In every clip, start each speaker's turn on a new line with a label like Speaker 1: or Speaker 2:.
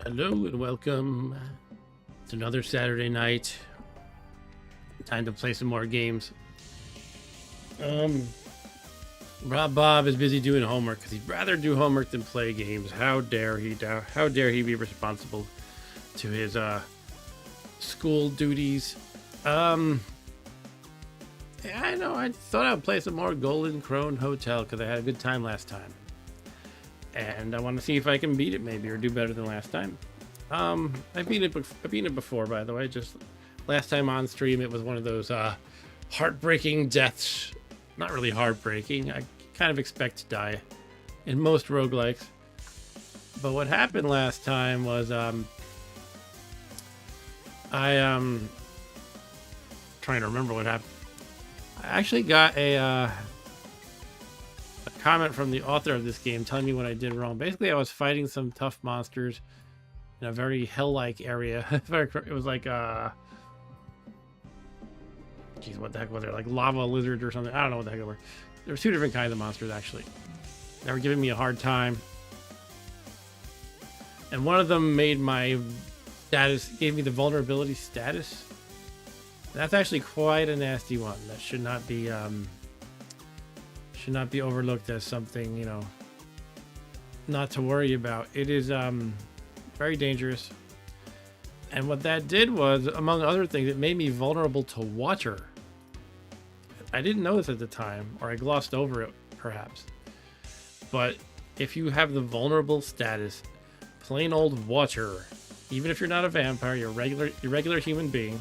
Speaker 1: Hello and welcome. It's another Saturday night. Time to play some more games. Rob Bob is busy doing homework because he'd rather do homework than play games. How dare he? How dare he be responsible to his school duties? Yeah, I know. I thought I'd play some more Golden Krone Hotel because I had a good time last time, and I want to see if I can beat it maybe or do better than last time. I've beaten it before, by the way. Just last time on stream, it was one of those heartbreaking deaths. Not really heartbreaking. I kind of expect to die in most roguelikes. But what happened last time was I trying to remember what happened. I actually got a comment from the author of this game telling me what I did wrong. Basically, I was fighting some tough monsters in a very hell-like area. It was like geez, what the heck was it? Like lava lizard or something. I don't know what the heck they were. There were two different kinds of monsters actually. They were giving me a hard time, and one of them made my status, gave me the vulnerability status. That's actually quite a nasty one. That should not be overlooked as something, you know, not to worry about. It is very dangerous. And what that did was, among other things, it made me vulnerable to water. I didn't know this at the time, or I glossed over it perhaps. But if you have the vulnerable status, plain old water, even if you're not a vampire, you're a regular human being,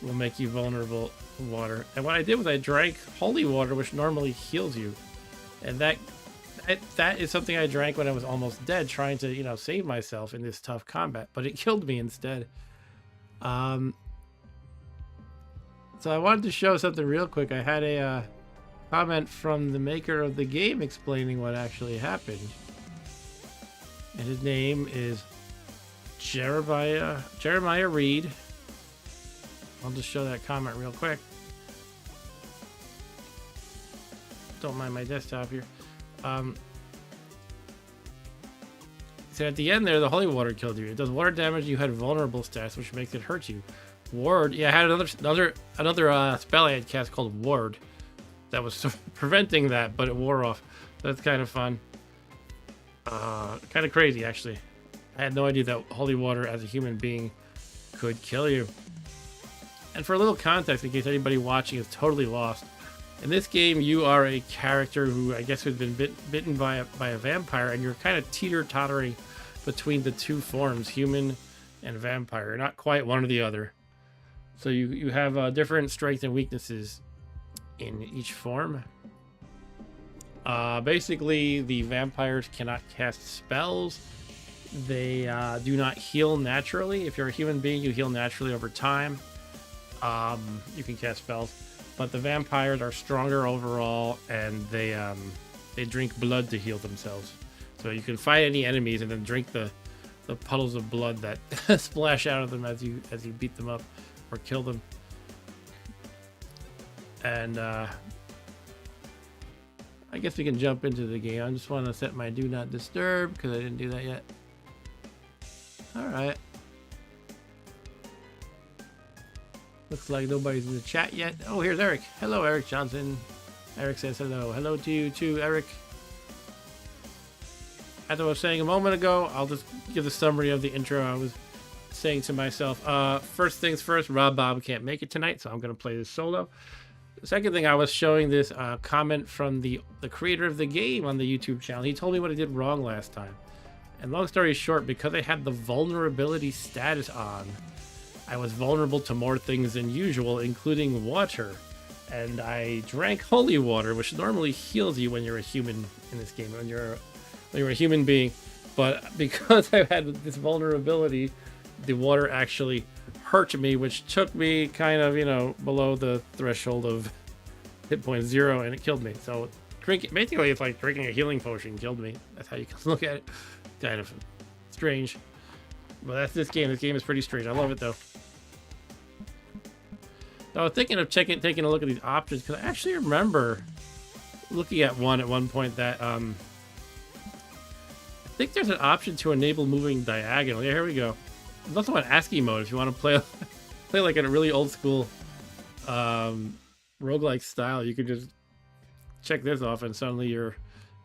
Speaker 1: will make you vulnerable to water. And what I did was I drank holy water, which normally heals you. And that is something I drank when I was almost dead, trying to, you know, save myself in this tough combat, but it killed me instead. So I wanted to show something real quick. I had a comment from the maker of the game explaining what actually happened. And his name is Jeremiah Reed. I'll just show that comment real quick. Don't mind my desktop here. So at the end there, the holy water killed you. It does water damage. You had vulnerable stats, which makes it hurt you. Ward, yeah, I had another spell I had cast called Ward that was preventing that, but it wore off. That's kind of fun. Kind of crazy actually. I had no idea that holy water as a human being could kill you. And for a little context, in case anybody watching is totally lost, in this game, you are a character who I guess has been bitten by a vampire, and you're kind of teeter-tottering between the two forms, human and vampire. You're not quite one or the other. So you have different strengths and weaknesses in each form. Basically, the vampires cannot cast spells. They do not heal naturally. If you're a human being, you heal naturally over time. You can cast spells, but the vampires are stronger overall, and they drink blood to heal themselves. So you can fight any enemies and then drink the puddles of blood that splash out of them as you beat them up or kill them. And I guess we can jump into the game. I just want to set my do not disturb because I didn't do that yet. All right. Looks like nobody's in the chat yet. Oh, here's Eric. Hello, Eric Johnson. Eric says hello. Hello to you too, Eric. As I was saying a moment ago, I'll just give the summary of the intro. I was saying to myself, first things first, Rob Bob can't make it tonight, so I'm going to play this solo. The second thing, I was showing this comment from the creator of the game on the YouTube channel. He told me what I did wrong last time. And long story short, because I had the vulnerability status on, I was vulnerable to more things than usual, including water. And I drank holy water, which normally heals you when you're a human in this game, when you're a human being. But because I had this vulnerability, the water actually hurt me, which took me kind of, you know, below the threshold of hit point 0, and it killed me. So basically it's like drinking a healing potion killed me. That's how you can look at it. Kind of strange. But that's this game. This game is pretty strange. I love it though. I was thinking of taking a look at these options because I actually remember looking at one point that I think there's an option to enable moving diagonal. Yeah, here we go. There's also an ASCII mode if you want to play play like in a really old school roguelike style. You could just check this off and suddenly you're,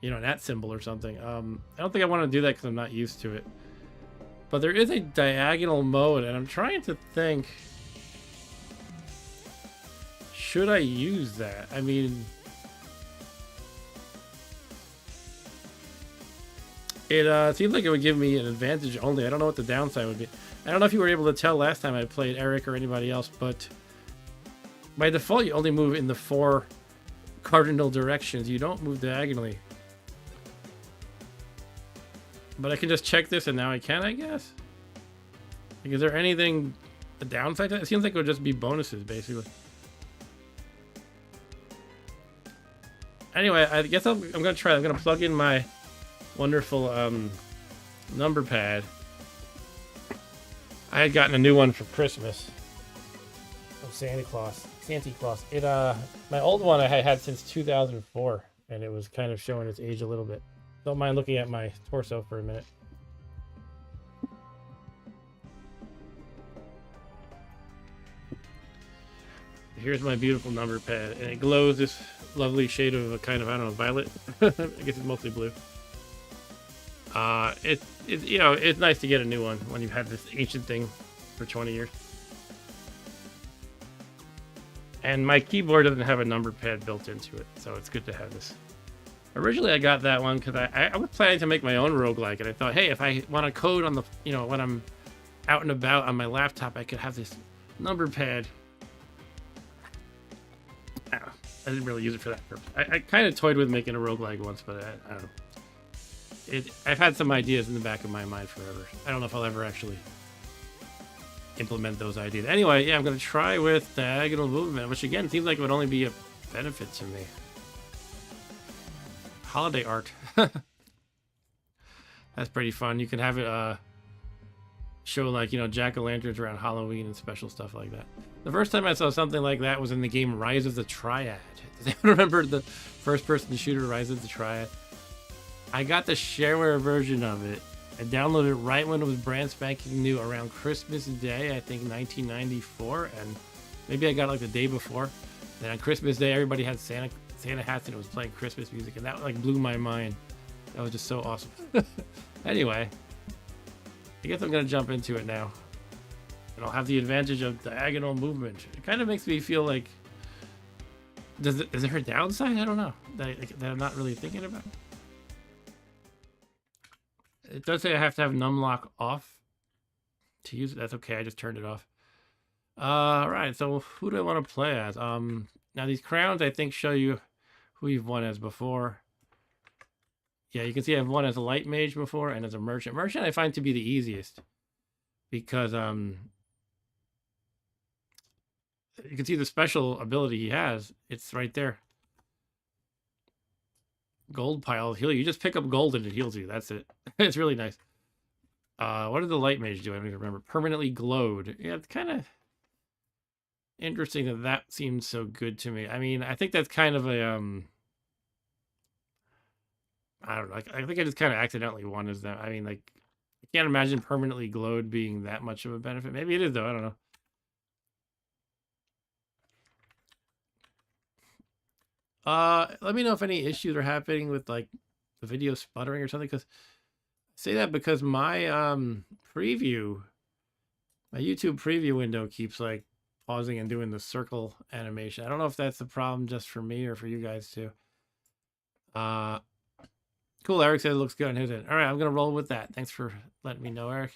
Speaker 1: you know, an at symbol or something. I don't think I want to do that because I'm not used to it. But there is a diagonal mode, and I'm trying to think, should I use that? I mean, it seems like it would give me an advantage only. I don't know what the downside would be. I don't know if you were able to tell last time I played Eric or anybody else, but by default you only move in the 4 cardinal directions. You don't move diagonally. But I can just check this and now I can, I guess. Like, is there anything, a downside to it? It seems like it would just be bonuses, basically. Anyway, I guess I'm going to try. I'm going to plug in my wonderful number pad. I had gotten a new one for Christmas. Of Santa Claus. It, my old one I had since 2004, and it was kind of showing its age a little bit. Don't mind looking at my torso for a minute. Here's my beautiful number pad, and it glows this lovely shade of a kind of, I don't know, violet. I guess it's mostly blue. You know, it's nice to get a new one when you've had this ancient thing for 20 years. And my keyboard doesn't have a number pad built into it, so it's good to have this. Originally, I got that one because I was planning to make my own roguelike, and I thought, hey, if I want to code on the, you know, when I'm out and about on my laptop, I could have this number pad. I didn't really use it for that purpose. I kind of toyed with making a roguelike once, but I don't know. I've had some ideas in the back of my mind forever. I don't know if I'll ever actually implement those ideas. Anyway, yeah, I'm going to try with diagonal movement, which again seems like it would only be a benefit to me. Holiday art. That's pretty fun. You can have it show, like, you know, jack-o'-lanterns around Halloween and special stuff like that. The first time I saw something like that was in the game Rise of the Triad. Does anyone remember the first-person shooter Rise of the Triad? I got the shareware version of it. I downloaded it right when it was brand spanking new around Christmas Day, I think 1994, and maybe I got it like the day before. Then on Christmas Day, everybody had Santa hats and it was playing Christmas music, and that like blew my mind. That was just so awesome. Anyway, I guess I'm gonna jump into it now, and I'll have the advantage of diagonal movement. It kind of makes me feel like, is there a downside? I don't know that I'm not really thinking about. It does say I have to have numlock off to use it. That's okay. I just turned it off. Right. So who do I want to play as? Now these crowns I think show you who you've won as before. Yeah, you can see I've won as a light mage before and as a merchant. Merchant I find to be the easiest because you can see the special ability he has. It's right there. Gold pile heal you. You just pick up gold and it heals you. That's it. It's really nice. What did the light mage do? I don't even remember. Permanently glowed. Yeah, it's kind of interesting that seems so good to me. I mean, I think that's kind of a I don't know. I think I just kind of accidentally won as that. I mean, like, I can't imagine permanently glowed being that much of a benefit. Maybe it is though. I don't know. Let me know if any issues are happening with like the video sputtering or something, because I say that because my preview, my YouTube preview window keeps like pausing and doing the circle animation. I don't know if that's the problem just for me or for you guys too. Cool. Eric said it looks good on his end. All right, I'm gonna roll with that. Thanks for letting me know, Eric.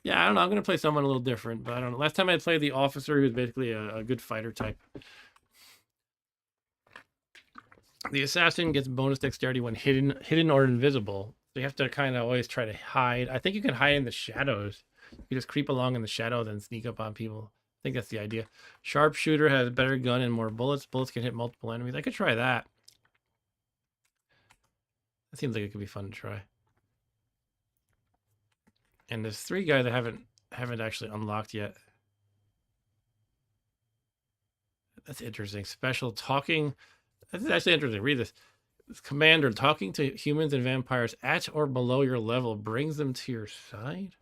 Speaker 1: Yeah, I don't know. I'm gonna play someone a little different, but I don't know. Last time I played the officer, who was basically a good fighter type. The assassin gets bonus dexterity when hidden or invisible. So you have to kind of always try to hide. I think you can hide in the shadows. You just creep along in the shadows and sneak up on people. I think that's the idea. Sharpshooter has a better gun and more bullets. Bullets can hit multiple enemies. I could try that. That seems like it could be fun to try. And there's 3 guys I haven't actually unlocked yet. That's interesting. Special talking. This is actually interesting. Read this. This commander, talking to humans and vampires at or below your level brings them to your side.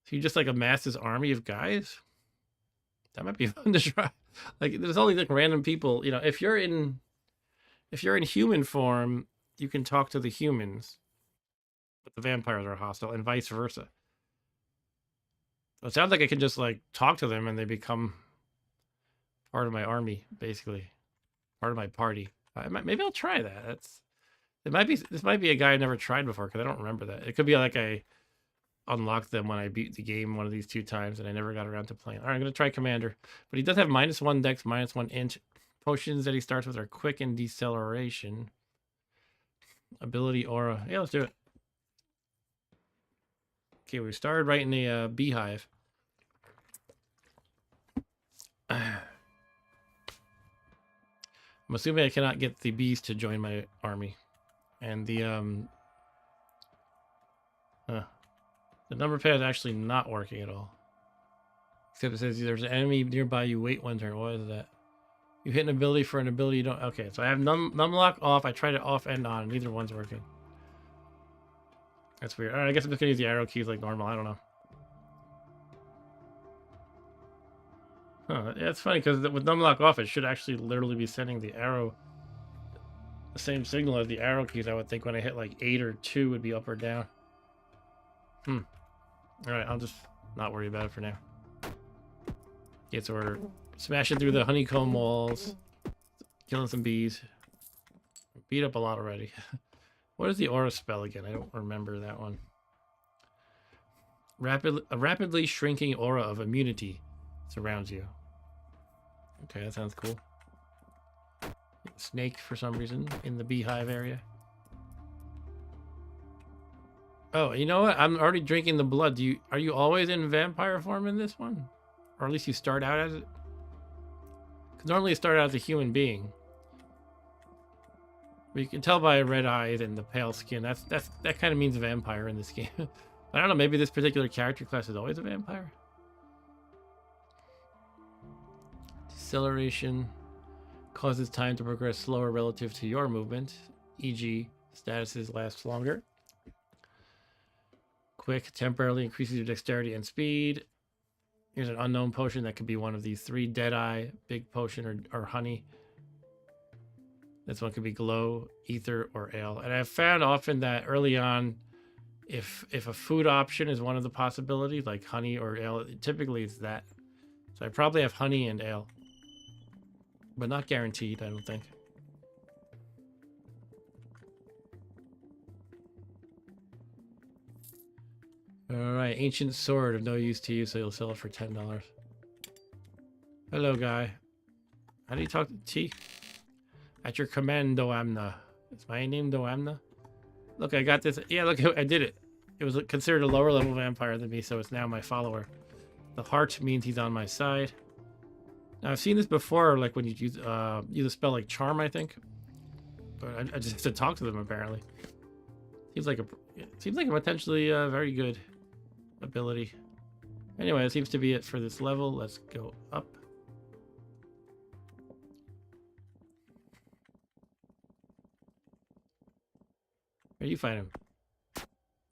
Speaker 1: So you just like amass this army of guys? That might be fun to try. Like there's only like random people, you know, if you're in human form, you can talk to the humans, but the vampires are hostile and vice versa. So it sounds like I can just like talk to them and they become part of my army, basically. Part of my party. Maybe I'll try that. This might be a guy I never tried before because I don't remember that. It could be like I unlocked them when I beat the game one of these 2 times and I never got around to playing. All right, I'm going to try Commander. But he does have -1 dex, -1 int. Potions that he starts with are quick and deceleration. Ability aura. Yeah, let's do it. Okay, we started right in the beehive. I'm assuming I cannot get the bees to join my army. And the number pad is actually not working at all. Except it says there's an enemy nearby, you wait 1 turn. What is that? You hit an ability for an ability you don't... Okay, so I have numlock off. I tried it off and on. Neither one's working. That's weird. All right, I guess I'm just going to use the arrow keys like normal. I don't know. Huh, yeah, it's funny because with numlock off, it should actually literally be sending the arrow... the same signal as the arrow keys, I would think, when I hit like 8 or 2 would be up or down. Alright, I'll just not worry about it for now. Okay, so we're smashing through the honeycomb walls. Killing some bees. Beat up a lot already. What is the aura spell again? I don't remember that one. A rapidly shrinking aura of immunity surrounds you. Okay, that sounds cool. Snake for some reason in the beehive area. Oh, you know what? I'm already drinking the blood. Are you always in vampire form in this one? Or at least you start out as it? Because normally you start out as a human being. But you can tell by red eyes and the pale skin. That kind of means vampire in this game. I don't know, maybe this particular character class is always a vampire. Deceleration causes time to progress slower relative to your movement, e.g. statuses last longer. Quick temporarily increases your dexterity and speed. Here's an unknown potion that could be one of these 3: Deadeye, Big Potion, or Honey. This one could be Glow, Ether, or Ale. And I've found often that early on, if a food option is one of the possibilities, like honey or ale, typically it's that. So I probably have honey and ale. But not guaranteed, I don't think. Alright, ancient sword of no use to you, so you'll sell it for $10. Hello, guy. How do you talk to T? At your command, Doamna. Is my name Doamna? Look, I got this. Yeah, look, I did it. It was considered a lower level vampire than me, so it's now my follower. The heart means he's on my side. Now, I've seen this before, like when you use a spell like Charm, I think. But I just have to talk to them, apparently. Seems like a potentially very good ability. Anyway, it seems to be it for this level. Let's go up. Where do you find him?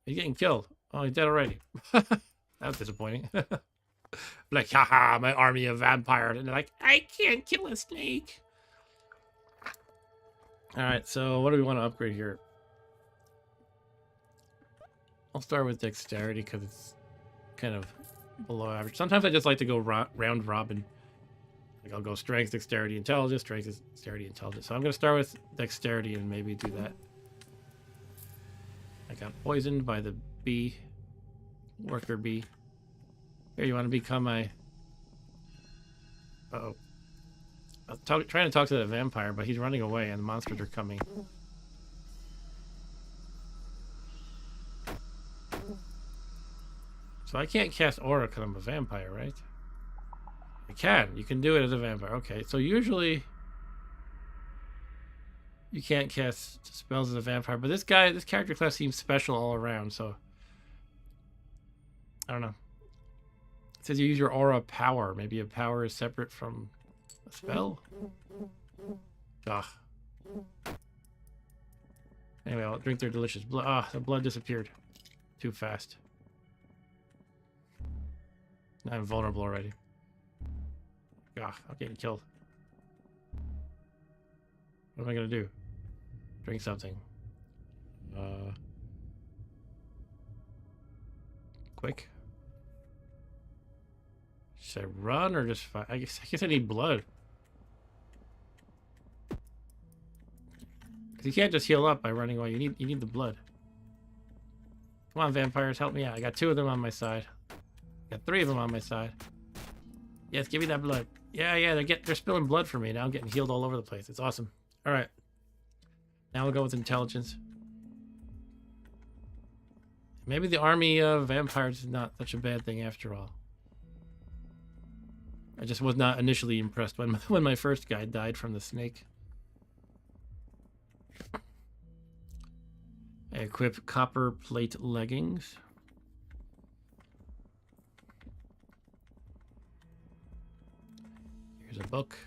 Speaker 1: He's getting killed. Oh, he's dead already. That was disappointing. Like, haha, my army of vampires. And they're like, I can't kill a snake. Alright, so what do we want to upgrade here? I'll start with dexterity because it's kind of below average. Sometimes I just like to go round robin. Like I'll go strength, dexterity, intelligence, strength, dexterity, intelligence. So I'm going to start with dexterity and maybe do that. I got poisoned by the bee. Worker bee. Here, you want to become my... Uh-oh. I was trying to talk to the vampire, but he's running away and the monsters are coming. So I can't cast aura because I'm a vampire, right? I can. You can do it as a vampire. Okay, so usually you can't cast spells as a vampire, but this character class seems special all around, so I don't know. It says you use your aura power. Maybe a power is separate from a spell? Ugh. Anyway, I'll drink their delicious blood. Ah, the blood disappeared. Too fast. I'm vulnerable already. Ah, I'm getting killed. What am I gonna do? Drink something. Quick. Should I run or just fight? I guess I need blood. Because you can't just heal up by running away. You need the blood. Come on, vampires, help me out. I got 2 of them on my side. Got 3 of them on my side. Yes, give me that blood. Yeah, they're spilling blood for me. Now I'm getting healed all over the place. It's awesome. All right. Now we'll go with intelligence. Maybe the army of vampires is not such a bad thing after all. I just was not initially impressed when my first guy died from the snake. I equip copper plate leggings. Here's a book.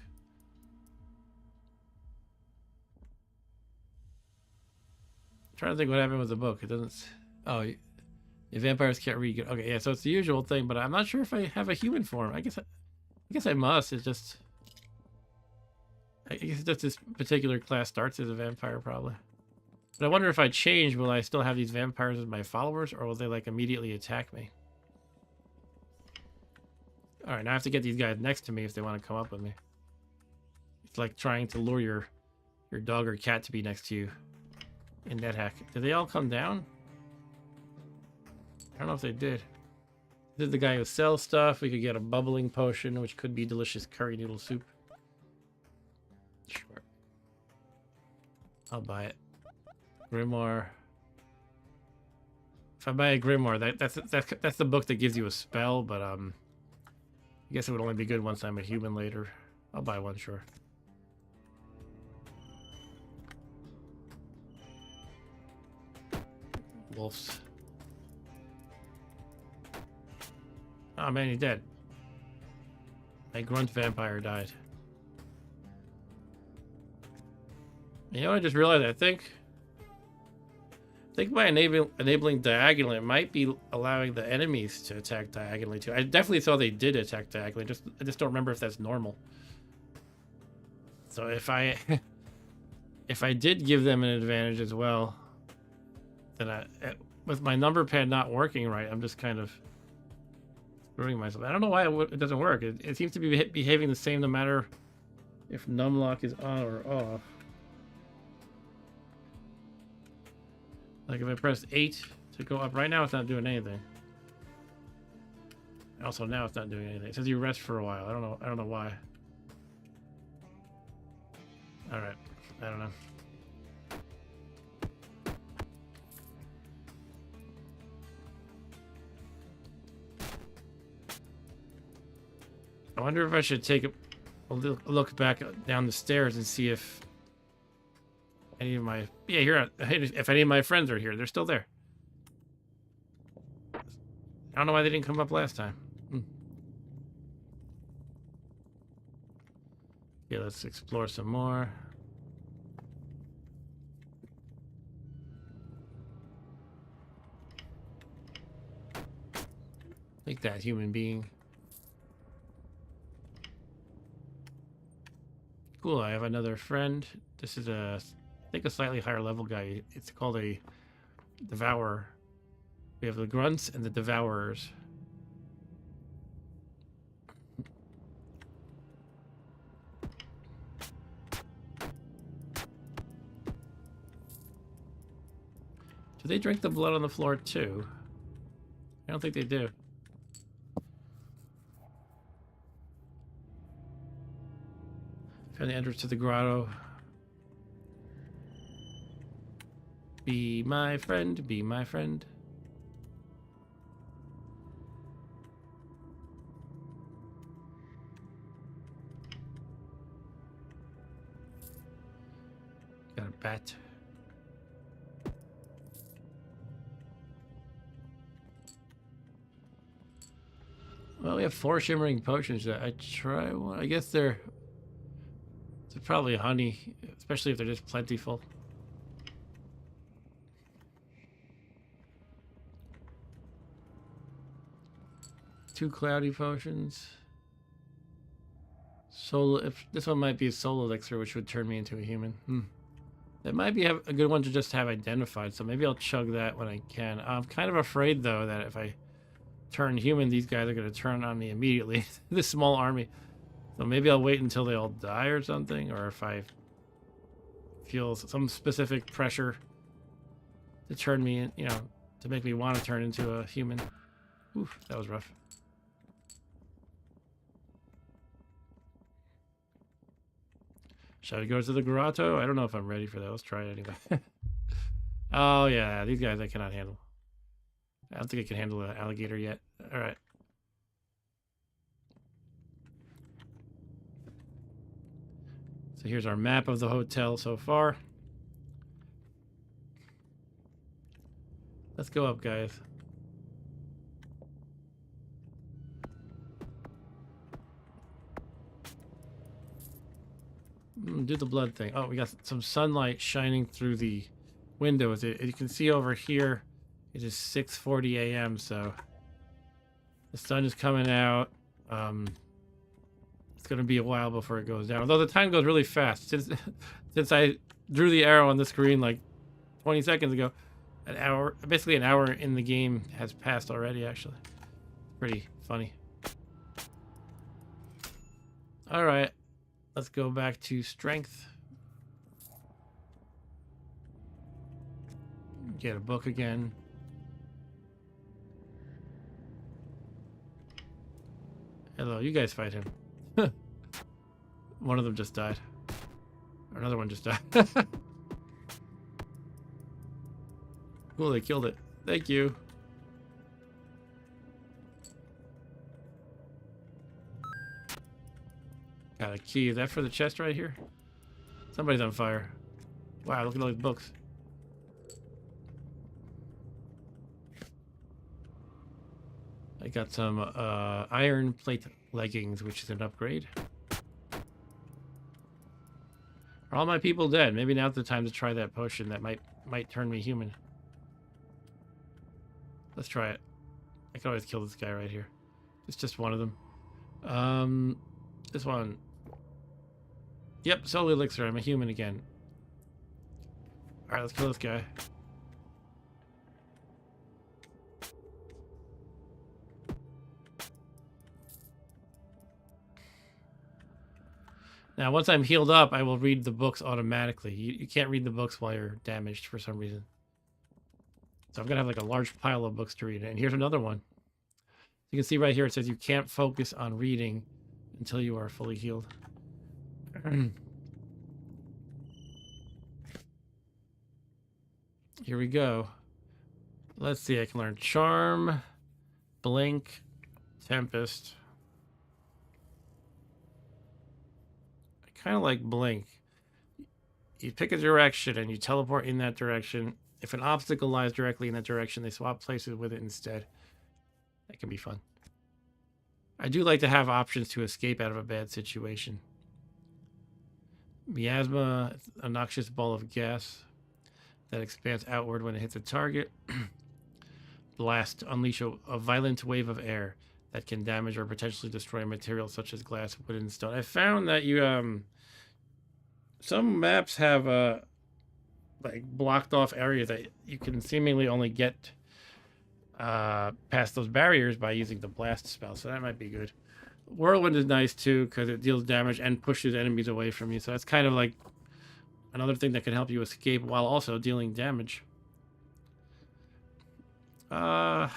Speaker 1: I'm trying to think what happened with the book. It doesn't... Oh, the vampires can't read. Okay, yeah, so it's the usual thing, but I'm not sure if I have a human form. I guess I must. It's just... I guess just this particular class starts as a vampire, probably. But I wonder if I change, will I still have these vampires as my followers, or will they, like, immediately attack me? Alright, now I have to get these guys next to me if they want to come up with me. It's like trying to lure your dog or cat to be next to you in NetHack. Did they all come down? I don't know if they did. This is the guy who sells stuff. We could get a bubbling potion, which could be delicious curry noodle soup. Sure. I'll buy it. Grimoire. If I buy a Grimoire, that's the book that gives you a spell, but I guess it would only be good once I'm a human later. I'll buy one, sure. Wolves. Oh man, he's dead. My grunt vampire died. You know what I just realized? I think by enabling diagonally, it might be allowing the enemies to attack diagonally too. I definitely saw they did attack diagonally. I just don't remember if that's normal. So if I did give them an advantage as well, then with my number pad not working right, I'm just kind of screwing myself. I don't know why it doesn't work. It seems to be behaving the same no matter if numlock is on or off. Like if I press 8 to go up, right now it's not doing anything. Also now it's not doing anything. It says you rest for a while. I don't know why. Alright. I don't know. I wonder if I should take a look back down the stairs and see if any of my... Yeah, here. If any of my friends are here, they're still there. I don't know why they didn't come up last time. Yeah, let's explore some more. Take that, human being. Cool, I have another friend. This is I think a slightly higher level guy. It's called a Devourer. We have the Grunts and the Devourers. Do they drink the blood on the floor too? I don't think they do. Found the entrance to the grotto. Be my friend, be my friend. Got a bat. Well, we have 4 shimmering potions that I try one. I guess they're probably honey, especially if they're just plentiful. 2 cloudy potions. Solar. If this one might be a soul elixir, which would turn me into a human. That might be a good one to just have identified. So maybe I'll chug that when I can. I'm kind of afraid though that if I turn human, these guys are going to turn on me immediately. This small army. So maybe I'll wait until they all die or something, or if I feel some specific pressure to turn me in, you know, to make me want to turn into a human. Oof, that was rough. Should I go to the grotto? I don't know if I'm ready for that. Let's try it anyway. Oh, yeah. These guys I cannot handle. I don't think I can handle an alligator yet. All right. So here's our map of the hotel so far. Let's go up, guys. Do the blood thing. Oh, we got some sunlight shining through the windows. You can see over here, it is 6:40 a.m. So the sun is coming out. It's going to be a while before it goes down. Although the time goes really fast. Since I drew the arrow on the screen like 20 seconds ago, basically an hour in the game has passed already, actually. Pretty funny. All right. Let's go back to strength. Get a book again. Hello, you guys fight him. One of them just died. Or another one just died. Cool, they killed it. Thank you. Got a key. Is that for the chest right here? Somebody's on fire. Wow, look at all these books. I got some iron plate leggings, which is an upgrade. Are all my people dead? Maybe now's the time to try that potion that might turn me human. Let's try it. I can always kill this guy right here. It's just one of them. This one. Yep, soul elixir. I'm a human again. All right, let's kill this guy. Now, once I'm healed up, I will read the books automatically. You can't read the books while you're damaged for some reason. So I'm going to have like a large pile of books to read. And here's another one. You can see right here, it says you can't focus on reading until you are fully healed. Here we go. Let's see, I can learn Charm, Blink, Tempest. I kind of like Blink. You pick a direction and you teleport in that direction. If an obstacle lies directly in that direction, they swap places with it instead. That can be fun. I do like to have options to escape out of a bad situation. Miasma, a noxious ball of gas that expands outward when it hits a target. Blast, unleash a violent wave of air that can damage or potentially destroy materials such as glass, wood, and stone. I found that you some maps have like blocked off areas that you can seemingly only get past those barriers by using the blast spell, so that might be good. Whirlwind is nice too because it deals damage and pushes enemies away from you, so that's kind of like another thing that can help you escape while also dealing damage. Yeah,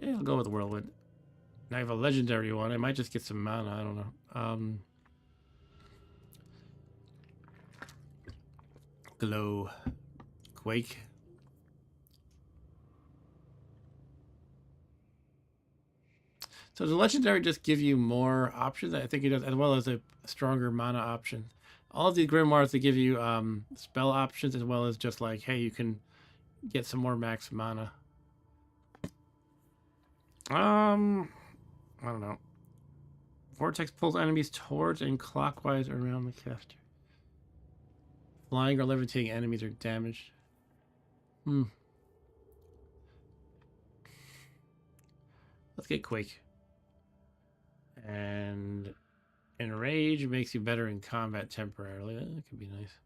Speaker 1: I'll go with Whirlwind. Now I have a legendary one. I might just get some mana. I don't know. Glow. Quake. So the legendary just give you more options. I think it does, as well as a stronger mana option. All of these grimoires, they give you spell options as well as just like, hey, you can get some more max mana. I don't know. Vortex pulls enemies towards and clockwise around the caster. Flying or levitating enemies are damaged. Let's get Quake. And Enrage makes you better in combat temporarily. That could be nice.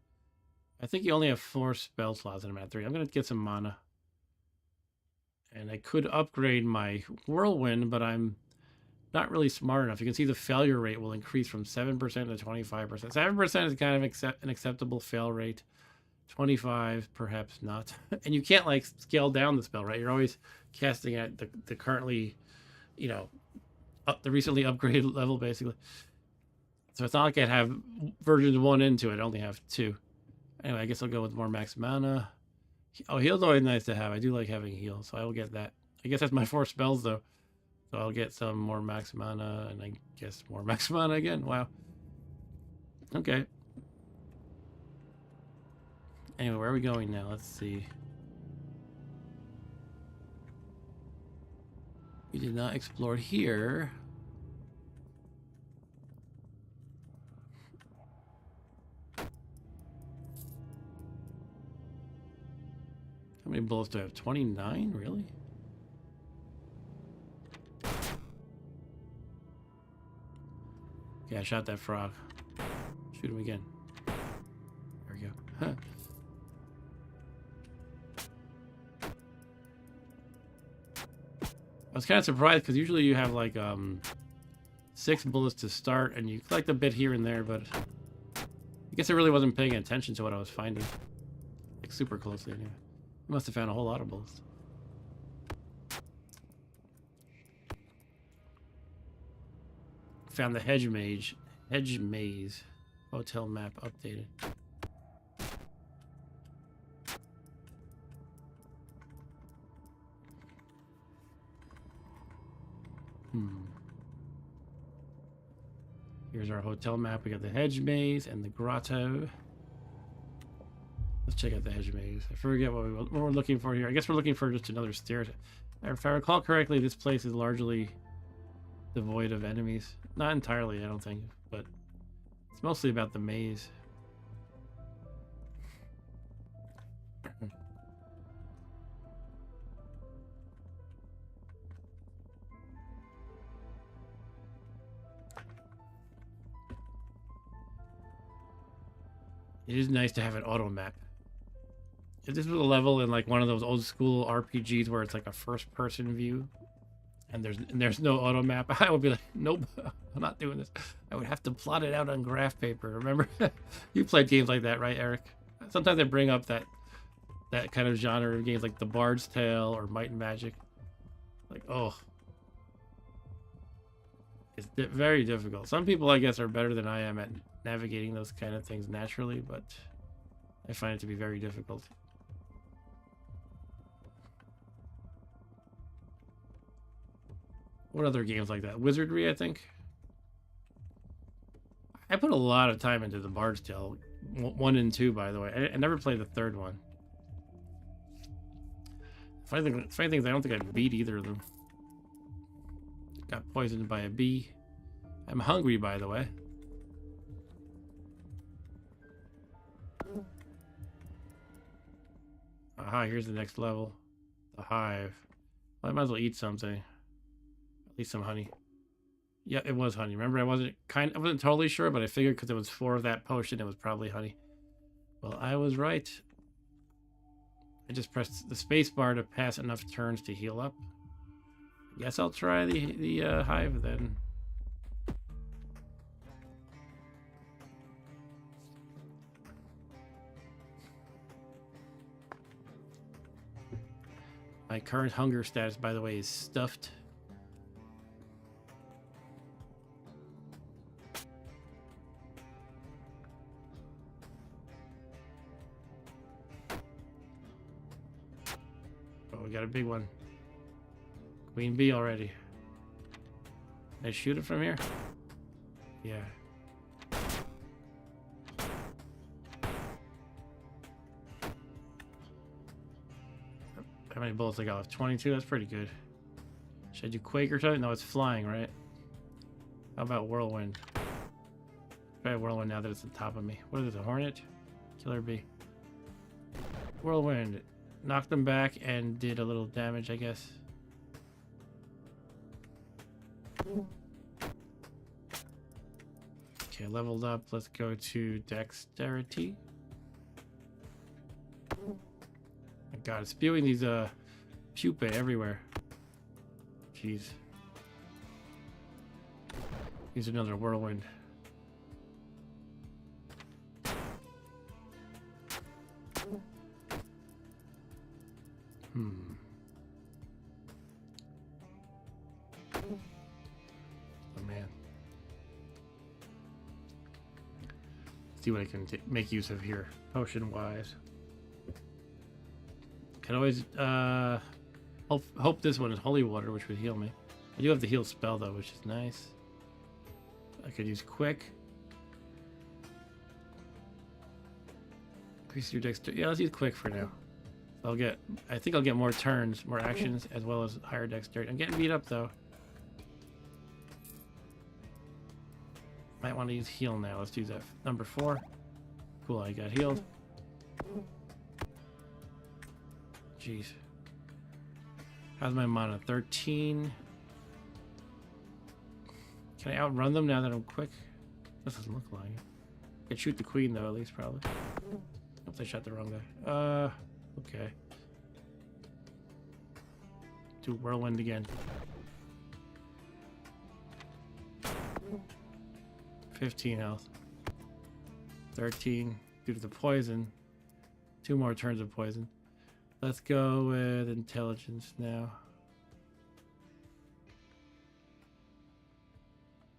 Speaker 1: I think you only have 4 spell slots and I'm at 3. I'm going to get some mana. And I could upgrade my Whirlwind, but I'm not really smart enough. You can see the failure rate will increase from 7% to 25%. 7% is kind of an acceptable fail rate. 25, perhaps not. And you can't like scale down the spell, right? You're always casting at the currently, you know, the recently upgraded level, basically. So it's not like I'd have versions 1 and 2. I'd only have 2. Anyway, I guess I'll go with more max mana. Oh, heal's always nice to have. I do like having heal, so I will get that. I guess that's my 4 spells, though. So I'll get some more max mana, and I guess more max mana again. Wow. Okay. Anyway, where are we going now? Let's see. We did not explore here. How many bullets do I have? 29? Really? Yeah, I shot that frog. Shoot him again. There we go. Huh. I was kind of surprised because usually you have like 6 bullets to start and you collect a bit here and there, but I guess I really wasn't paying attention to what I was finding. Like super closely anyway. I must have found a whole lot of bullets. Found the hedge maze hotel map updated. Here's our hotel map. We got the hedge maze and the grotto. Let's check out the hedge maze. I forget what we're looking for here. I guess we're looking for just another stair. If I recall correctly, this place is largely devoid of enemies. Not entirely, I don't think, but it's mostly about the maze. It is nice to have an auto map. If this was a level in like one of those old school RPGs where it's like a first person view and there's no auto map, I would be like, nope, I'm not doing this. I would have to plot it out on graph paper. Remember? You played games like that, right, Eric? Sometimes I bring up that kind of genre of games like The Bard's Tale or Might and Magic. Like, oh. It's very difficult. Some people, I guess, are better than I am at navigating those kind of things naturally, but I find it to be very difficult. What other games like that? Wizardry, I think. I put a lot of time into the Bard's Tale 1 and 2, by the way. I never played the 3rd one. Funny thing is, I don't think I beat either of them. Got poisoned by a bee. I'm hungry, by the way. Aha, here's the next level. The hive. Well, I might as well eat something. At least some honey. Yeah, it was honey. Remember, I wasn't totally sure, but I figured because it was 4 of that potion, it was probably honey. Well, I was right. I just pressed the space bar to pass enough turns to heal up. Guess I'll try the hive then. My current hunger status, by the way, is stuffed. Oh, we got a big one. Queen bee already. Can I shoot it from here? Yeah. How many bullets I got? 22? That's pretty good. Should I do Quake or something? No, it's flying, right? How about Whirlwind? Try Whirlwind now that it's on top of me. What is it, a Hornet? Killer bee. Whirlwind. Knocked them back and did a little damage, I guess. Okay, leveled up. Let's go to dexterity. My God, it's spewing these pupae everywhere. Jeez. Use another whirlwind. Oh man. See what I can make use of here, potion wise. Can always hope this one is holy water, which would heal me. I do have the heal spell though, which is nice. I could use quick. Increase your dexterity. Yeah, let's use quick for now. I think I'll get more turns, more actions, as well as higher dexterity. I'm getting beat up though. Might want to use heal now. Let's do that. Number 4. Cool, I got healed. Jeez. How's my mana? 13. Can I outrun them now that I'm quick? This doesn't look like it. I could shoot the queen though, at least probably. Oops, I shot the wrong guy. Okay. Do whirlwind again. 15 health. 13 due to the poison. 2 more turns of poison. Let's go with intelligence now.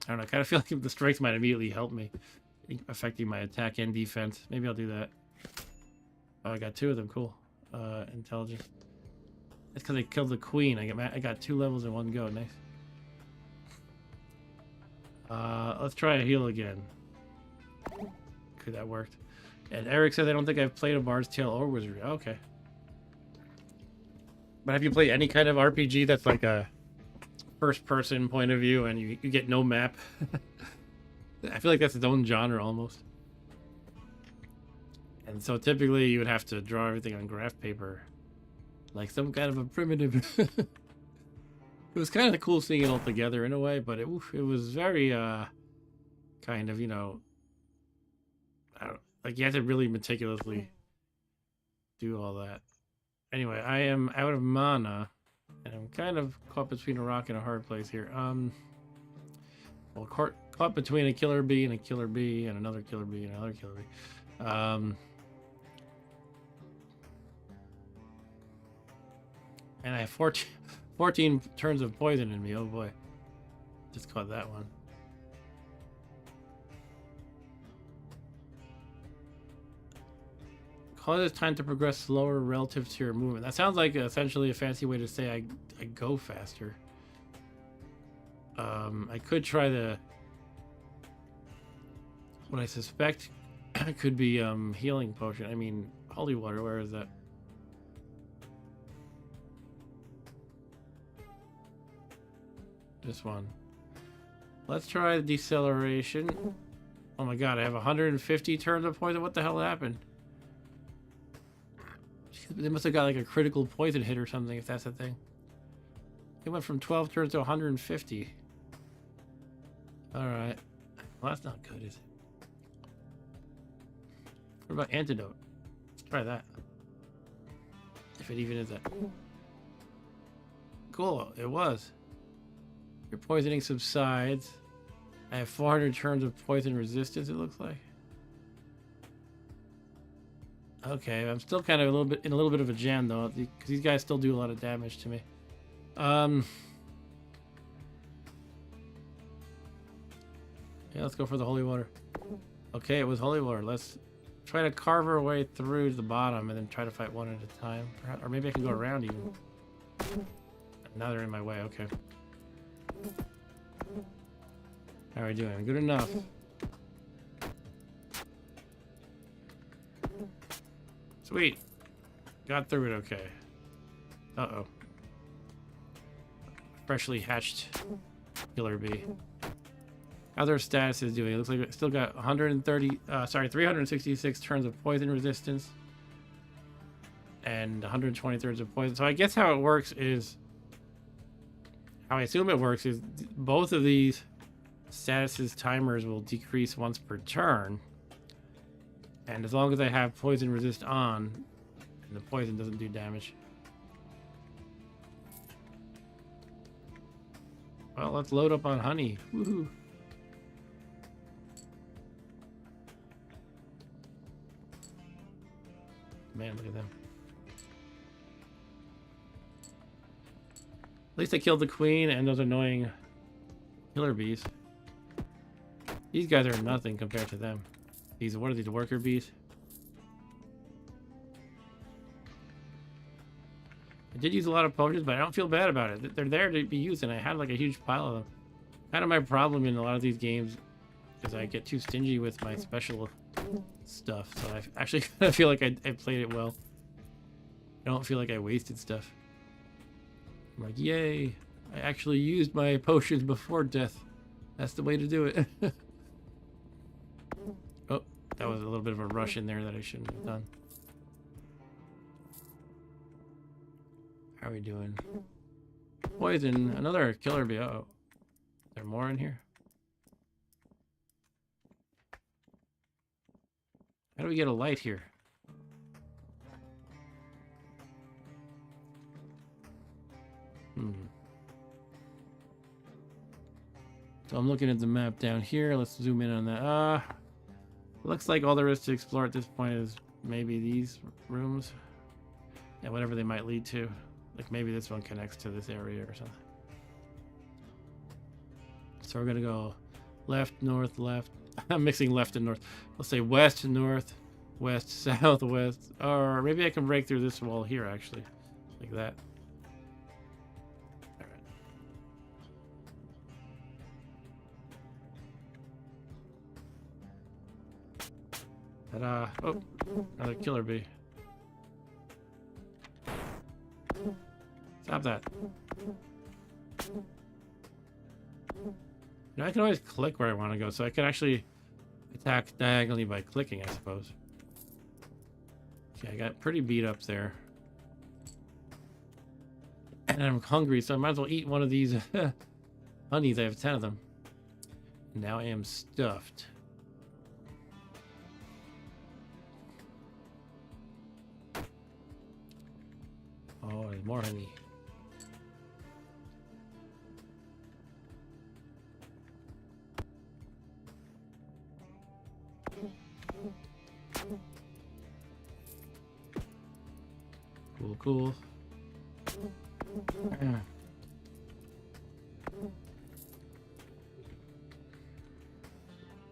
Speaker 1: I don't know, I kind of feel like the strength might immediately help me, affecting my attack and defense. Maybe I'll do that. Oh, I got 2 of them. Cool. Intelligence. That's because I killed the queen. I got 2 levels in one go. Nice. Let's try a heal again. Okay, that worked. And Eric says, I don't think I've played a Bard's Tale or Wizardry. Oh, okay. But have you played any kind of RPG that's like a first-person point of view and you get no map? I feel like that's its own genre almost. And so typically you would have to draw everything on graph paper. Like some kind of a primitive... It was kind of cool seeing it all together in a way, but it was very, kind of, you know... I don't, like you had to really meticulously do all that. Anyway, I am out of mana, and I'm kind of caught between a rock and a hard place here. Well, caught between a killer bee and a killer bee and another killer bee and another killer bee. And I have 14 turns of poison in me. Oh boy. Just caught that one. Causes time to progress slower relative to your movement. That sounds like essentially a fancy way to say I go faster. I could try what I suspect could be healing potion. I mean, holy water. Where is that? This one. Let's try the deceleration. Oh my god, I have 150 turns of poison. What the hell happened? They must have got like a critical poison hit or something, if that's the thing. It went from 12 turns to 150. Alright. Well, that's not good, is it? What about antidote? Let's try that. If it even is that. Cool, it was. Your poisoning subsides. I have 400 turns of poison resistance, it looks like. Okay, I'm still kind of in a little bit of a jam though, because these guys still do a lot of damage to me. Yeah, let's go for the holy water. Okay, it was holy water. Let's try to carve our way through the bottom and then try to fight one at a time. Or maybe I can go around even. Now they're in my way, okay. How are we doing? Good enough. Sweet. Got through it okay. Uh-oh. Freshly hatched killer bee. How their status is doing. It looks like it still got 366 turns of poison resistance. And 120 turns of poison. So I guess how it works is how I assume it works is both of these statuses timers will decrease once per turn. And as long as I have poison resist on, and the poison doesn't do damage. Well, let's load up on honey. Woohoo. Man, look at them. At least I killed the queen and those annoying killer bees. These guys are nothing compared to them. These, what are these, worker bees? I did use a lot of potions, but I don't feel bad about it. They're there to be used, and I had like a huge pile of them. Kind of my problem in a lot of these games is I get too stingy with my special stuff. So I actually kind of feel like I played it well. I don't feel like I wasted stuff. I'm like, yay, I actually used my potions before death. That's the way to do it. Oh, that was a little bit of a rush in there that I shouldn't have done. How are we doing? Poison, another killer bee. Uh-oh. Is there more in here? How do we get a light here? So I'm looking at the map down here. Let's zoom in on that. Looks like all there is to explore at this point is maybe these rooms. And whatever they might lead to. Like maybe this one connects to this area or something. So we're gonna go left, north, left. I'm mixing left and north. Let's say west, north, west, south, west. Or maybe I can break through this wall here actually. Like that. Ta-da. Oh, another killer bee. Stop that. Now I can always click where I want to go, so I can actually attack diagonally by clicking, I suppose. Okay, I got pretty beat up there. And I'm hungry, so I might as well eat one of these honeys. I have 10 of them. Now I am stuffed. Oh, there's more honey. Cool, cool.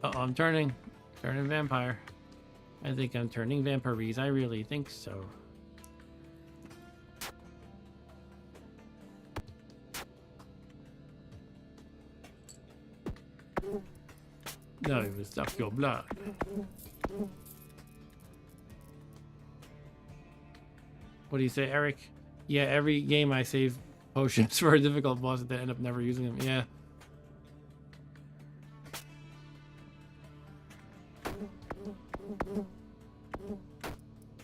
Speaker 1: Uh-oh, I'm turning vampire. I think I'm turning vampires. I really think so. No, it will suck your blood. What do you say, Eric? Yeah, every game I save potions for a difficult boss and then end up never using them. Yeah.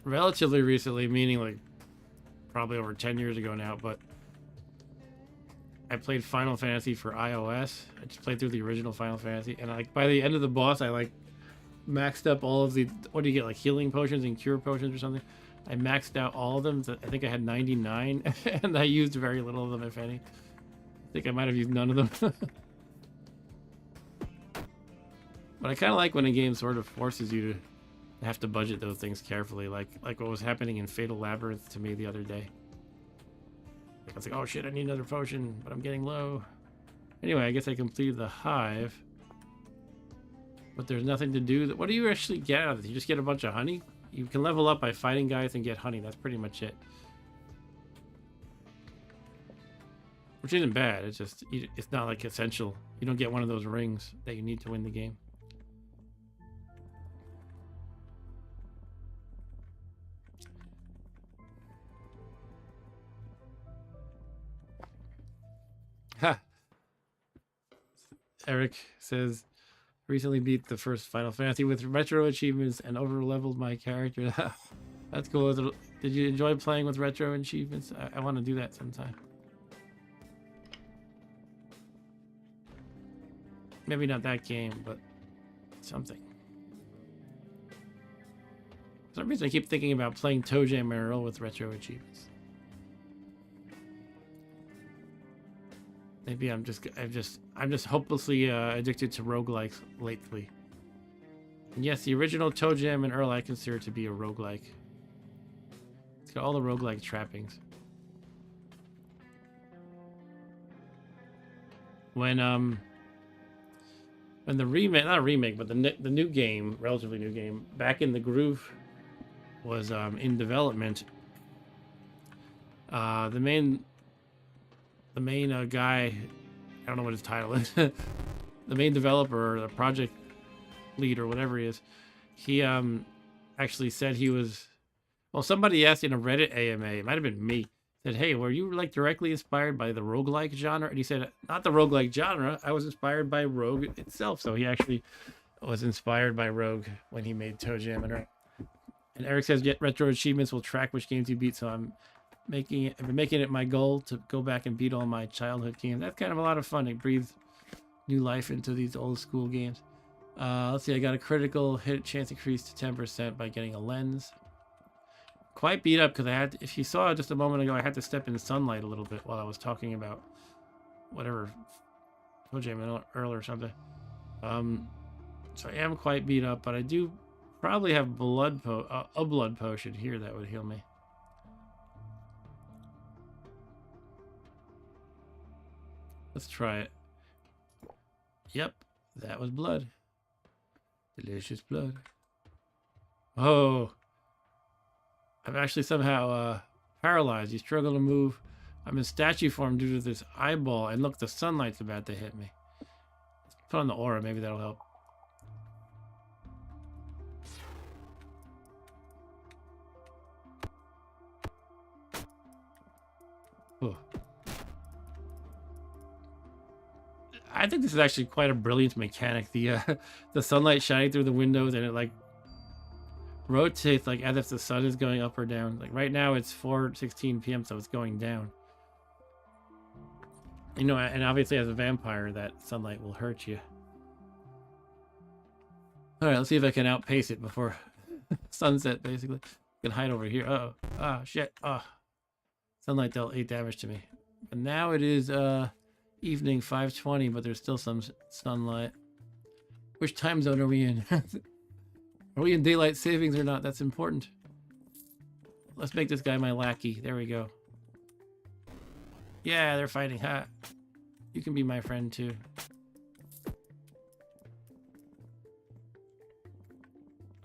Speaker 1: Relatively recently, meaning like probably over 10 years ago now, but I played Final Fantasy for iOS. I just played through the original Final Fantasy, and like by the end of the boss, I like maxed up all of the, what do you get, like healing potions and cure potions or something? I maxed out all of them. I think I had 99, and I used very little of them, if any. I think I might have used none of them. But I kind of like when a game sort of forces you to have to budget those things carefully, like what was happening in Fatal Labyrinth to me the other day. I was like, oh shit, I need another potion, but I'm getting low. Anyway, I guess I completed the hive. But there's nothing to do. What do you actually get out of it? You just get a bunch of honey? You can level up by fighting guys and get honey. That's pretty much it. Which isn't bad. It's just, it's not like essential. You don't get one of those rings that you need to win the game. Ha! Eric says, recently beat the first Final Fantasy with retro achievements and over-leveled my character. That's cool. Did you enjoy playing with retro achievements? I want to do that sometime. Maybe not that game, but something. For some reason, I keep thinking about playing Toe Jam and Earl with retro achievements. Maybe I'm just hopelessly addicted to roguelikes lately. And yes, the original Toe Jam and Earl I consider to be a roguelike. It's got all the roguelike trappings. When the remake, not a remake, but the new game, relatively new game, Back in the Groove, was in development. The main guy, I don't know what his title is, the main developer or the project lead or whatever he is, he actually said he was, well, somebody asked in a Reddit AMA, it might have been me, said, hey, were you like directly inspired by the roguelike genre? And he said, not the roguelike genre, I was inspired by Rogue itself. So he actually was inspired by Rogue when he made Toe Jam and Earl. And Eric says, yet retro achievements will track which games you beat, so I've been making it my goal to go back and beat all my childhood games. That's kind of a lot of fun. It breathes new life into these old school games. Let's see, I got a critical hit chance increase to 10% by getting a lens. Quite beat up because I had, if you saw just a moment ago, I had to step in sunlight a little bit while I was talking about whatever, Toe Jam and Earl or something. So I am quite beat up, but I do probably have a blood potion here that would heal me. Let's try it. Yep, that was blood. Delicious blood. Oh, I'm actually somehow paralyzed. You struggle to move. I'm in statue form due to this eyeball. And look, the sunlight's about to hit me. Let's put on the aura. Maybe that'll help. Oh. I think this is actually quite a brilliant mechanic. The sunlight shining through the windows and it like rotates like as if the sun is going up or down. Like right now it's 4:16 p.m. so it's going down. You know, and obviously as a vampire that sunlight will hurt you. All right, let's see if I can outpace it before sunset. Basically, I can hide over here. Uh oh, ah, shit. Ah, sunlight dealt 8 damage to me. And now it is evening 5:20, but there's still some sunlight. Which time zone are we in? Are we in daylight savings or not? That's important. Let's make this guy my lackey. There we go. Yeah, they're fighting. Ha! You can be my friend too.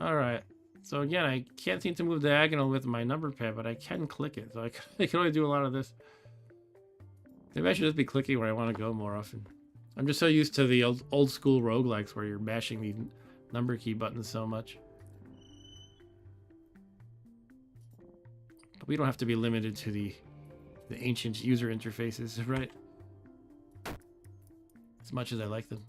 Speaker 1: All right. So again, I can't seem to move diagonal with my number pad, but I can click it. So I can only do a lot of this. Maybe I should just be clicking where I want to go more often. I'm just so used to the old school roguelikes where you're mashing the number key buttons so much. But we don't have to be limited to the ancient user interfaces, right? As much as I like them.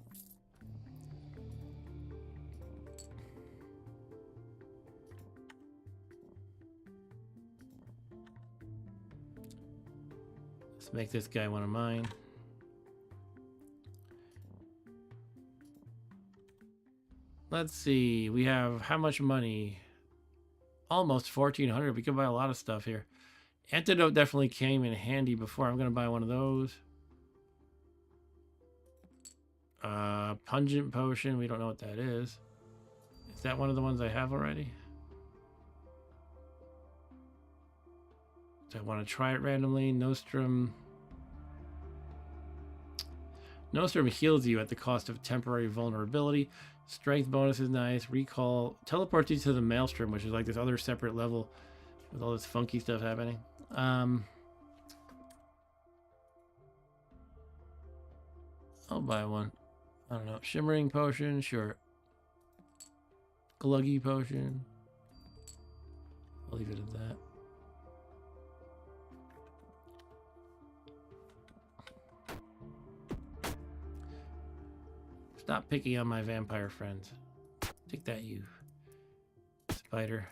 Speaker 1: Let's make this guy one of mine. Let's see, we have how much money? Almost 1,400. We could buy a lot of stuff here. Antidote definitely came in handy before. I'm gonna buy one of those. Pungent potion, we don't know what that is. Is that one of the ones I have already? Do I want to try it randomly? Nostrum. Nostrum heals you at the cost of temporary vulnerability. Strength bonus is nice. Recall teleports you to the Maelstrom, which is like this other separate level with all this funky stuff happening. I'll buy one. I don't know. Shimmering potion, sure. Gluggy potion. I'll leave it at that. Stop picking on my vampire friends. Take that, you spider.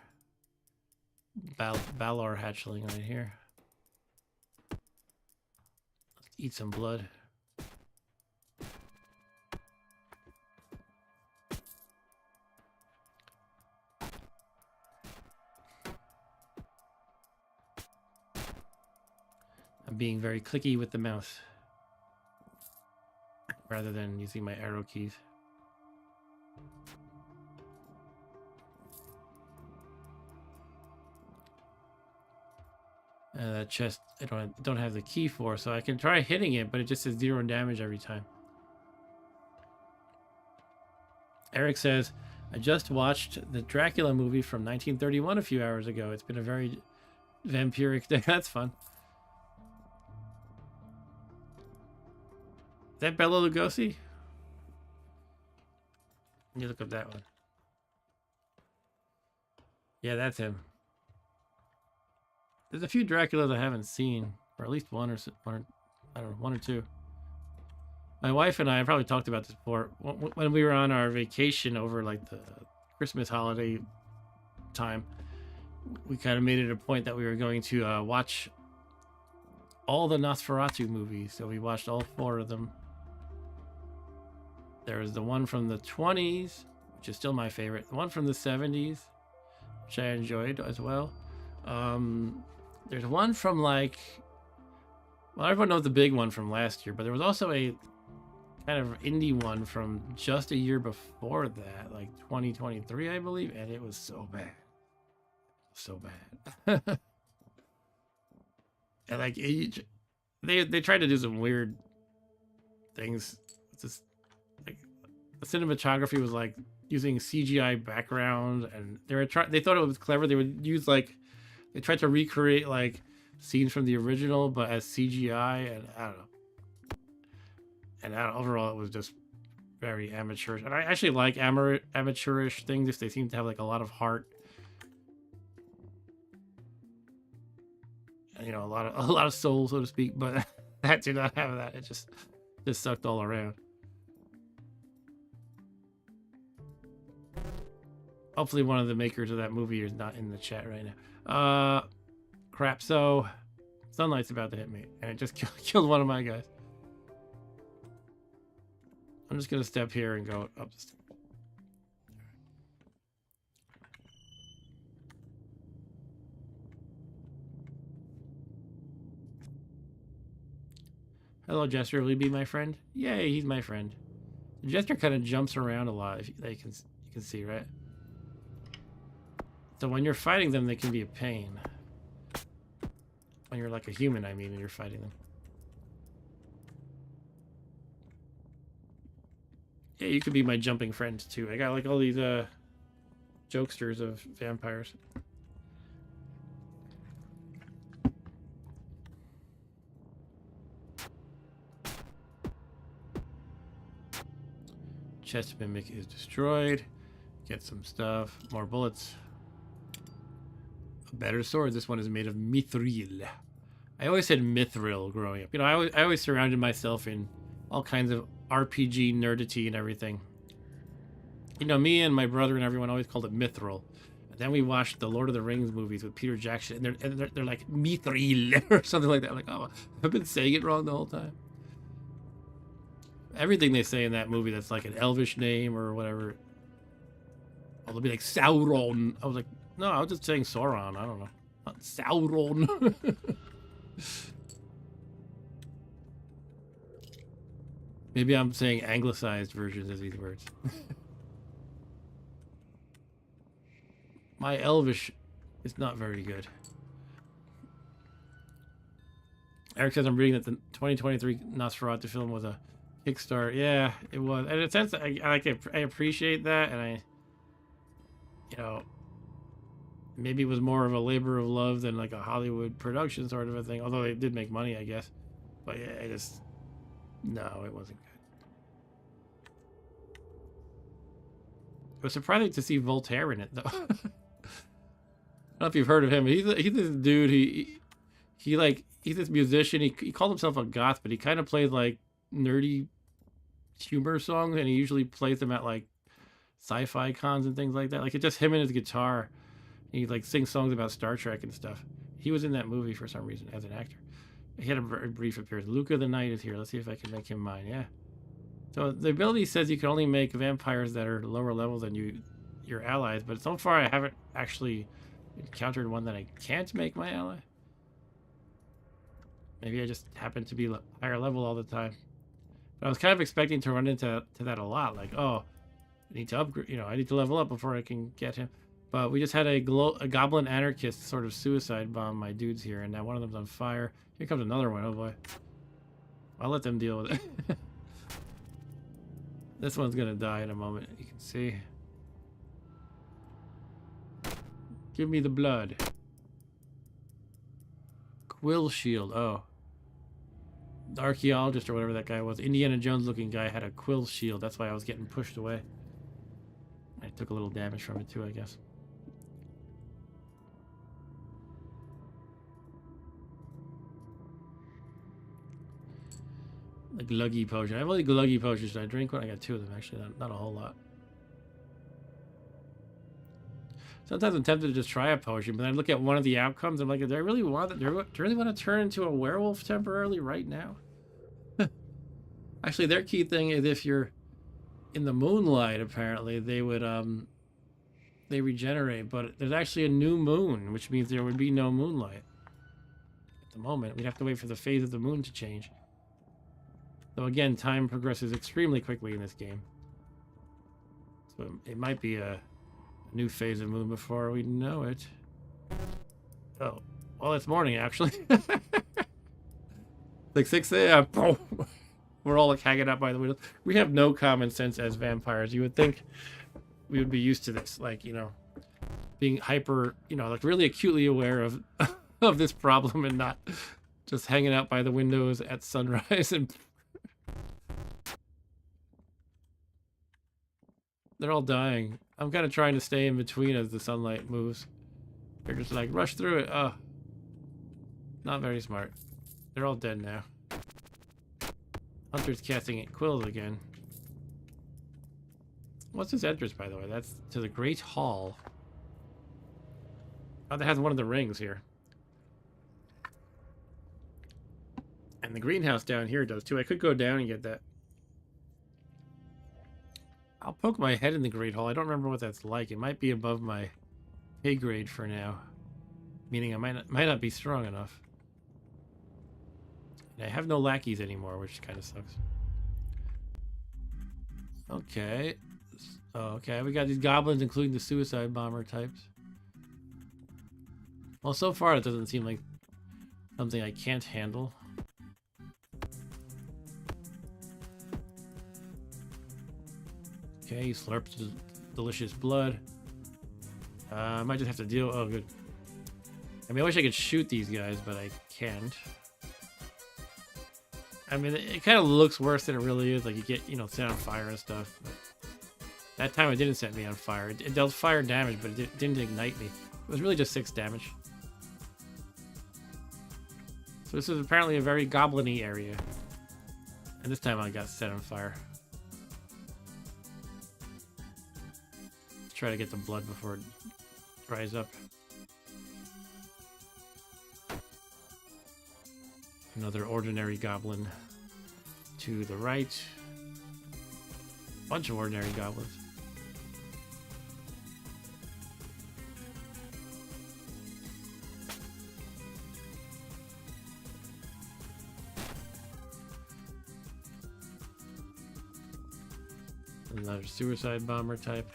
Speaker 1: Balor hatchling right here. Let's eat some blood. being very clicky with the mouse rather than using my arrow keys. That chest I don't have the key for, so I can try hitting it, but it just says 0 damage every time. Eric says, I just watched the Dracula movie from 1931 a few hours ago. It's been a very vampiric day. That's fun. Is that Bela Lugosi? Let me look up that one. Yeah, that's him. There's a few Draculas I haven't seen, or at least one or I don't know, one or two. My wife and I probably talked about this before. When we were on our vacation over like the Christmas holiday time, we kind of made it a point that we were going to watch all the Nosferatu movies. So we watched all 4 of them. There was the one from the 20s, which is still my favorite. The one from the 70s, which I enjoyed as well. There's one from like, well, everyone knows the big one from last year, but there was also a kind of indie one from just a year before that, like 2023, I believe, and it was so bad. So bad. And like, they tried to do some weird things. It's just, like, the cinematography was like using CGI background, and they thought it was clever. They would use like, they tried to recreate like scenes from the original, but as CGI, and I don't know. And overall, it was just very amateurish. And I actually like amateurish things if they seem to have like a lot of heart. And, you know, a lot of soul, so to speak. But that did not have that. It just sucked all around. Hopefully, one of the makers of that movie is not in the chat right now. Crap. So, sunlight's about to hit me, and it just killed one of my guys. I'm just gonna step here and go up the stairs. Hello, Jester. Will you be my friend? Yay, he's my friend. The Jester kind of jumps around a lot. If you can see, right? So when you're fighting them, they can be a pain. When you're like a human, I mean, and you're fighting them. Yeah, you could be my jumping friend too. I got like all these jokesters of vampires. Chest mimic is destroyed. Get some stuff. More bullets. A better sword. This one is made of mithril. I always said mithril growing up. You know, I always surrounded myself in all kinds of RPG nerdity and everything. You know, me and my brother and everyone always called it mithril. And then we watched the Lord of the Rings movies with Peter Jackson, and they're like mithril or something like that. I'm like, oh, I've been saying it wrong the whole time. Everything they say in that movie that's like an elvish name or whatever. Oh, they'll be like Sauron. I was like, no, I was just saying Sauron. I don't know. Not Sauron. Maybe I'm saying anglicized versions of these words. My Elvish is not very good. Eric says I'm reading that the 2023 Nosferatu film was a Kickstarter. Yeah, it was. And in a sense, I appreciate that, and you know, maybe it was more of a labor of love than like a Hollywood production sort of a thing. Although it did make money, I guess. But yeah, no, it wasn't good. It was surprising to see Voltaire in it, though. I don't know if you've heard of him. He's this dude. He's this musician. He called himself a goth, but he kind of plays like nerdy humor songs, and he usually plays them at like sci-fi cons and things like that. Like it's just him and his guitar. He like sings songs about Star Trek and stuff. He was in that movie for some reason as an actor. He had a very brief appearance. Luca the Knight is here. Let's see if I can make him mine. Yeah. So the ability says you can only make vampires that are lower level than your allies, but so far I haven't actually encountered one that I can't make my ally. Maybe I just happen to be higher level all the time. But I was kind of expecting to run into that a lot. Like, oh, I need to upgrade. You know, I need to level up before I can get him. But we just had a goblin anarchist sort of suicide bomb my dudes here, and now one of them's on fire. Here comes another one. Oh boy. I'll let them deal with it. This one's gonna die in a moment. You can see. Give me the blood. Quill shield. Oh. The archaeologist or whatever that guy was, Indiana Jones looking guy, had a quill shield. That's why I was getting pushed away. I took a little damage from it too, I guess. The gluggy potion. I have only gluggy potions. Did I drink one? I got 2 of them actually, not a whole lot. Sometimes I'm tempted to just try a potion, but then I look at one of the outcomes. I'm like, do I really want it? Do I really want to turn into a werewolf temporarily right now? Actually, their key thing is if you're in the moonlight, apparently, they would, they regenerate. But there's actually a new moon, which means there would be no moonlight. At the moment, we'd have to wait for the phase of the moon to change. So again, time progresses extremely quickly in this game. So it might be a new phase of moon before we know it. Oh, well, it's morning actually. Like 6 a.m. We're all like hanging out by the windows. We have no common sense as vampires. You would think we would be used to this, like, you know, being hyper, you know, like really acutely aware of of this problem and not just hanging out by the windows at sunrise and they're all dying. I'm kind of trying to stay in between as the sunlight moves. They're just like, rush through it. Oh. Not very smart. They're all dead now. Hunter's casting quills again. What's this entrance, by the way? That's to the Great Hall. Oh, that has one of the rings here. And the greenhouse down here does too. I could go down and get that. I'll poke my head in the Great Hall. I don't remember what that's like. It might be above my pay grade for now. Meaning I might not be strong enough. And I have no lackeys anymore, which kind of sucks. Okay. Oh, okay, we got these goblins, including the suicide bomber types. Well, so far it doesn't seem like something I can't handle. Okay, he slurps his delicious blood. I might just have to deal. Oh, good. I mean, I wish I could shoot these guys, but I can't. I mean, it kind of looks worse than it really is. Like, you get, you know, set on fire and stuff. But that time it didn't set me on fire. It dealt fire damage, but it didn't ignite me. It was really just 6 damage. So this is apparently a very goblin-y area. And this time I got set on fire. Let's try to get the blood before it dries up. Another ordinary goblin to the right. Bunch of ordinary goblins. Another suicide bomber type.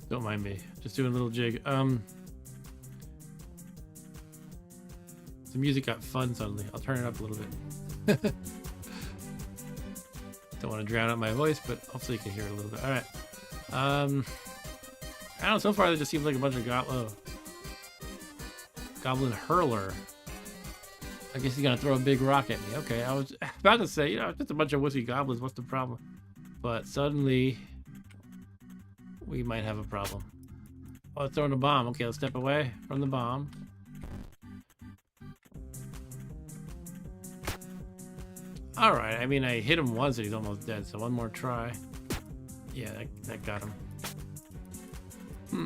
Speaker 1: Don't mind me. Just doing a little jig. The music got fun suddenly. I'll turn it up a little bit. Don't want to drown out my voice, but hopefully you can hear it a little bit. Alright. I don't know, so far it just seems like a bunch of goblin hurler. I guess he's gonna throw a big rock at me. Okay, I was about to say, you know, just a bunch of wussy goblins, what's the problem? But suddenly we might have a problem. Oh, it's throwing a bomb. Okay, let's step away from the bomb. Alright, I mean, I hit him once and he's almost dead, so one more try. Yeah, that got him.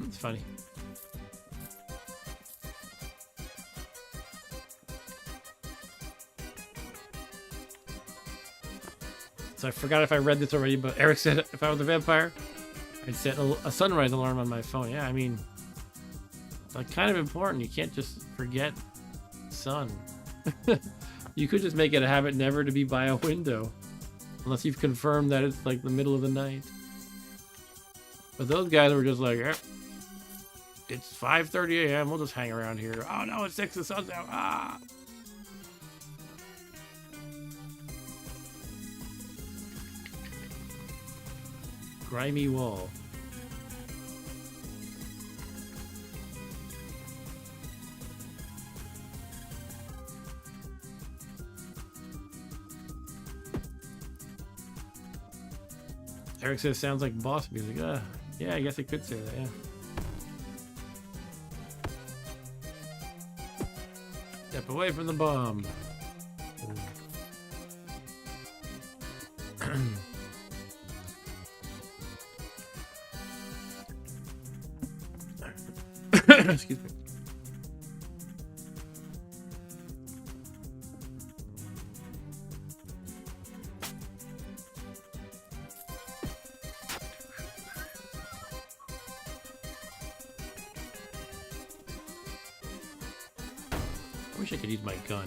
Speaker 1: It's funny. So I forgot if I read this already, but Eric said if I was a vampire, I'd set a sunrise alarm on my phone. Yeah, I mean, it's like kind of important. You can't just forget sun. You could just make it a habit never to be by a window. Unless you've confirmed that it's like the middle of the night. But those guys were just like, it's 5:30 a.m. We'll just hang around here. Oh no, it's 6. The sun's out. Ah. Grimy wall. Eric says sounds like boss music. Yeah, I guess I could say that, yeah. Step away from the bomb. Excuse me. I wish I could use my gun.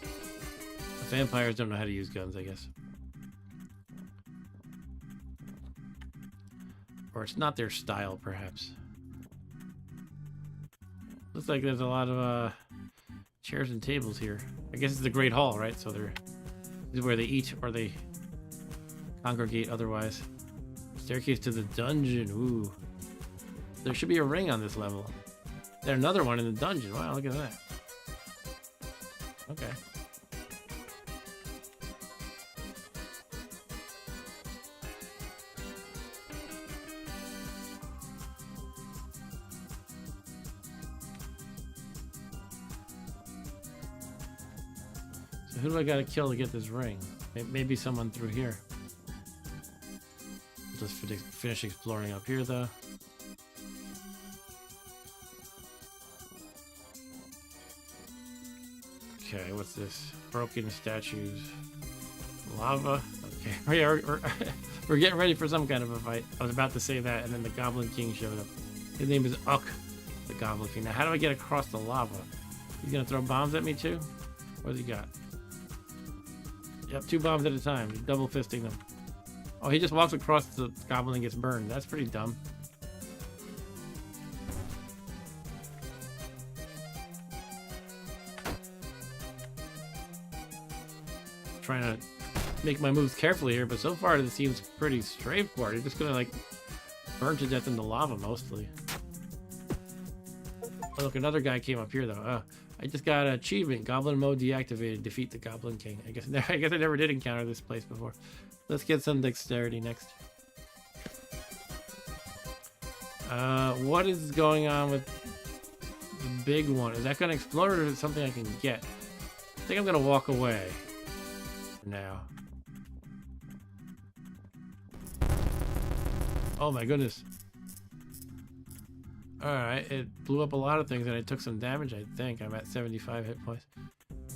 Speaker 1: The vampires don't know how to use guns, I guess. Or it's not their style, perhaps. Looks like there's a lot of chairs and tables here. I guess it's the Great Hall, right? So this is where they eat or they congregate otherwise. Staircase to the dungeon. Ooh. There should be a ring on this level. There's another one in the dungeon. Wow, look at that. Okay. So who do I gotta kill to get this ring? Maybe someone through here. Just finish exploring up here, though. Okay, what's this? Broken statues. Lava? Okay, we're getting ready for some kind of a fight. I was about to say that, and then the Goblin King showed up. His name is Uck, the Goblin King. Now, how do I get across the lava? He's gonna throw bombs at me, too? What's he got? Yep, 2 bombs at a time. He's double fisting them. Oh, he just walks across the goblin and gets burned. That's pretty dumb. Trying to make my moves carefully here, but so far this seems pretty straightforward. You're just gonna like burn to death in the lava mostly. Oh, look, another guy came up here though. I just got an achievement. Goblin mode deactivated. Defeat the Goblin King. I guess I never did encounter this place before. Let's get some dexterity next. What is going on with the big one? Is that gonna explode or is it something I can get? I think I'm gonna walk away for now. Oh my goodness. Alright, it blew up a lot of things and I took some damage, I think. I'm at 75 hit points.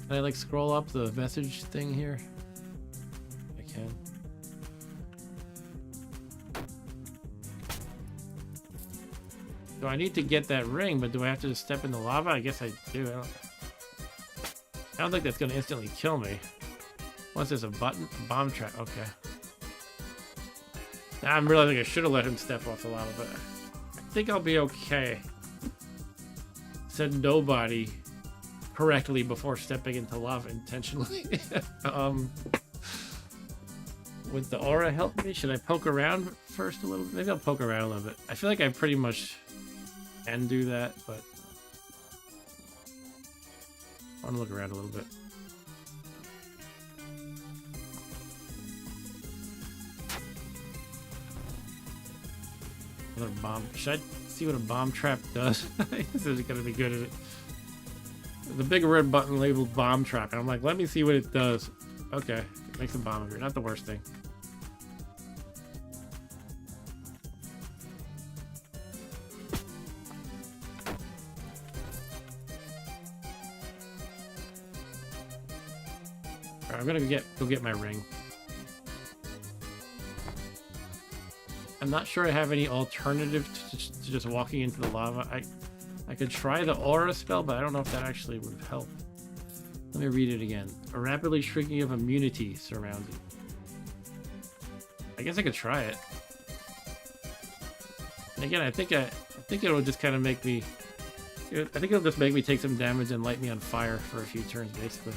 Speaker 1: Can I like scroll up the message thing here? I can. Do I need to get that ring, but do I have to just step in the lava? I guess I do. I don't think that's going to instantly kill me. What's this, a button? A bomb trap. Okay. Now I'm realizing I should have let him step off the lava, but I think I'll be okay. Said nobody correctly before stepping into lava intentionally. Would the aura help me? Should I poke around first a little bit? Maybe I'll poke around a little bit. I feel like I pretty much can do that, but I want to look around a little bit. Another bomb. Should I see what a bomb trap does? This is gonna be good at it. The big red button labeled bomb trap, and I'm like, let me see what it does. Okay, it makes a bomb appear. Not the worst thing. Alright, I'm gonna go get my ring. I'm not sure I have any alternative to just walking into the lava. I could try the aura spell, but I don't know if that actually would help. Let me read it again. A rapidly shrinking of immunity surrounds you. I guess I could try it. And again, I think it'll just kind of make me... I think it'll just make me take some damage and light me on fire for a few turns, basically.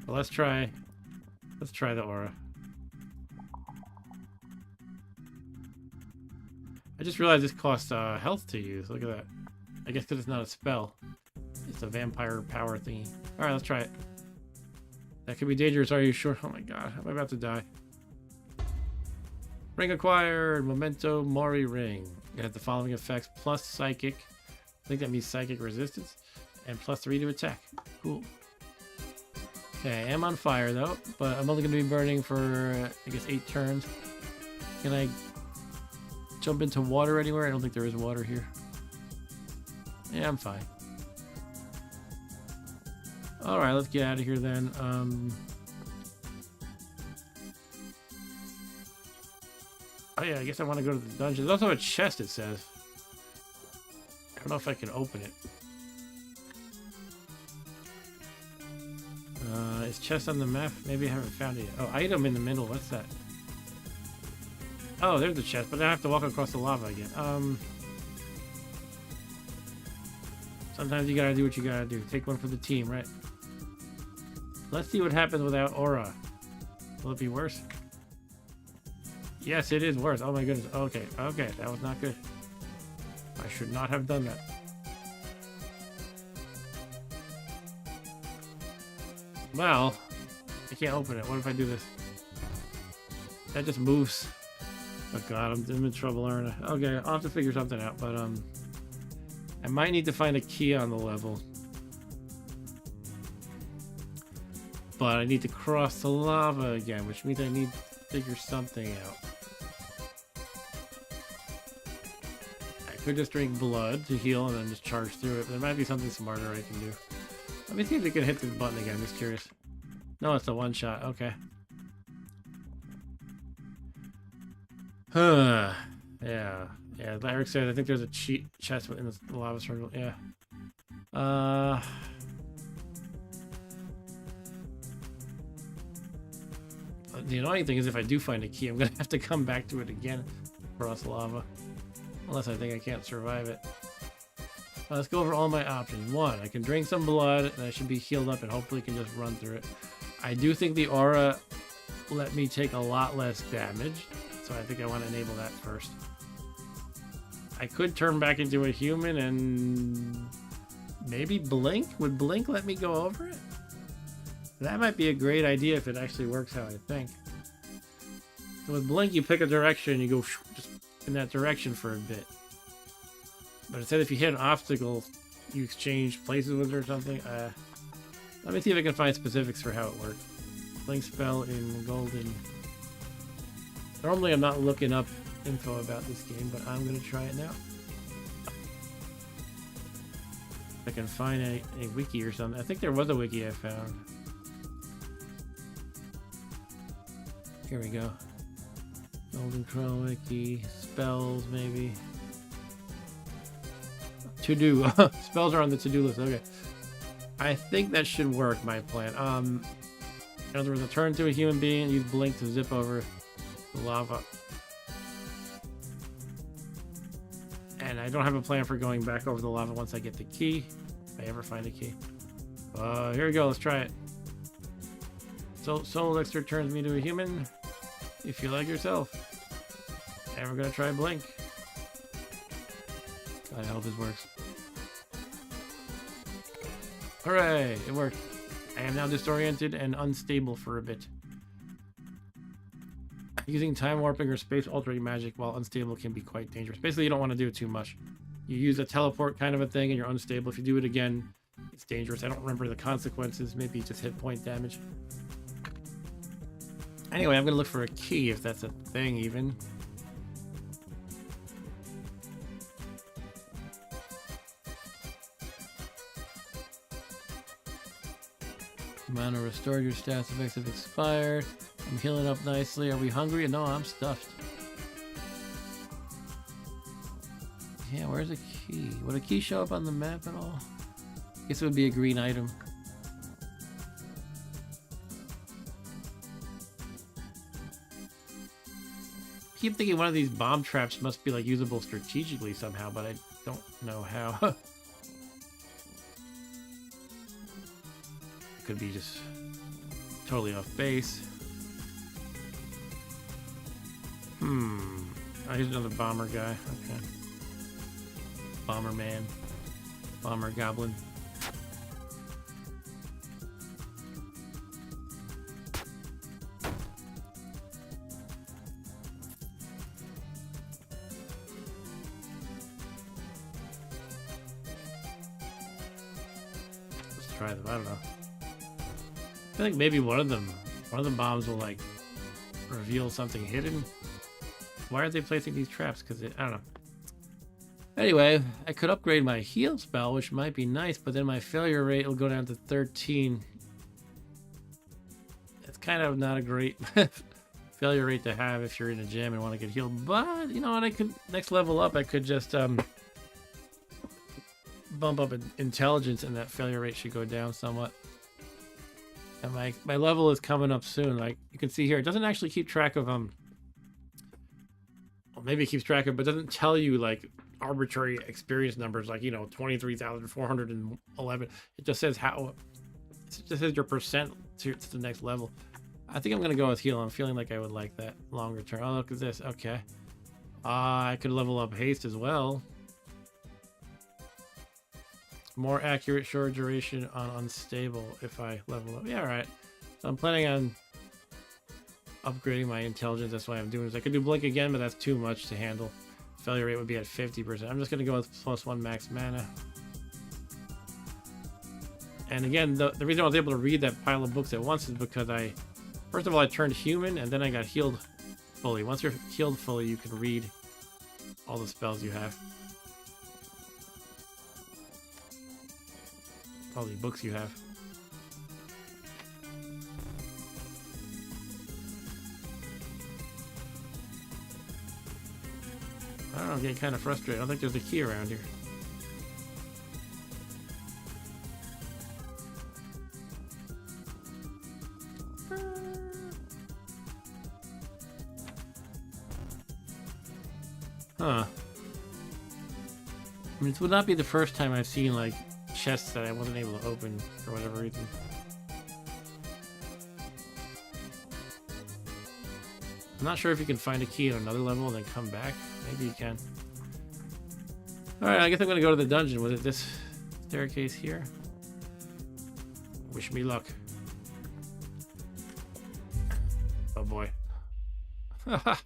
Speaker 1: But let's try the aura. I just realized this costs health to use. Look at that. I guess because it's not a spell. It's a vampire power thingy. Alright, let's try it. That could be dangerous, are you sure? Oh my god, I'm about to die. Ring acquired! Memento Mori ring. It has the following effects: plus psychic. I think that means psychic resistance. And plus 3 to attack. Cool. Okay, I am on fire though, but I'm only going to be burning for, I guess, 8 turns. Can I jump into water anywhere? I don't think there is water here. Yeah, I'm fine. Alright, let's get out of here then. Oh yeah, I guess I want to go to the dungeon. There's also a chest, it says. I don't know if I can open it. Is chest on the map? Maybe I haven't found it yet. Oh, item in the middle. What's that? Oh, there's the chest, but I have to walk across the lava again. Sometimes you gotta do what you gotta do. Take one for the team, right? Let's see what happens without aura. Will it be worse? Yes, it is worse. Oh my goodness. Okay, okay, that was not good. I should not have done that. Well, I can't open it. What if I do this? That just moves. Oh god, I'm in trouble, aren't I? Okay, I'll have to figure something out, but I might need to find a key on the level. But I need to cross the lava again, which means I need to figure something out. I could just drink blood to heal and then just charge through it, but there might be something smarter I can do. Let me see if we can hit this button again, I'm just curious. No, it's a one shot, okay. Huh. Yeah, like Eric said, I think there's a cheat chest in the lava circle. Yeah. The annoying thing is if I do find a key, I'm gonna have to come back to it again across lava. Unless I think I can't survive it. Let's go over all my options. 1, I can drink some blood and I should be healed up and hopefully can just run through it. I do think the aura let me take a lot less damage, so I think I want to enable that first. I could turn back into a human and maybe blink? Would blink let me go over it? That might be a great idea if it actually works how I think. So with blink, you pick a direction, you go just in that direction for a bit. But it said if you hit an obstacle, you exchange places with it or something. Let me see if I can find specifics for how it works. Blink spell in golden. Normally I'm not looking up info about this game, but I'm going to try it now. If I can find a wiki or something. I think there was a wiki I found. Here we go. Golden Krone wiki. Spells, maybe. To-do. Spells are on the to-do list. Okay. I think that should work, my plan. In other words, I'll turn into a human being and use blink to zip over the lava. And I don't have a plan for going back over the lava once I get the key. If I ever find a key. Here we go. Let's try it. Soul Elixir turns me to a human. You feel like yourself. And we're going to try blink. God, I hope this works. Hooray! It worked. I am now disoriented and unstable for a bit. Using time warping or space altering magic while unstable can be quite dangerous. Basically, you don't want to do it too much. You use a teleport kind of a thing and you're unstable. If you do it again, it's dangerous. I don't remember the consequences. Maybe just hit point damage. Anyway, I'm going to look for a key if that's a thing even. Mana restore your stats effects have expired. I'm healing up nicely. Are we hungry? No, I'm stuffed. Yeah, where's the key? Would a key show up on the map at all? I guess it would be a green item. I keep thinking one of these bomb traps must be like usable strategically somehow, but I don't know how. Could be just totally off base. Oh, here's another bomber guy. Okay. Bomber man. Bomber goblin. Let's try them. I don't know. I feel like maybe one of the bombs will like reveal something hidden. Why are they placing these traps? Because I don't know. Anyway, I could upgrade my heal spell, which might be nice, but then my failure rate will go down to 13. It's kind of not a great failure rate to have if you're in a gym and want to get healed. But you know what? I could next level up. I could just bump up in intelligence, and that failure rate should go down somewhat. And my level is coming up soon. Like you can see here, it doesn't actually keep track of well, maybe it keeps track of, but it doesn't tell you like arbitrary experience numbers like, you know, 23,411. It just says how, it just says your percent to the next level. I think I'm gonna go with heal. I'm feeling like I would like that longer term. Oh, look at this. Okay, I could level up haste as well. More accurate, short duration on unstable if I level up. Yeah, all right. So I'm planning on upgrading my intelligence. That's why I'm doing this. I could do blink again, but that's too much to handle. Failure rate would be at 50%. I'm just going to go with +1 max mana. And again, the reason I was able to read that pile of books at once is because first of all, I turned human, and then I got healed fully. Once you're healed fully, you can read all the spells you have. All the books you have. I don't know, I'm getting kind of frustrated. I don't think there's a key around here. Huh. I mean, this would not be the first time I've seen, like, chests that I wasn't able to open for whatever reason. I'm not sure if you can find a key at another level and then come back. Maybe you can. Alright, I guess I'm going to go to the dungeon. Was it this staircase here? Wish me luck. Oh boy. So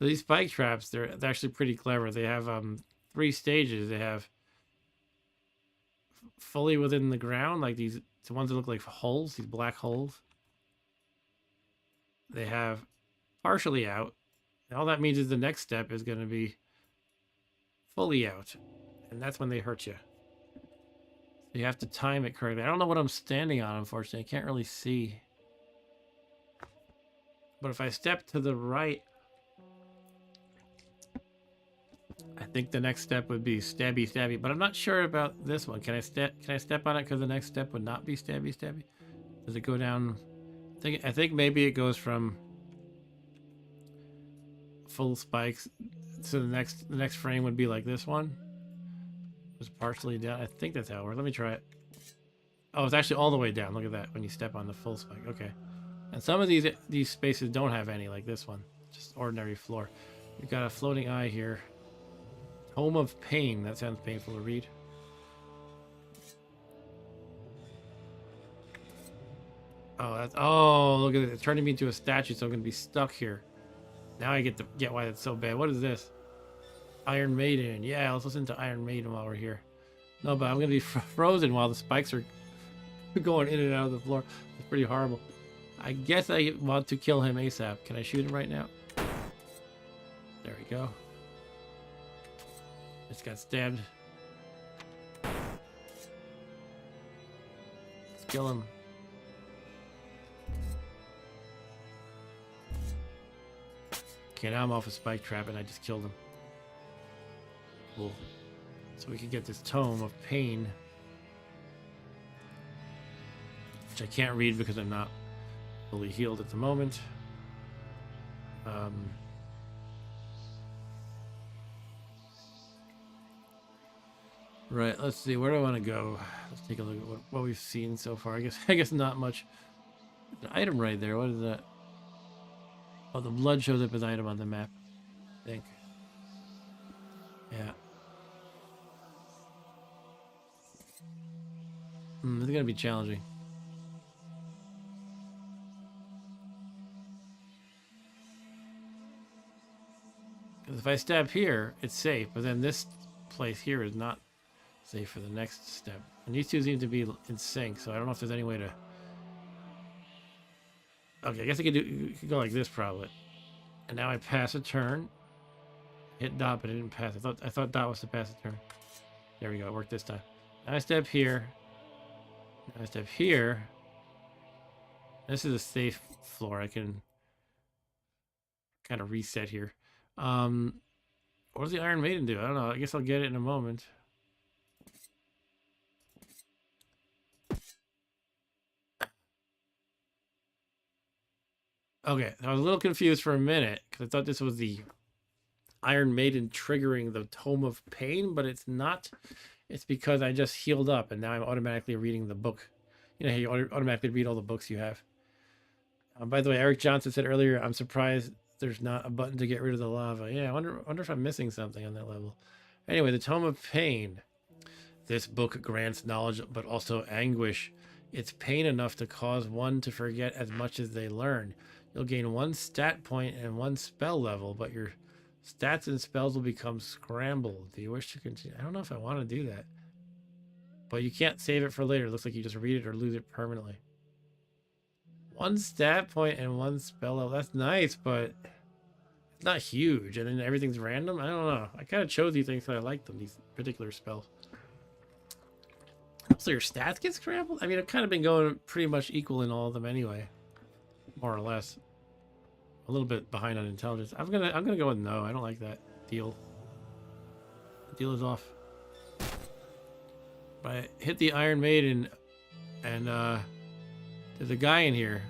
Speaker 1: these spike traps, they're actually pretty clever. They have 3 stages. They have fully within the ground, like the ones that look like holes, these black holes. They have partially out. And all that means is the next step is going to be fully out. And that's when they hurt you. So you have to time it correctly. I don't know what I'm standing on, unfortunately. I can't really see. But if I step to the right, I think the next step would be stabby stabby, but I'm not sure about this one. Can I step on it because the next step would not be stabby stabby? Does it go down? I think maybe it goes from full spikes so the next frame would be like this one. It's partially down. I think that's how it works. Let me try it. Oh, it's actually all the way down. Look at that when you step on the full spike. Okay. And some of these spaces don't have any, like this one. Just ordinary floor. We've got a floating eye here. Home of Pain. That sounds painful to read. Oh, look at it. It's turning me into a statue, so I'm going to be stuck here. Now I get why that's so bad. What is this? Iron Maiden. Yeah, let's listen to Iron Maiden while we're here. No, but I'm going to be frozen while the spikes are going in and out of the floor. It's pretty horrible. I guess I want to kill him ASAP. Can I shoot him right now? There we go. Just got stabbed. Let's kill him. Okay, now I'm off a spike trap and I just killed him. Cool. So we can get this Tome of Pain, which I can't read because I'm not fully healed at the moment. Right, let's see, where do I want to go? Let's take a look at what we've seen so far. I guess not much. An item right there. What is that? Oh, the blood shows up as an item on the map, I think. Yeah. This is gonna be challenging. Because if I stab here, it's safe, but then this place here is not safe for the next step. And these two seem to be in sync, so I don't know if there's any way to... Okay, I guess I could go like this probably. And now I pass a turn. Hit dot, but I didn't pass. I thought dot was to pass a turn. There we go, it worked this time. Now I step here. Now I step here. This is a safe floor. I can kind of reset here. What does the Iron Maiden do? I don't know. I guess I'll get it in a moment. Okay, I was a little confused for a minute because I thought this was the Iron Maiden triggering the Tome of Pain, but it's not. It's because I just healed up and now I'm automatically reading the book. You know, you automatically read all the books you have. By the way, Eric Johnson said earlier, I'm surprised there's not a button to get rid of the lava. Yeah, I wonder if I'm missing something on that level. Anyway, the Tome of Pain. This book grants knowledge, but also anguish. It's pain enough to cause one to forget as much as they learn. You'll gain 1 stat point and 1 spell level, but your stats and spells will become scrambled. Do you wish to continue? I don't know if I want to do that. But you can't save it for later. It looks like you just read it or lose it permanently. 1 stat point and 1 spell level. That's nice, but it's not huge. And then everything's random. I don't know. I kind of chose these things because I like them, these particular spells. So your stats get scrambled? I mean, I've kind of been going pretty much equal in all of them anyway. More or less. A little bit behind on intelligence. I'm gonna go with no. I don't like that deal. The deal is off. But I hit the Iron Maiden and there's a guy in here.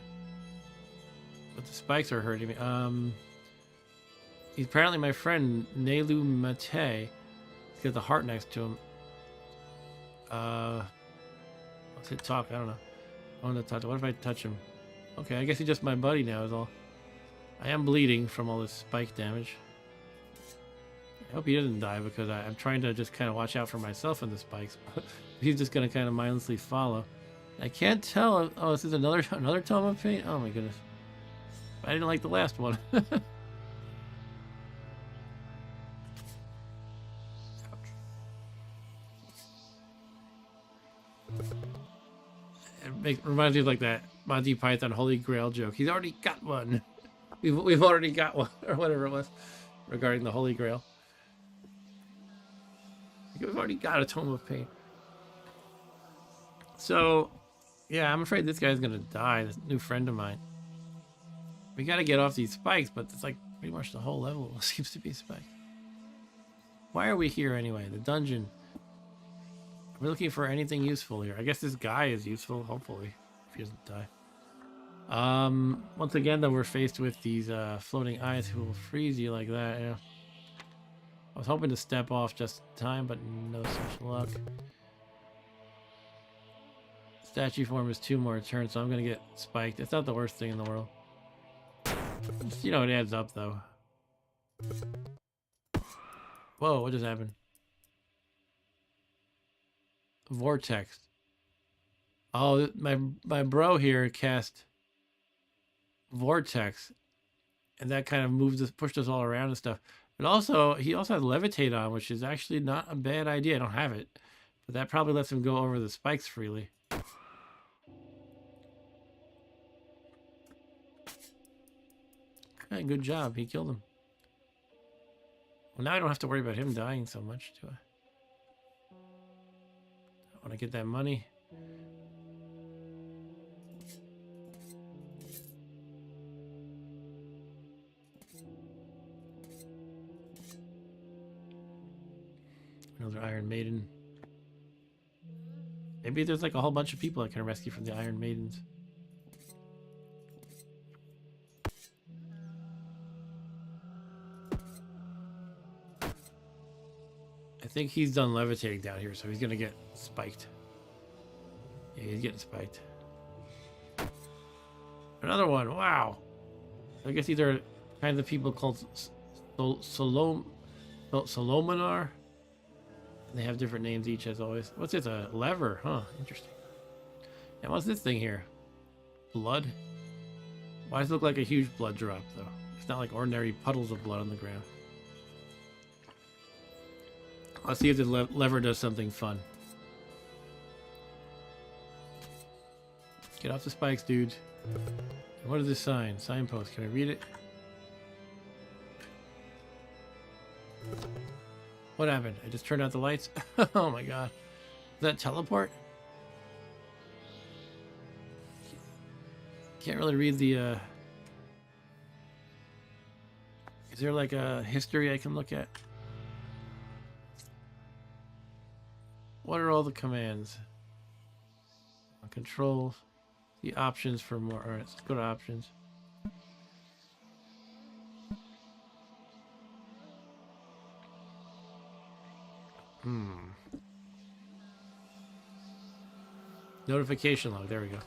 Speaker 1: But the spikes are hurting me. He's apparently my friend Nelu Mate. He's got the heart next to him. Let's hit talk. I don't know. I want to touch. What if I touch him? Okay, I guess he's just my buddy now is all. I am bleeding from all this spike damage. I hope he doesn't die because I'm trying to just kind of watch out for myself in the spikes. He's just going to kind of mindlessly follow. I can't tell. Oh, this is another Tome of Pain? Oh my goodness. I didn't like the last one. It reminds me of like that Monty Python Holy Grail joke. He's already got one. We've already got one, or whatever it was, regarding the Holy Grail. We've already got a Tome of Pain. So, yeah, I'm afraid this guy's gonna die. This new friend of mine. We gotta get off these spikes, but it's like pretty much the whole level seems to be spiked. Why are we here anyway? The dungeon. We're looking for anything useful here. I guess this guy is useful, hopefully, if he doesn't die. Once again, though, we're faced with these floating eyes who will freeze you like that. Yeah. I was hoping to step off just in time, but no such luck. Statue form is 2 more turns, so I'm gonna get spiked. It's not the worst thing in the world. Just, you know, it adds up, though. Whoa, what just happened? Vortex. Oh, my bro here cast Vortex, and that kind of moved us, pushed us all around and stuff. But also, he also has Levitate on, which is actually not a bad idea. I don't have it, but that probably lets him go over the spikes freely. Okay, good job. He killed him. Well, now I don't have to worry about him dying so much, do I? I want to get that money. Maybe there's like a whole bunch of people I can rescue from the Iron Maidens. I think he's done levitating down here, so he's gonna get spiked. Yeah, he's getting spiked. Another one. Wow. I guess these are kinds of people called Solomonar. They have different names each, as always. What's this? A lever? Huh. Interesting. And what's this thing here? Blood? Why does it look like a huge blood drop, though? It's not like ordinary puddles of blood on the ground. Let's see if the lever does something fun. Get off the spikes, dude. What is this sign? Signpost. Can I read it? What happened? I just turned out the lights? Oh my god. Is that teleport? Can't really read the, Is there like a history I can look at? What are all the commands? Controls. The options for more. Alright, let's go to options. Notification log. There we go.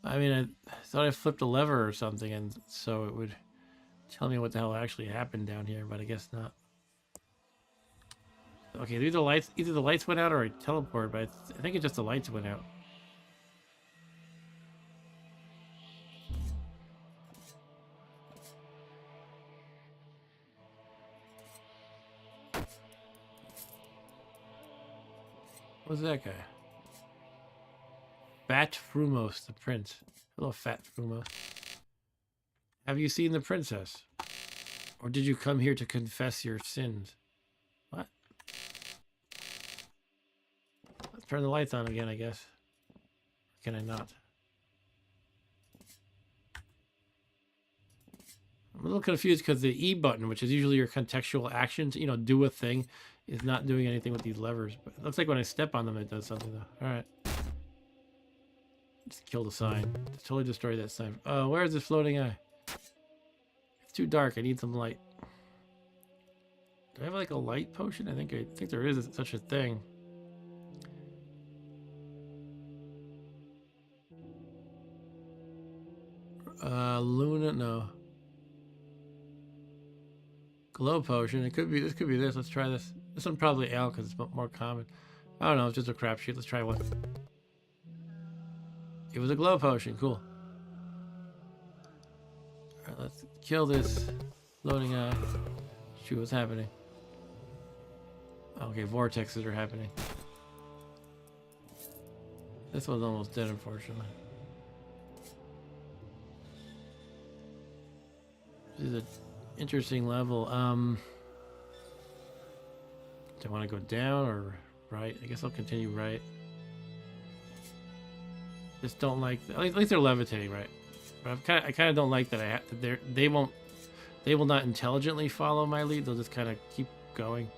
Speaker 1: I mean, I thought I flipped a lever or something, and so it would tell me what the hell actually happened down here, but I guess not. Okay, either the lights went out or I teleported, but I think it's just the lights went out. What's that guy? Fat Frumos, the prince. Hello, Fat Frumos. Have you seen the princess? Or did you come here to confess your sins? What? Let's turn the lights on again, I guess. Or can I not? I'm a little confused because the E button, which is usually your contextual actions, you know, do a thing, is not doing anything with these levers. But it looks like when I step on them, it does something, though. All right. Just kill the sign. Just totally destroy that sign. Oh, where is this floating eye? It's too dark. I need some light. Do I have like a light potion? I think there is such a thing. Luna, no. Glow potion. It could be. This could be this. Let's try this. This one probably L because it's more common. I don't know. It's just a crapshoot. Let's try one. It was a glow potion. Cool. Alright, let's kill this floating eye. Shoot what's happening. Okay, vortexes are happening. This one's almost dead, unfortunately. This is an interesting level. Do I want to go down or right? I guess I'll continue right. Just don't like. At least they're levitating, right? But I kind of don't like that. They will not intelligently follow my lead. They'll just kind of keep going.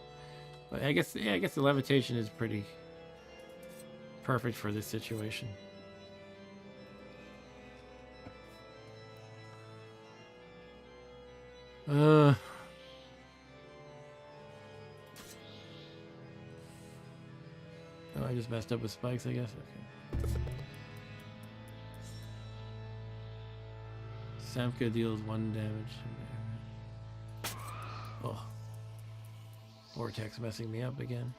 Speaker 1: But I guess the levitation is pretty perfect for this situation. Oh, I just messed up with spikes, I guess. Okay. Samka deals 1 damage. Oh. Vortex messing me up again.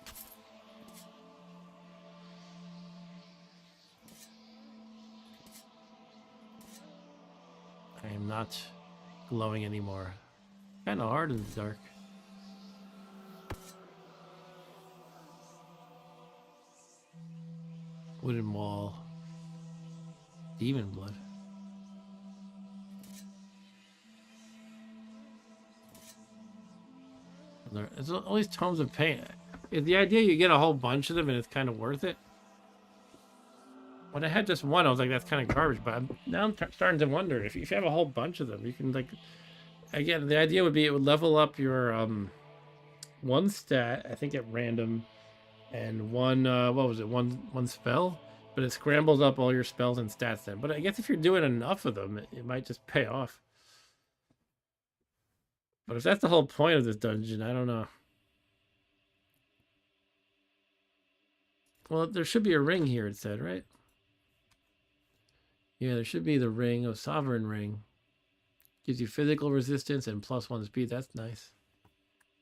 Speaker 1: I am not glowing anymore. Kinda hard in the dark. Wooden wall. Demon blood. There's all these tomes of pain. The idea you get a whole bunch of them and it's kind of worth it. When I had just one, I was like, that's kind of garbage. But now I'm starting to wonder if you have a whole bunch of them, you can like again, the idea would be it would level up your one stat, I think at random, and one what was it? One spell, but it scrambles up all your spells and stats then. But I guess if you're doing enough of them, it might just pay off. But if that's the whole point of this dungeon, I don't know. Well, there should be a ring here, it said, right? Yeah, there should be the ring, a sovereign ring. Gives you physical resistance and +1 speed. That's nice.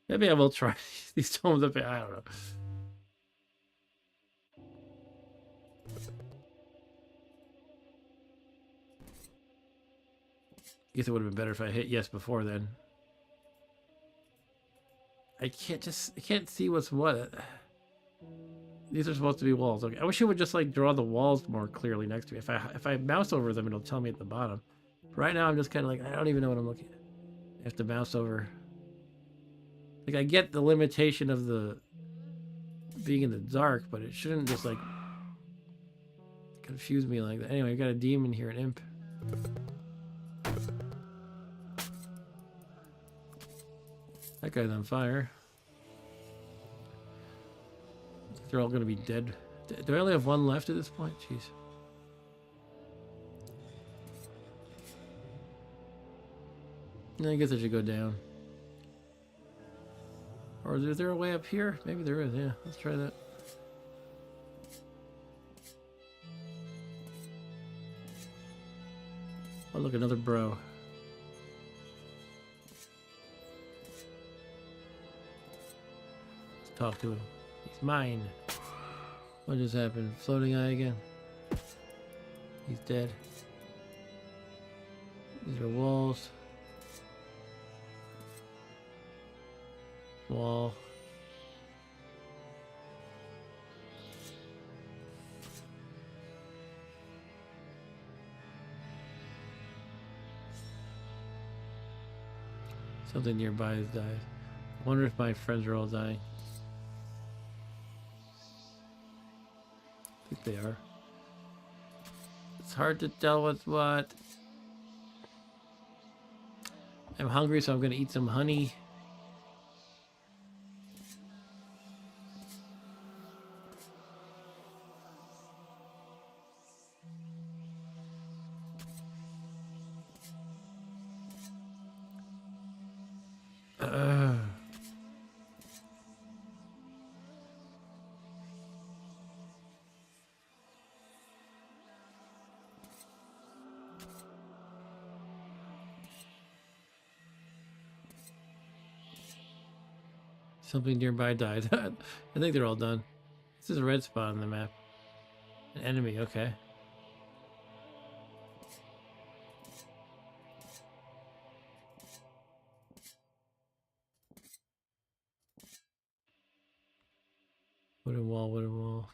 Speaker 1: Maybe I will try these tomes up. I don't know. Guess it would have been better if I hit yes before then. I can't see what's what. These are supposed to be walls. Okay, I wish it would just like draw the walls more clearly next to me. If I mouse over them, it'll tell me at the bottom. Right now, I'm just kind of like I don't even know what I'm looking at. I have to mouse over. Like I get the limitation of the being in the dark, but it shouldn't just like confuse me like that. Anyway, I got a demon here, an imp. That guy's on fire. They're all going to be dead. Do I only have one left at this point? Jeez. I guess I should go down. Or is there a way up here? Maybe there is, yeah. Let's try that. Oh, look, another bro. Let's talk to him. He's mine. What just happened? Floating eye again? He's dead. These are walls. Wall. Something nearby has died. I wonder if my friends are all dying. I think they are. It's hard to tell what's what. I'm hungry, so I'm going to eat some honey. Something nearby died. I think they're all done. This is a red spot on the map. An enemy, okay. Wooden wall, wooden wall.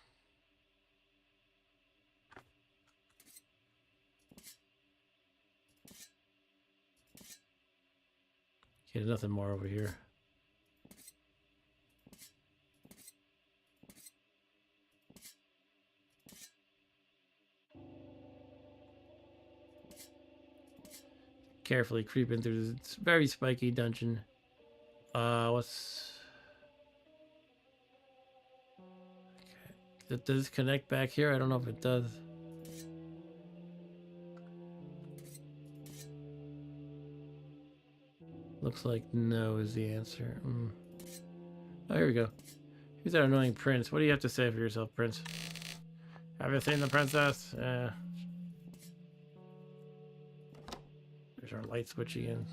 Speaker 1: Okay, there's nothing more over here. Carefully creeping through this very spiky dungeon. What's... Okay. Does this connect back here? I don't know if it does. Looks like no is the answer. Oh, here we go. Who's that annoying prince? What do you have to say for yourself, Prince? Have you seen the princess? There's our light switch again.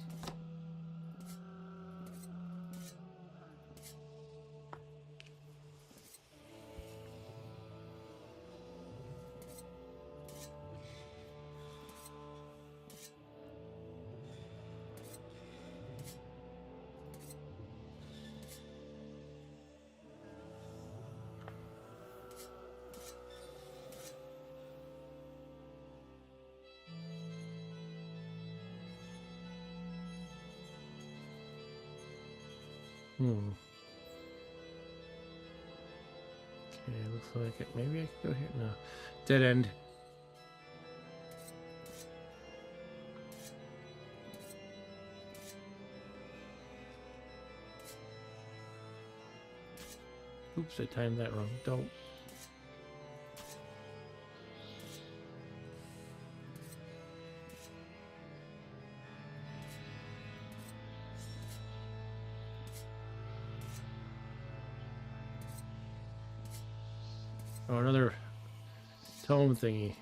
Speaker 1: Okay, looks like it. Maybe I can go here. No. Dead end. Oops, I timed that wrong. Don't. Oh, another tome thingy.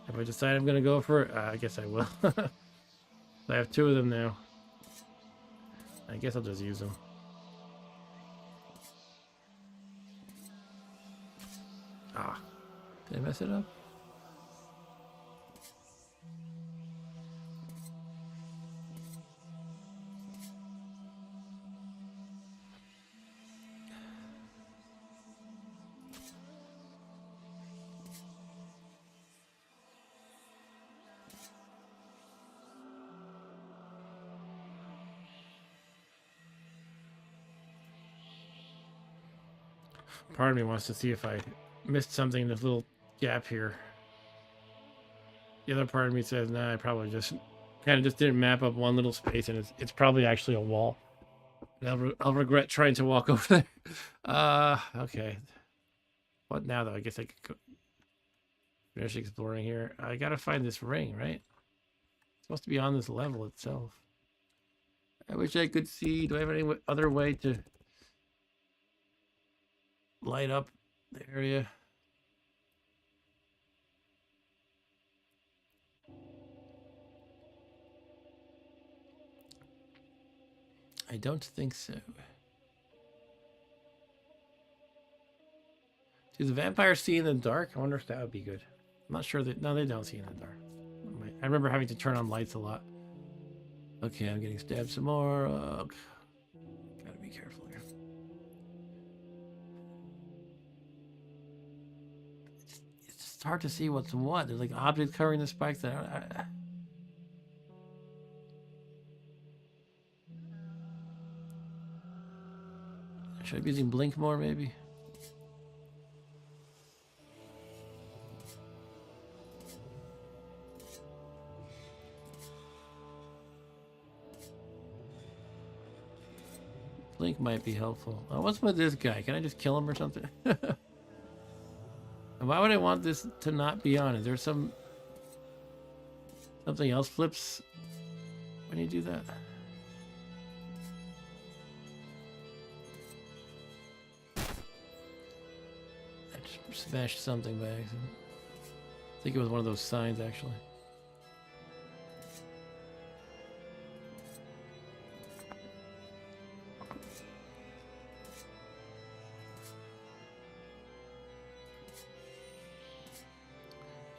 Speaker 1: If I decide I'm gonna go for it, I guess I will. I have 2 of them now. I guess I'll just use them. Ah, did I mess it up? Part of me wants to see if I missed something in this little gap here. The other part of me says, nah, I probably just kind of just didn't map up one little space, and it's probably actually a wall. I'll regret trying to walk over there. Okay. What now, though? I guess I could go finish exploring here. I gotta find this ring, right? It's supposed to be on this level itself. I wish I could see. Do I have any other way to light up the area? I don't think so. Do the vampires see in the dark? I wonder if that would be good. I'm not sure that... No, they don't see in the dark. I remember having to turn on lights a lot. Okay, I'm getting stabbed some more. Gotta be careful here. It's just hard to see what's what. There's like objects covering the spikes that should I be using blink more, maybe? Blink might be helpful. Oh, what's with this guy? Can I just kill him or something? Why would I want this to not be on? Is there something else flips when you do that? I just smashed something by accident. I think it was one of those signs, actually.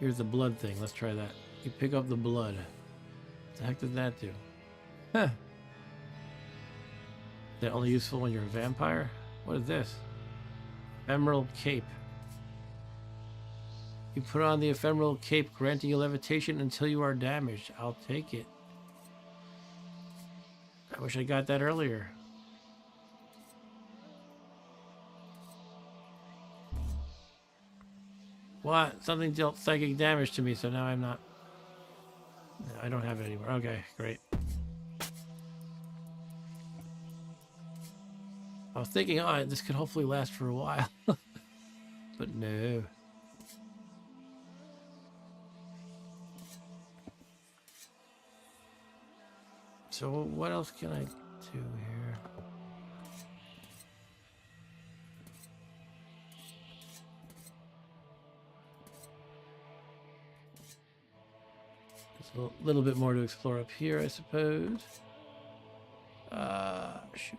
Speaker 1: Here's the blood thing. Let's try that. You pick up the blood. What the heck does that do? Huh. Is that only useful when you're a vampire? What is this? Ephemeral cape. You put on the ephemeral cape, granting you levitation until you are damaged. I'll take it. I wish I got that earlier. What? Something dealt psychic damage to me, so now I'm not... No, I don't have it anymore. Okay, great. I was thinking, oh, this could hopefully last for a while. But no. So what else can I do here? There's a little bit more to explore up here, I suppose. Shoot.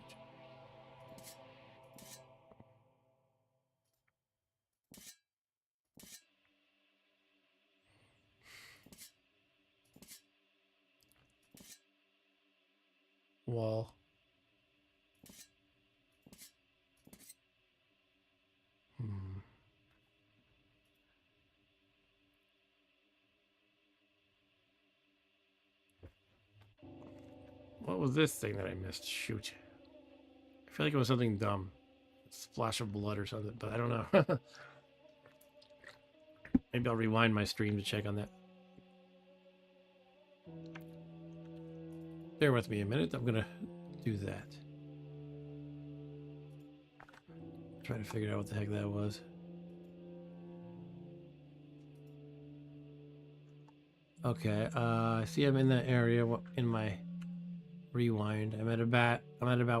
Speaker 1: Wall. What was this thing that I missed? Shoot. I feel like it was something dumb. A splash of blood or something, but I don't know. Maybe I'll rewind my stream to check on that. Bear with me a minute. I'm gonna do that. trying to figure out what the heck that was. Okay, I see I'm in that area in my rewind. I'm at about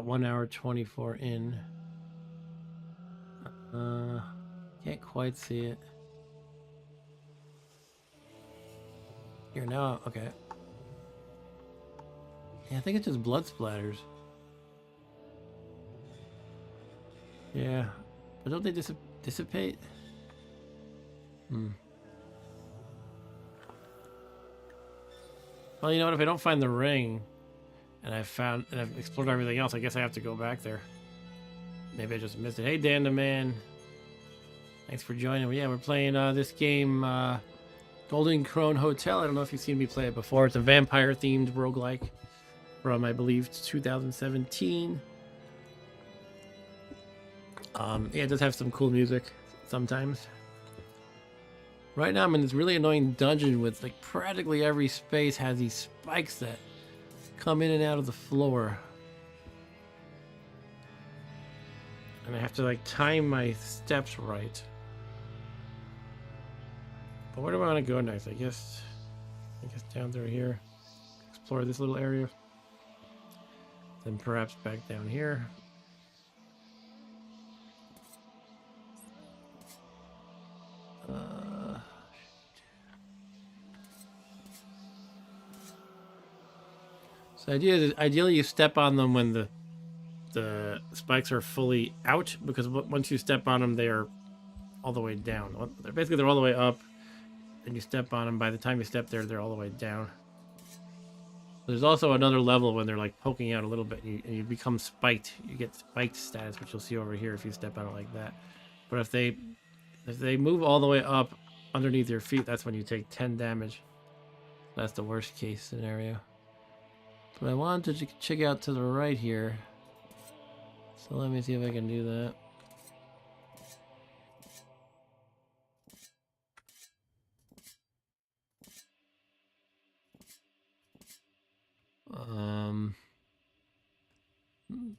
Speaker 1: 1 hour 24 in. Can't quite see it. Here now, okay. Yeah, I think it's just blood splatters. Yeah, but don't they dissipate? Well, you know what? If I don't find the ring, and I've explored everything else, I guess I have to go back there. Maybe I just missed it. Hey, Dan the Man. Thanks for joining. Yeah, we're playing this game, Golden Krone Hotel. I don't know if you've seen me play it before. It's a vampire-themed roguelike from, I believe, 2017. Yeah, it does have some cool music sometimes. Right now I'm in this really annoying dungeon with like practically every space has these spikes that come in and out of the floor. And I have to like time my steps right. But where do I want to go next? I guess down through here. Explore this little area. Then perhaps back down here. So ideally you step on them when the spikes are fully out, because once you step on them, they are all the way down. Basically, they're all the way up, and you step on them. By the time you step there, they're all the way down. There's also another level when they're like poking out a little bit, and you become spiked. You get spiked status, which you'll see over here if you step on it like that. But if they move all the way up underneath your feet, that's when you take 10 damage. That's the worst case scenario. But I wanted to check out to the right here. So let me see if I can do that.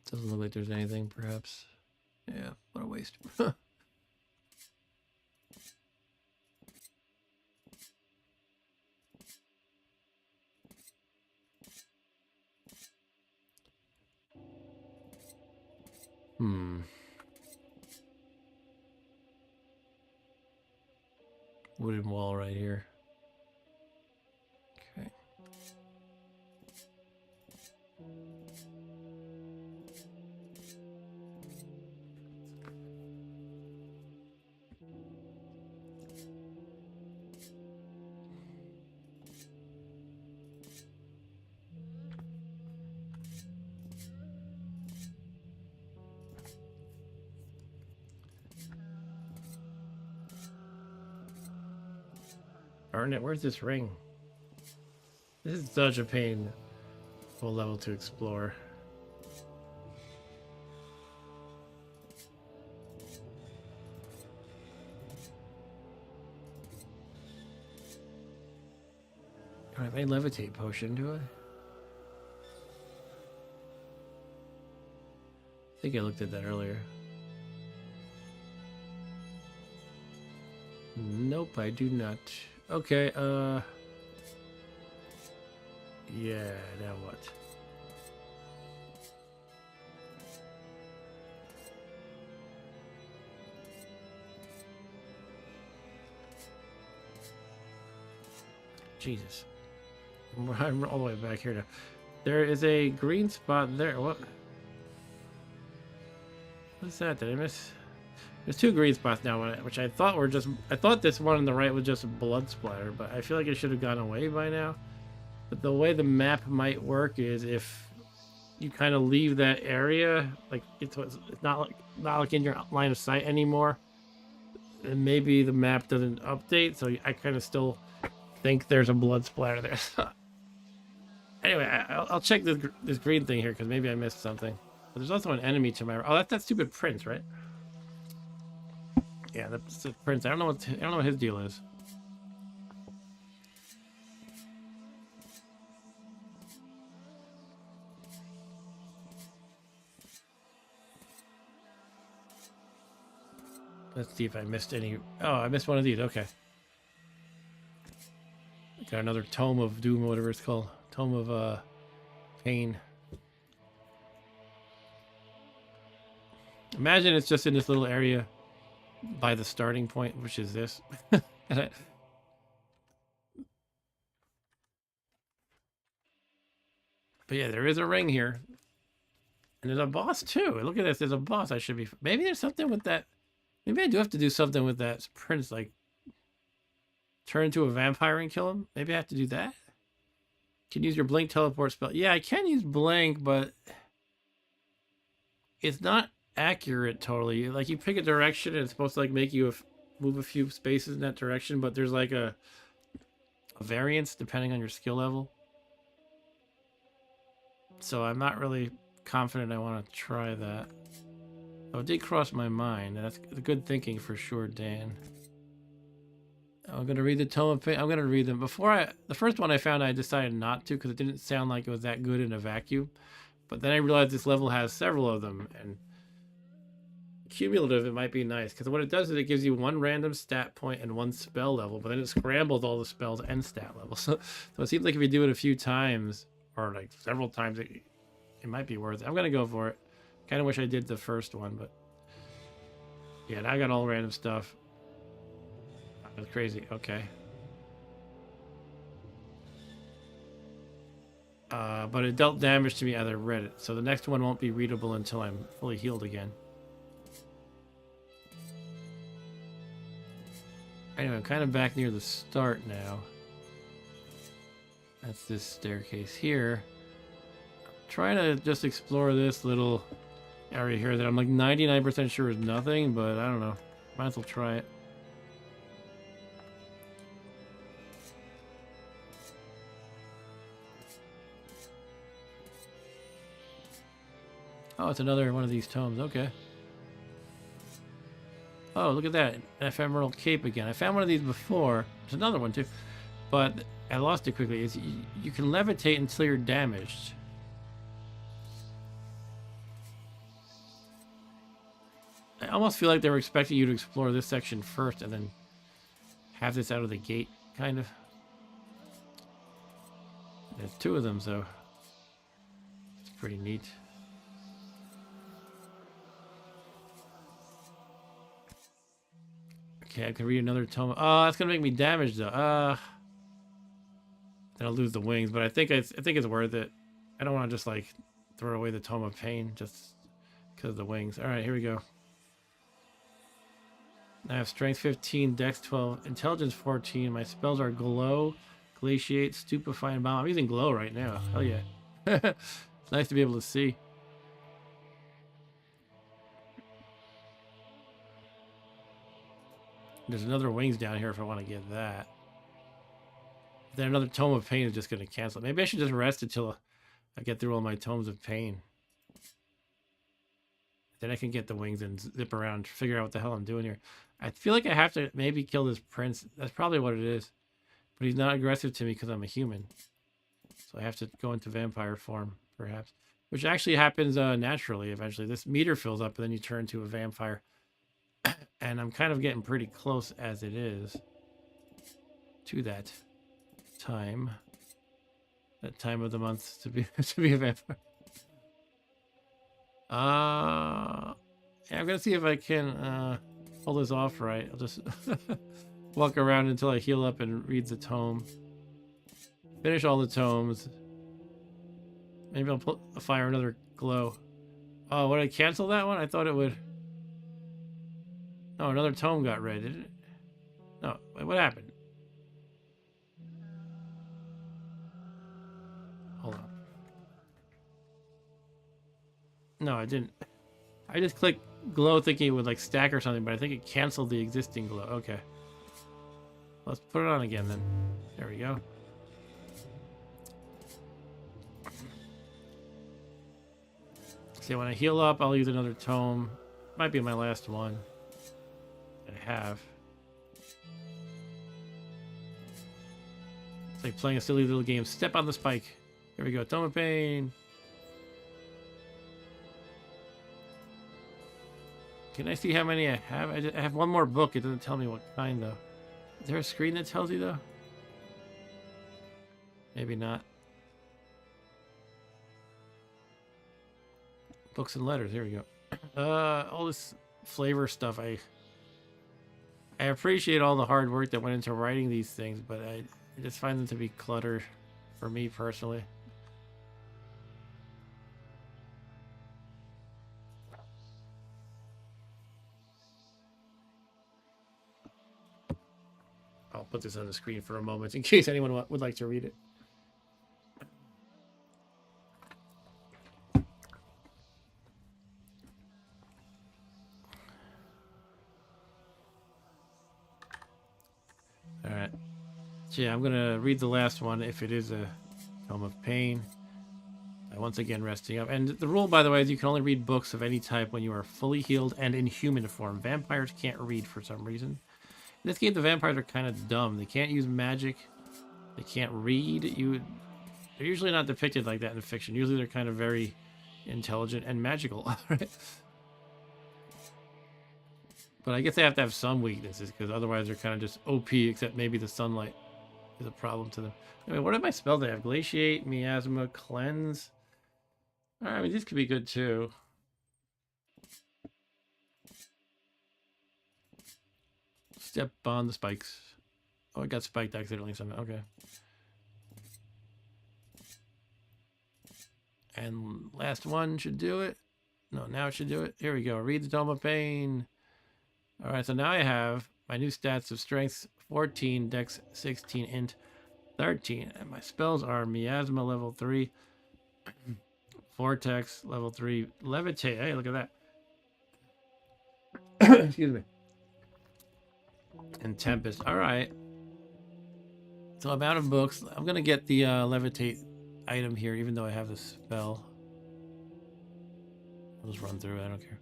Speaker 1: Doesn't look like there's anything, perhaps. Yeah, what a waste. Wooden wall right here. Okay. Darn it, where's this ring? This is such a painful level to explore. Do I have any levitate potion, do I? I think I looked at that earlier. Nope, I do not. Okay, yeah, now what? Jesus. I'm all the way back here now. There is a green spot there. What is that? Did I miss? There's two green spots now, which I thought were just... I thought this one on the right was just a blood splatter, but I feel like it should have gone away by now. But the way the map might work is if you kind of leave that area, like it's not like in your line of sight anymore, and maybe the map doesn't update, so I kind of still think there's a blood splatter there. Anyway, I'll check this green thing here because maybe I missed something. But there's also an enemy to my... Oh, that's that stupid prince, right? Yeah, that's the prince. I don't know what his deal is. Let's see if I missed any. Oh, I missed one of these. Okay. Got another Tome of Doom, whatever it's called. Tome of Pain. Imagine it's just in this little area by the starting point, which is this. But yeah, there is a ring here. And there's a boss too. Look at this. There's a boss. I should be. Maybe there's something with that. Maybe I do have to do something with that prince, like turn into a vampire and kill him. Maybe I have to do that. Can use your blink teleport spell. Yeah, I can use blink, but it's not accurate totally. Like you pick a direction and it's supposed to like make you move a few spaces in that direction, but there's like a variance depending on your skill level. So I'm not really confident I want to try that. Oh, it did cross my mind. That's good thinking for sure, Dan. I'm going to read the Tome of Pain. I'm going to read them. The first one I found, I decided not to because it didn't sound like it was that good in a vacuum. But then I realized this level has several of them, and cumulative, it might be nice. Because what it does is it gives you one random stat point and one spell level, but then it scrambles all the spells and stat levels. So it seems like if you do it a few times, or like several times, it might be worth it. I'm going to go for it. Kind of wish I did the first one, but yeah, now I got all random stuff. That's crazy. Okay. But it dealt damage to me as I read it, so the next one won't be readable until I'm fully healed again. Anyway, I'm kind of back near the start now. That's this staircase here. Trying to just explore this little area here that I'm like 99% sure is nothing, but I don't know. Might as well try it. Oh, it's another one of these tomes. Okay. Oh, look at that. An ephemeral cape again. I found one of these before. There's another one too. But I lost it quickly. You can levitate until you're damaged. I almost feel like they were expecting you to explore this section first and then have this out of the gate, kind of. There's two of them, so it's pretty neat. Okay, I can read another tome. Oh, that's gonna make me damage though. Then I'll lose the wings, but I think it's worth it. I don't want to just like throw away the Tome of Pain just because of the wings. All right, here we go. I have Strength 15, Dex 12, Intelligence 14. My spells are Glow, Glaciate, Stupefy, and Bomb. I'm using Glow right now. Hell yeah. It's nice to be able to see. There's another wings down here if I want to get that. Then another Tome of Pain is just going to cancel it. Maybe I should just rest until I get through all my Tomes of Pain. Then I can get the wings and zip around, figure out what the hell I'm doing here. I feel like I have to maybe kill this prince. That's probably what it is. But he's not aggressive to me because I'm a human. So I have to go into vampire form, perhaps. Which actually happens naturally eventually. This meter fills up and then you turn to a vampire. And I'm kind of getting pretty close as it is to that time. That time of the month to be a vampire. Yeah, I'm gonna see if I can pull this off right. I'll just walk around until I heal up and read the tome. Finish all the tomes. Maybe I'll fire another glow. Oh, would I cancel that one? I thought it would. No, another tome got read, didn't it? No, wait, what happened? Hold on. No, I didn't. I just clicked glow thinking it would like stack or something, but I think it canceled the existing glow. Okay. Let's put it on again then. There we go. See, when I heal up, I'll use another tome. Might be my last one. I have. It's like playing a silly little game. Step on the spike. Here we go. Tome of Pain. Can I see how many I have? I have one more book. It doesn't tell me what kind, though. Is there a screen that tells you, though? Maybe not. Books and letters. Here we go. All this flavor stuff. I appreciate all the hard work that went into writing these things, but I just find them to be clutter for me personally. I'll put this on the screen for a moment in case anyone would like to read it. All right. So yeah, I'm going to read the last one if it is a Tome of Pain. Once again, resting up. And the rule, by the way, is you can only read books of any type when you are fully healed and in human form. Vampires can't read for some reason. In this game, the vampires are kind of dumb. They can't use magic. They can't read. They're usually not depicted like that in fiction. Usually they're kind of very intelligent and magical. Right? But I guess they have to have some weaknesses, because otherwise they're kind of just OP, except maybe the sunlight is a problem to them. Anyway, what are my spells I have? Glaciate, Miasma, Cleanse. Alright, I mean, these could be good too. Step on the spikes. Oh, I got spiked accidentally somehow. Okay. And last one should do it. No, now it should do it. Here we go. Read the Tome of Pain. Alright, so now I have my new stats of Strength 14, Dex 16, Int 13. And my spells are Miasma level 3, Vortex level 3, Levitate. Hey, look at that. Excuse me. And Tempest. Alright. So I'm out of books. I'm going to get the Levitate item here, even though I have the spell. I'll just run through it. I don't care.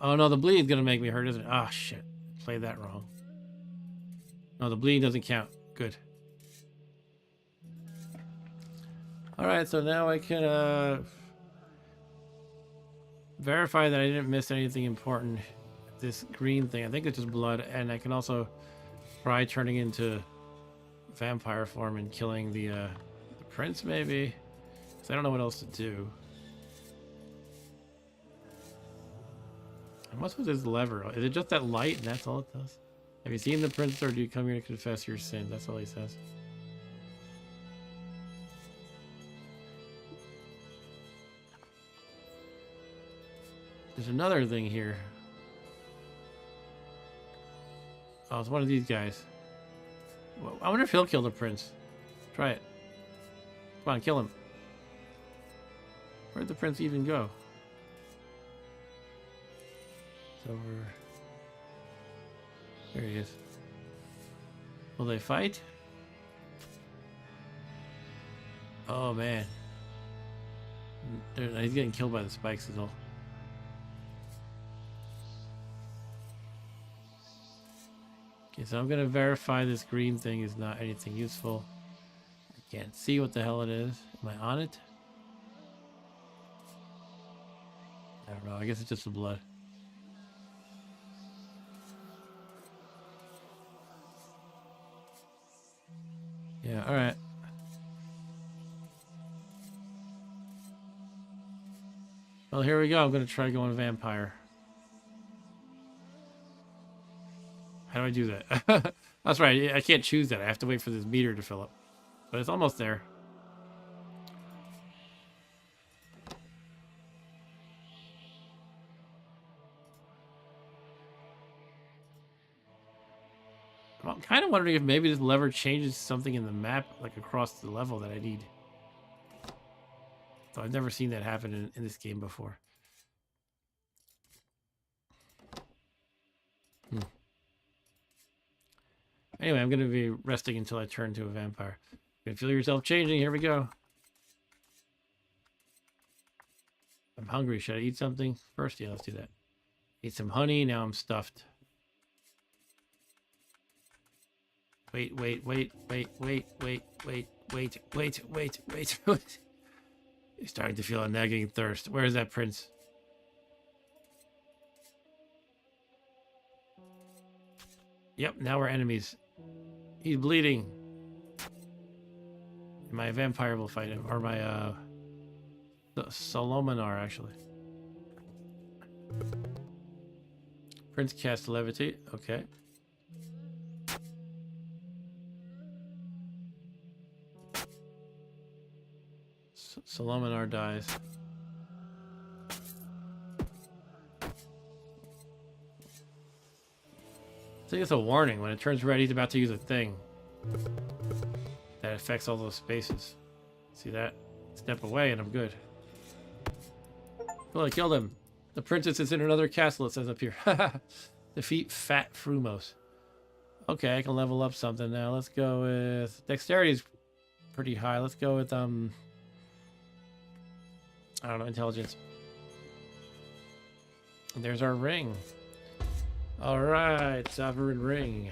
Speaker 1: Oh no, the bleed's gonna make me hurt, isn't it? Ah, shit. Played that wrong. No, the bleed doesn't count. Good. Alright, so now I can verify that I didn't miss anything important. This green thing, I think it's just blood, and I can also try turning into vampire form and killing the prince, maybe? Because I don't know what else to do. What's with this lever? Is it just that light and that's all it does? Have you seen the prince, or do you come here to confess your sin? That's all he says. There's another thing here. Oh, it's one of these guys. I wonder if he'll kill the prince. Try it. Come on, kill him. Where'd the prince even go? Over. There he is. Will they fight? Oh man. He's getting killed by the spikes is all. Okay, so I'm gonna verify this green thing is not anything useful. I can't see what the hell it is. Am I on it? I don't know. I guess it's just the blood. Yeah, alright. Well, here we go. I'm going to try going vampire. How do I do that? That's right. I can't choose that. I have to wait for this meter to fill up. But it's almost there. I'm kind of wondering if maybe this lever changes something in the map, like across the level that I need. So I've never seen that happen in this game before. Anyway, I'm going to be resting until I turn to a vampire. You can feel yourself changing. Here we go. I'm hungry. Should I eat something first? Yeah, let's do that. Eat some honey. Now I'm stuffed. Wait. You're starting to feel a nagging thirst. Where is that prince? Yep, now we're enemies. He's bleeding. My vampire will fight him. Or my, Solomonar, actually. Prince cast levitate. Okay. Solomonar dies. I think it's a warning. When it turns red, he's about to use a thing that affects all those spaces. See that? Step away and I'm good. Well, I killed him. The princess is in another castle, it says up here. Defeat Fat Frumos. Okay, I can level up something now. Let's go with... Dexterity is pretty high. Let's go with, I don't know, intelligence. And there's our ring. Alright, Sovereign Ring.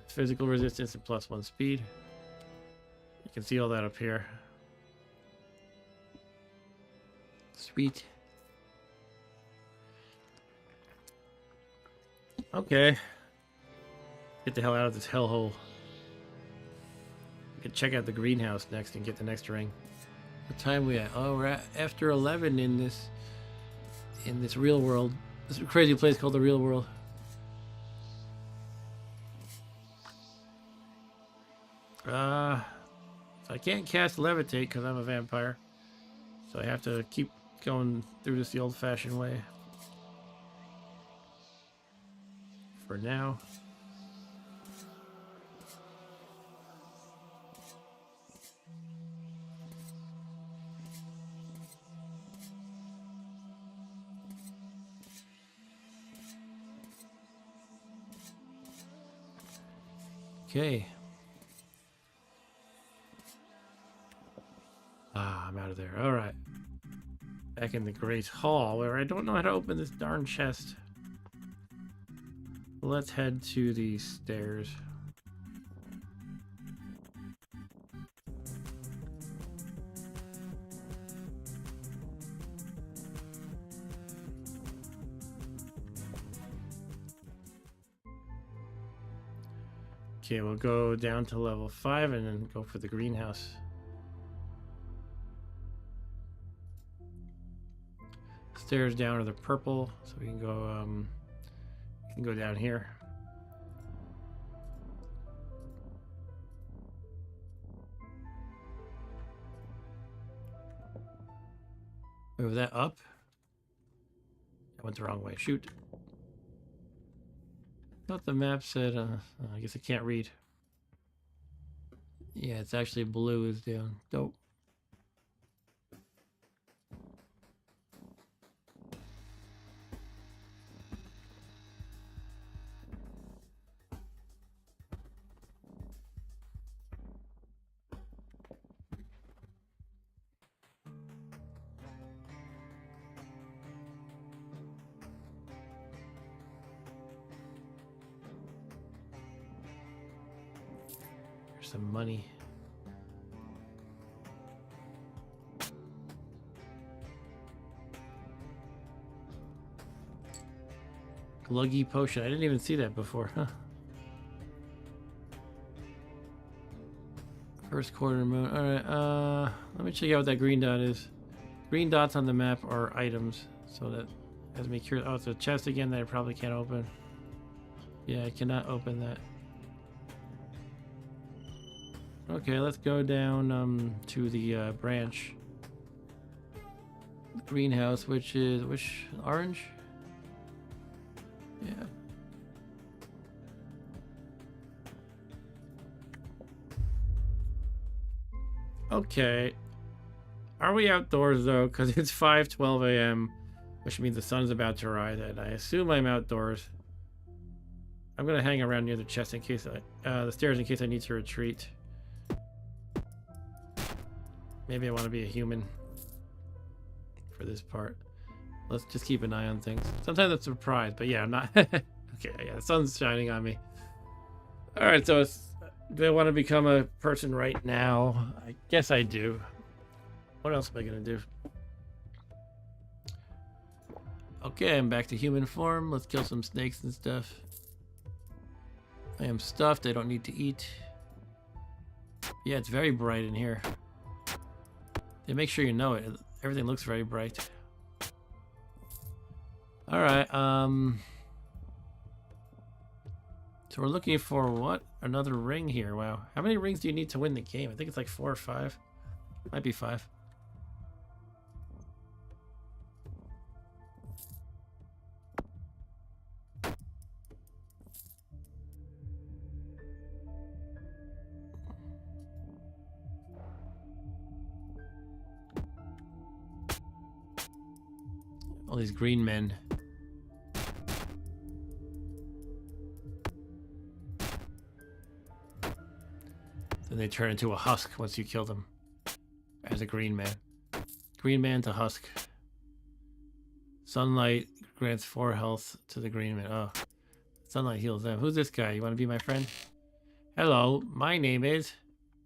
Speaker 1: Physical resistance and +1 speed. You can see all that up here. Sweet. Okay. Get the hell out of this hellhole. We can check out the greenhouse next and get the next ring. What time we at? Oh, we're at after 11 in this real world. This crazy place called the real world. So I can't cast levitate because I'm a vampire. So I have to keep going through this the old-fashioned way. For now. Okay. I'm out of there. All right. Back in the Great Hall, where I don't know how to open this darn chest. Let's head to the stairs. Okay, we'll go down to level 5 and then go for the greenhouse. Stairs down are the purple, so we can go down here. Move that up. I went the wrong way. Shoot. I thought the map said, I guess I can't read. Yeah, it's actually blue is down. Dope. Some money. Gluggy potion. I didn't even see that before, huh? First quarter moon. Alright, let me check out what that green dot is. Green dots on the map are items, so that has me curious. Oh, it's a chest again that I probably can't open. Yeah, I cannot open that. Okay, let's go down to the branch. Greenhouse, which orange? Yeah. Okay. Are we outdoors though? Because it's 5:12 a.m., which means the sun's about to rise, and I assume I'm outdoors. I'm gonna hang around near the chest in case the stairs in case I need to retreat. Maybe I want to be a human for this part. Let's just keep an eye on things. Sometimes I'm surprised, but yeah, I'm not. Okay, yeah, the sun's shining on me. All right, so do I want to become a person right now? I guess I do. What else am I gonna do? Okay, I'm back to human form. Let's kill some snakes and stuff. I am stuffed. I don't need to eat. Yeah, it's very bright in here. They make sure you know it. Everything looks very bright. Alright, so we're looking for what? Another ring here. Wow. How many rings do you need to win the game? I think it's like 4 or 5. Might be 5. All these green men. Then they turn into a husk once you kill them. As a green man. Green man to husk. Sunlight grants 4 health to the green man. Oh. Sunlight heals them. Who's this guy? You want to be my friend? Hello, my name is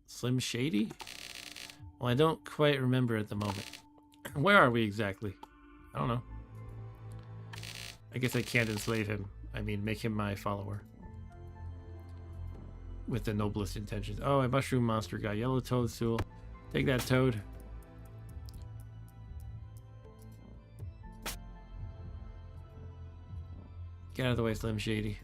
Speaker 1: Slim Shady? Well, I don't quite remember at the moment. Where are we exactly? I don't know. I guess I can't enslave him. I mean, make him my follower. With the noblest intentions. Oh, a mushroom monster guy. Yellow toadstool. Take that, toad. Get out of the way, Slim Shady.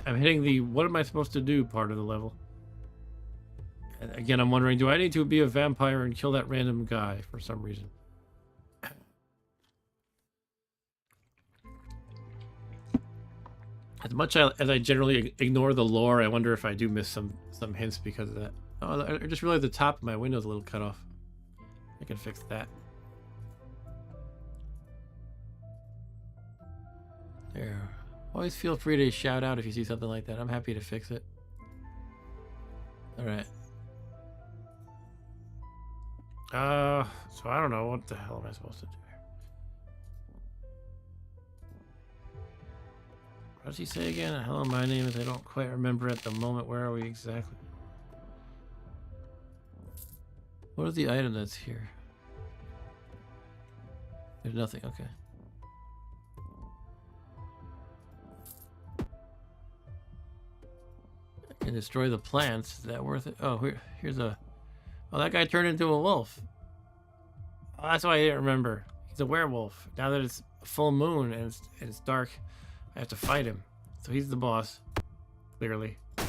Speaker 1: I'm hitting the what am I supposed to do part of the level. And again, I'm wondering, do I need to be a vampire and kill that random guy for some reason? As much as I generally ignore the lore, I wonder if I do miss some hints because of that. Oh, I just realized the top of my window's a little cut off. I can fix that. There. Always feel free to shout out if you see something like that. I'm happy to fix it. Alright. So I don't know. What the hell am I supposed to do here? What does he say again? Hello, my name is... I don't quite remember at the moment. Where are we exactly? What is the item that's here? There's nothing. Okay. I can destroy the plants. Is that worth it? Oh, here's a... Oh, that guy turned into a wolf. Oh, that's why I didn't remember. He's a werewolf. Now that it's full moon and it's dark, I have to fight him. So he's the boss. Clearly. I'm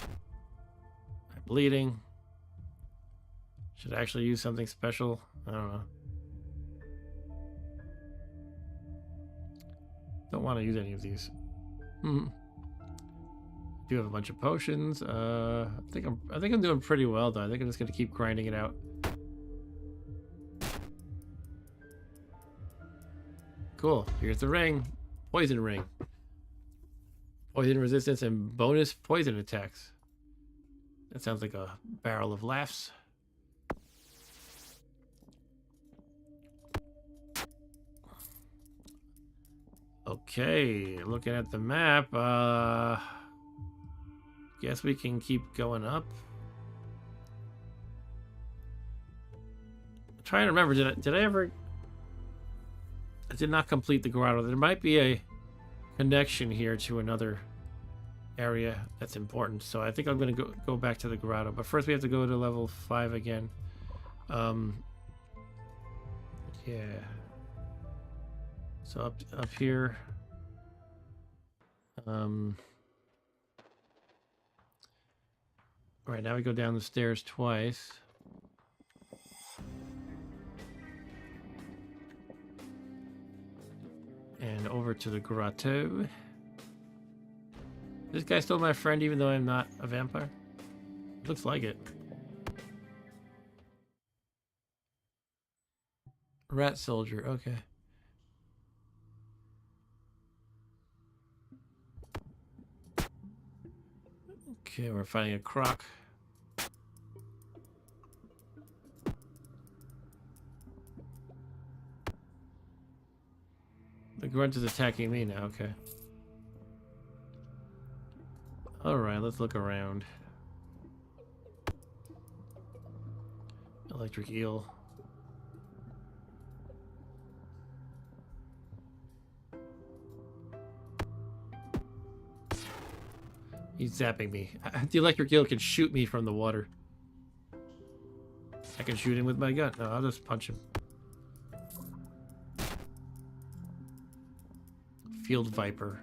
Speaker 1: bleeding. Should I actually use something special? I don't know. Don't want to use any of these. Do have a bunch of potions. I think I'm doing pretty well though. I think I'm just gonna keep grinding it out. Cool. Here's the ring. Poison ring. Poison resistance and bonus poison attacks. That sounds like a barrel of laughs. Okay, looking at the map, guess we can keep going up. I'm trying to remember, did I ever... I did not complete the grotto. There might be a connection here to another area that's important, so I think I'm going to go back to the grotto. But first we have to go to level 5 again. Yeah. So up here. Right, now we go down the stairs twice. And over to the grotto. This guy's still my friend even though I'm not a vampire? Looks like it. Rat soldier, okay. Okay, we're finding a croc. The grunt is attacking me now, okay. Alright, let's look around. Electric eel. He's zapping me. The electric eel can shoot me from the water. I can shoot him with my gun. No, I'll just punch him. Field viper.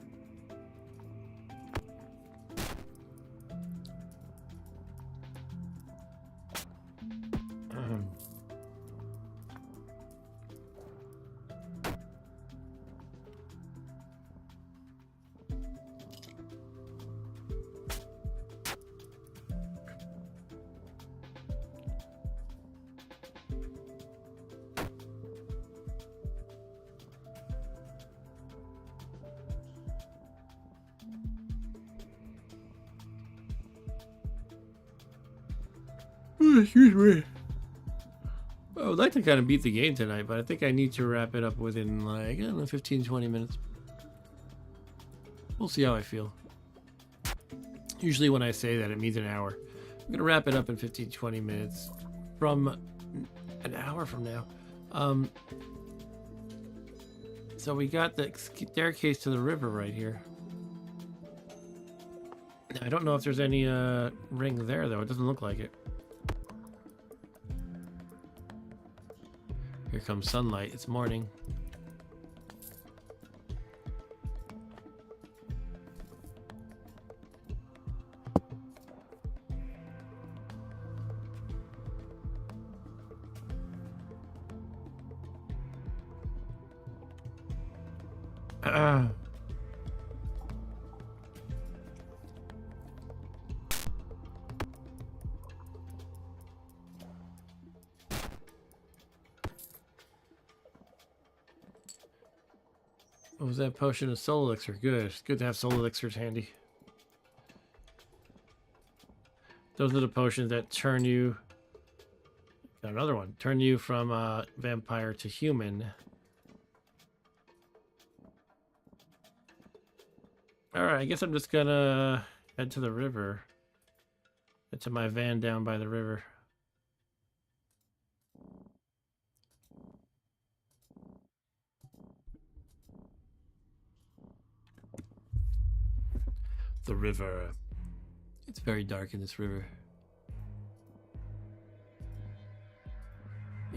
Speaker 1: Excuse me. I would like to kind of beat the game tonight, but I think I need to wrap it up within like, I don't know, 15-20 minutes. We'll see how I feel. Usually when I say that, it means an hour. I'm going to wrap it up in 15-20 minutes from an hour from now. So we got the staircase to the river right here. I don't know if there's any ring there, though. It doesn't look like it. Here comes sunlight. It's morning. What was that potion of soul elixir? Good. It's good to have soul elixirs handy. Those are the potions that turn you... Got another one. Turn you from vampire to human. Alright, I guess I'm just gonna head to the river. Head to my van down by the river. The river. It's very dark in this river.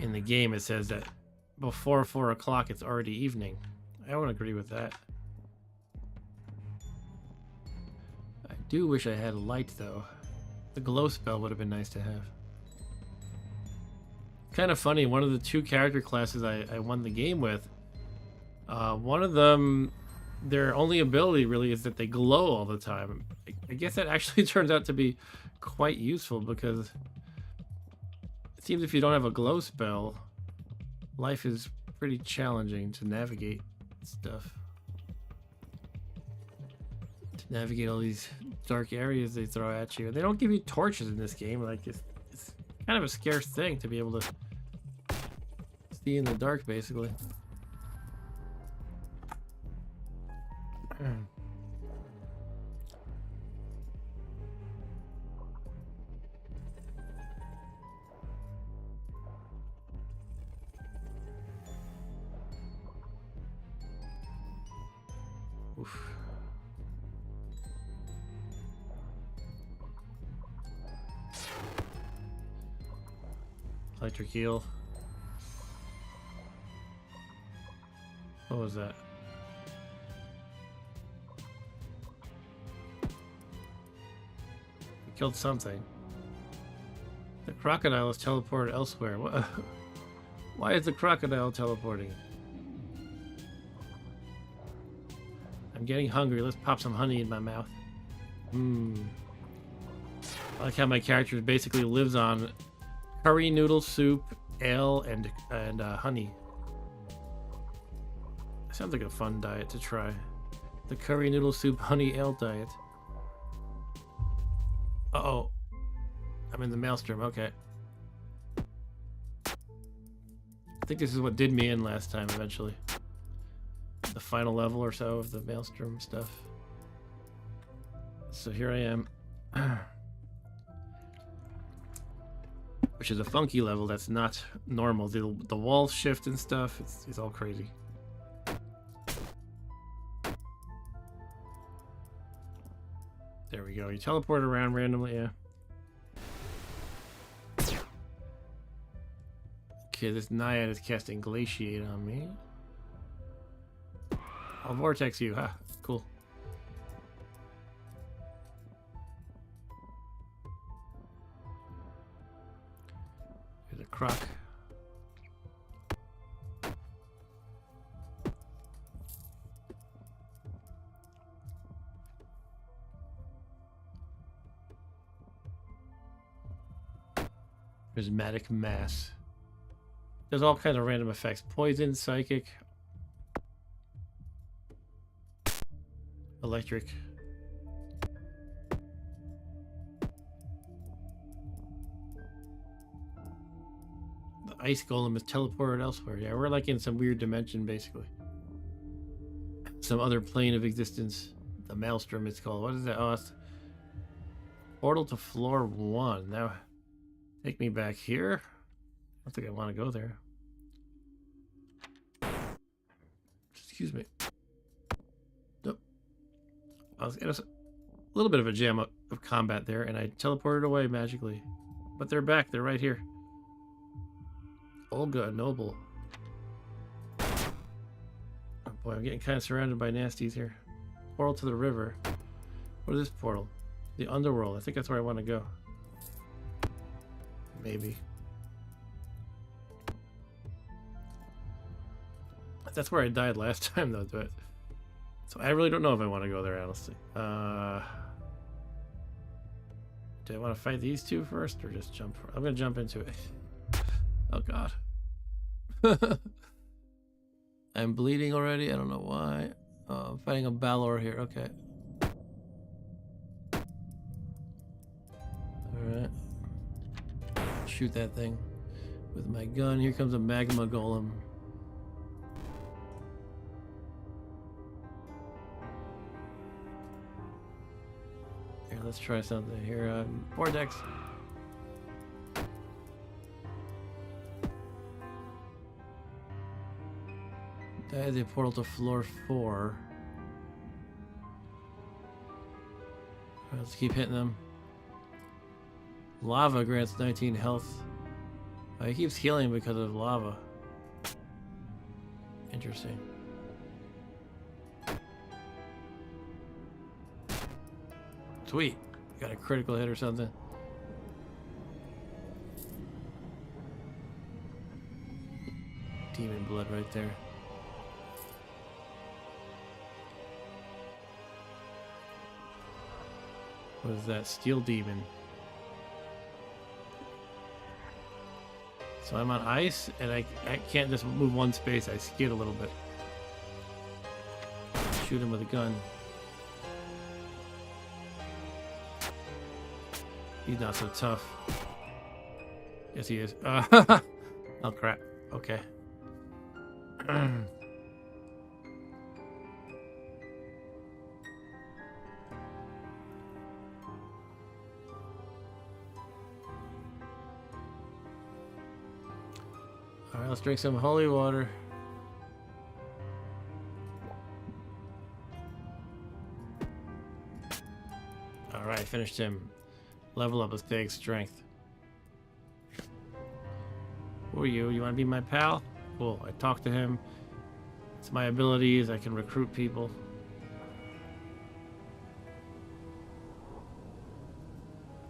Speaker 1: In the game, it says that before 4 o'clock, it's already evening. I don't agree with that. I do wish I had a light, though. The glow spell would have been nice to have. Kind of funny, one of the 2 character classes I won the game with, one of them... Their only ability really is that they glow all the time. I guess that actually turns out to be quite useful because it seems if you don't have a glow spell, life is pretty challenging to navigate stuff. To navigate all these dark areas they throw at you. They don't give you torches in this game. Like it's kind of a scarce thing to be able to see in the dark, basically. Oof. Electric eel. What was that? Killed something. The crocodile is teleported elsewhere. What? Why is the crocodile teleporting? I'm getting hungry. Let's pop some honey in my mouth. I like how my character basically lives on curry noodle soup, ale, and honey. Sounds like a fun diet to try. The curry noodle soup honey ale diet. Uh-oh. I'm in the maelstrom, okay. I think this is what did me in last time, eventually. The final level or so of the maelstrom stuff. So here I am. which is a funky level that's not normal. The walls shift and stuff. It's all crazy. There we go. You teleport around randomly, yeah. Okay, this Naiad is casting Glaciate on me. I'll Vortex you. Ha, cool. Here's a croc. Prismatic Mass. There's all kinds of random effects. Poison, psychic, electric. The ice golem is teleported elsewhere. Yeah, we're like in some weird dimension, basically. Some other plane of existence. The Maelstrom it's called. What is that? Oh, it's portal to floor 1. Now, take me back here. I don't think I want to go there. Excuse me. Nope. I was in a little bit of a jam of combat there, and I teleported away magically. But they're back. They're right here. Olga, Noble. Oh boy, I'm getting kind of surrounded by nasties here. Portal to the river. What is this portal? The underworld. I think that's where I want to go. Maybe. That's where I died last time, though. So I really don't know if I want to go there, honestly. Do I want to fight these two first, or just jump? I'm gonna jump into it. Oh God. I'm bleeding already. I don't know why. Oh, I'm fighting a Balor here. Okay. Alright. Shoot that thing with my gun. Here comes a magma golem. Here, let's try something here. Vortex. That is a portal to floor 4. Right, let's keep hitting them. Lava grants 19 health. He keeps healing because of lava. Interesting. Sweet. Got a critical hit or something. Demon blood right there. What is that? Steel demon. So I'm on ice, and I can't just move one space. I skid a little bit. Shoot him with a gun. He's not so tough. Yes, he is. Oh, crap. Okay. Alright, let's drink some holy water. Alright, finished him. Level up with big strength. Who are you? You want to be my pal? Cool. I talked to him. It's my abilities. I can recruit people.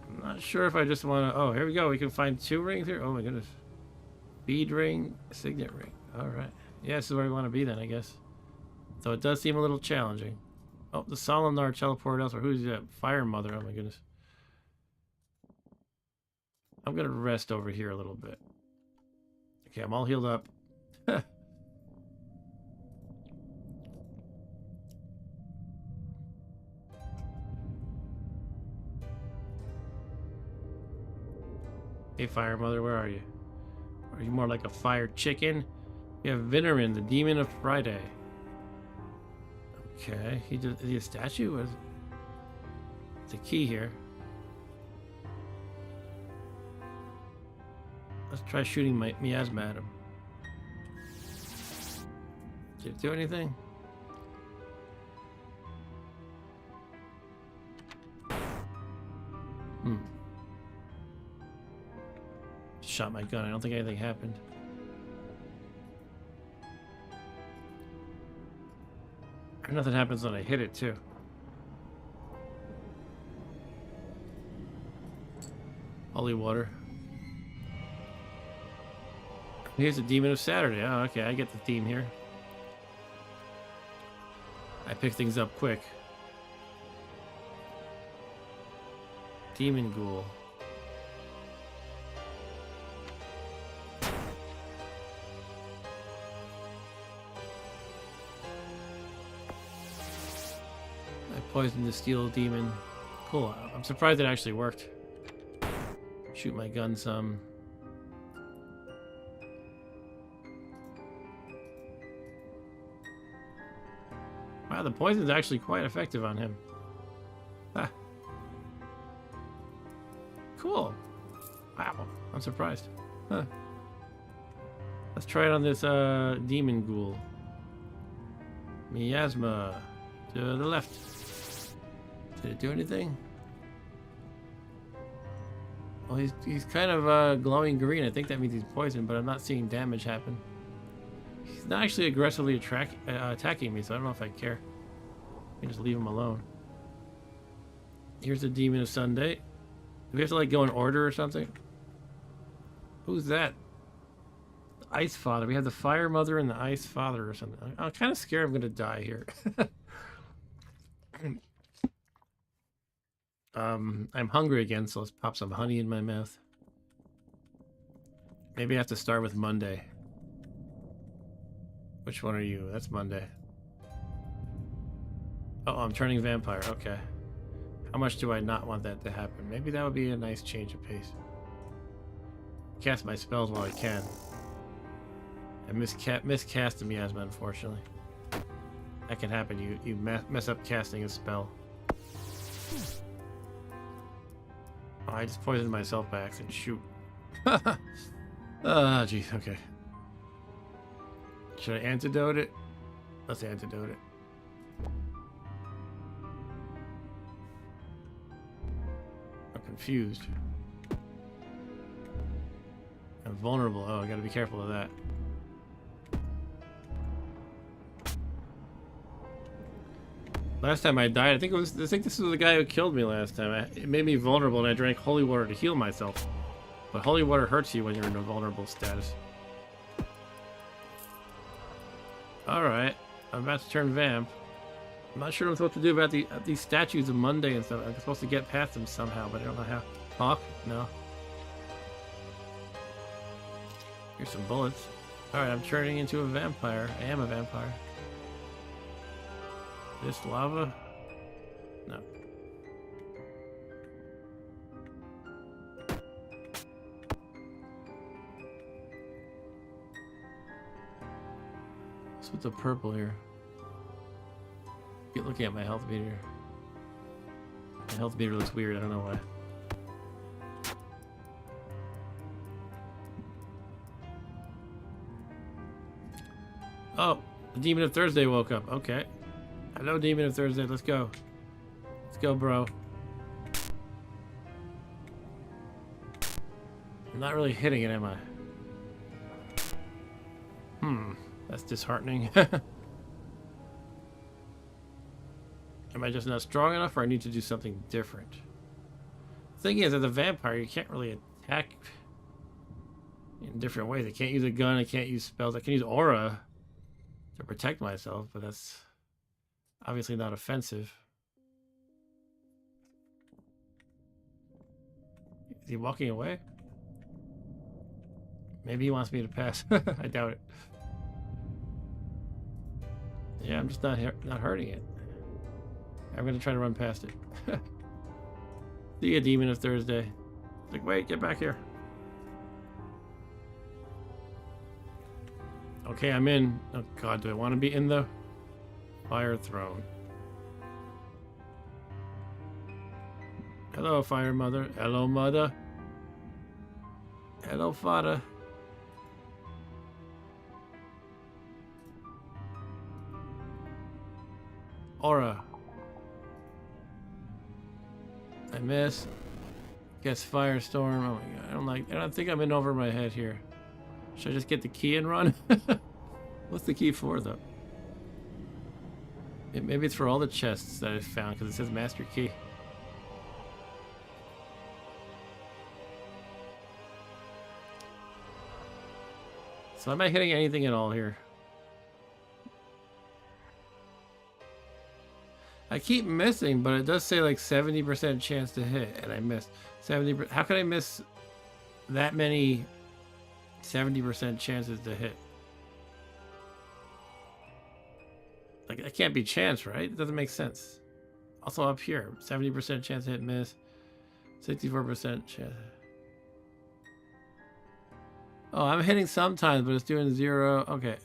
Speaker 1: I'm not sure if I just want to... Oh, here we go. We can find 2 rings here. Oh my goodness. Bead ring, signet ring. Alright. Yeah, this is where we want to be then, I guess. So it does seem a little challenging. Oh, the Solinar teleported elsewhere. Who's that? Fire Mother. Oh my goodness. I'm going to rest over here a little bit. Okay, I'm all healed up. Hey, Fire Mother, where are you? Are you more like a fire chicken? We have Venerin, the Demon of Friday. Okay, is he a statue? What is it? It's a key here. Try shooting my miasma at him. Did it do anything? Shot my gun. I don't think anything happened. Or nothing happens when I hit it too. Holy water. Here's the Demon of Saturday. Oh, okay, I get the theme here. I pick things up quick. Demon Ghoul. I poisoned the steel demon. Cool. I'm surprised it actually worked. Shoot my gun some. Wow, the poison's actually quite effective on him. Ah. Cool. Wow, I'm surprised. Huh. Let's try it on this demon ghoul. Miasma. To the left. Did it do anything? Well, he's kind of glowing green. I think that means he's poisoned, but I'm not seeing damage happen. He's not actually aggressively attacking me, so I don't know if I care. I can just leave him alone. Here's the Demon of Sunday. Do we have to like go in order or something? Who's that? The Ice Father. We have the Fire Mother and the Ice Father or something. I'm kind of scared I'm going to die here. I'm hungry again, so let's pop some honey in my mouth. Maybe I have to start with Monday. Which one are you? That's Monday. Oh, I'm turning vampire. Okay. How much do I not want that to happen? Maybe that would be a nice change of pace. Cast my spells while I can. I miscast the miasma, unfortunately. That can happen. You mess up casting a spell. Oh, I just poisoned myself by accident. Shoot. Ah, jeez. Okay. Should I antidote it? Let's antidote it. I'm confused. I'm vulnerable. Oh, I gotta be careful of that. Last time I died, I think this was the guy who killed me last time. It made me vulnerable, and I drank holy water to heal myself. But holy water hurts you when you're in a vulnerable status. Alright, I'm about to turn vamp. I'm not sure what to do about these statues of Monday and stuff. I'm supposed to get past them somehow, but I don't know how. Talk? No. Here's some bullets. Alright, I'm turning into a vampire. I am a vampire. This lava? No. What's with the purple here? Get looking at my health meter. My health meter looks weird, I don't know why. Oh, the Demon of Thursday woke up. Okay. Hello, Demon of Thursday. Let's go. Let's go, bro. I'm not really hitting it, am I? That's disheartening. Am I just not strong enough, or I need to do something different? The thing is, as a vampire, you can't really attack in different ways. I can't use a gun. I can't use spells. I can use aura to protect myself, but that's obviously not offensive. Is he walking away? Maybe he wants me to pass. I doubt it. Yeah, I'm just not hurting it. I'm gonna try to run past it. See ya, Demon of Thursday. It's like, wait, get back here. Okay, I'm in. Oh god, do I want to be in the Fire Throne? Hello, Fire Mother. Hello, Mother. Hello, Father. Aura. I miss. Guess Firestorm. Oh my god. I don't think I'm in over my head here. Should I just get the key and run? What's the key for, though? Maybe it's for all the chests that I found, because it says Master Key. So am I hitting anything at all here? I keep missing, but it does say like 70% chance to hit, and I missed 70%. How could I miss that many 70% chances to hit? Like, that can't be chance, right? It doesn't make sense. Also up here, 70% chance to hit, miss. 64% chance. Oh, I'm hitting sometimes, but it's doing 0. Okay.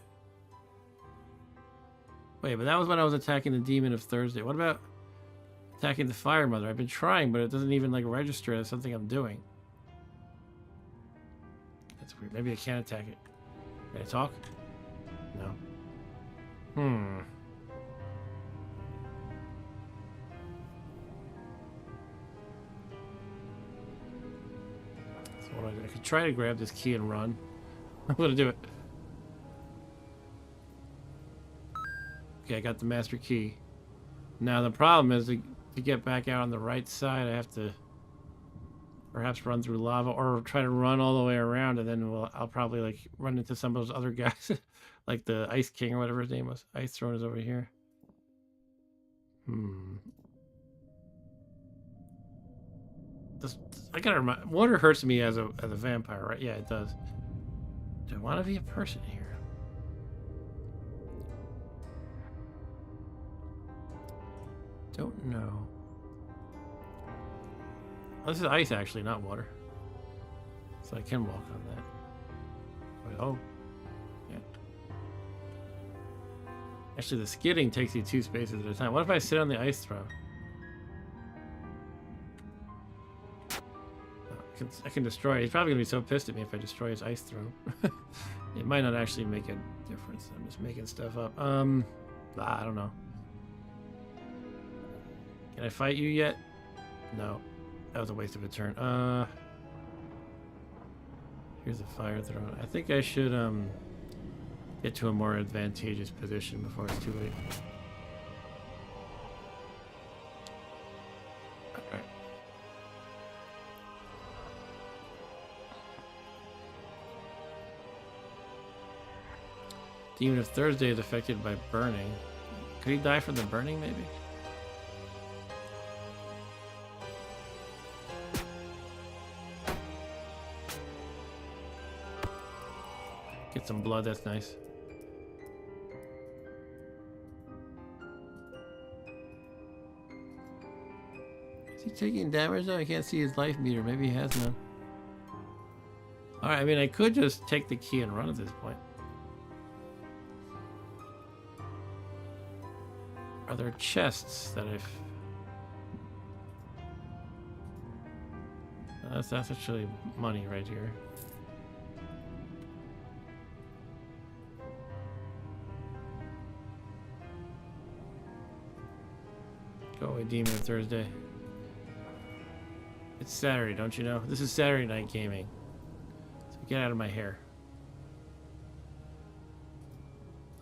Speaker 1: Wait, but that was when I was attacking the Demon of Thursday. What about attacking the Fire Mother? I've been trying, but it doesn't even like register as something I'm doing. That's weird. Maybe I can't attack it. Can I talk? No. So what I could try to grab this key and run. I'm gonna do it. Okay, I got the Master Key. Now the problem is to get back out on the right side, I have to perhaps run through lava or try to run all the way around, and then I'll probably like run into some of those other guys, like the Ice King or whatever his name was. Ice Throne is over here. I gotta remind. Water hurts me as a vampire, right? Yeah, it does. Do I want to be a person here? Don't know. Oh, this is ice, actually, not water. So I can walk on that. Wait, oh. Yeah. Actually, the skidding takes you 2 spaces at a time. What if I sit on the ice throne? I can destroy it. He's probably going to be so pissed at me if I destroy his ice throne. It might not actually make a difference. I'm just making stuff up. I don't know. Can I fight you yet? No. That was a waste of a turn. Here's a fire throne. I think I should get to a more advantageous position before it's too late. Alright. Demon of Thursday is affected by burning. Could he die from the burning, maybe? Get some blood, that's nice. Is he taking damage though? I can't see his life meter. Maybe he has none. Alright, I mean, I could just take the key and run at this point. Are there chests that I've... That's actually money right here. Go away, Demon of Thursday. It's Saturday, don't you know? This is Saturday night gaming. So get out of my hair.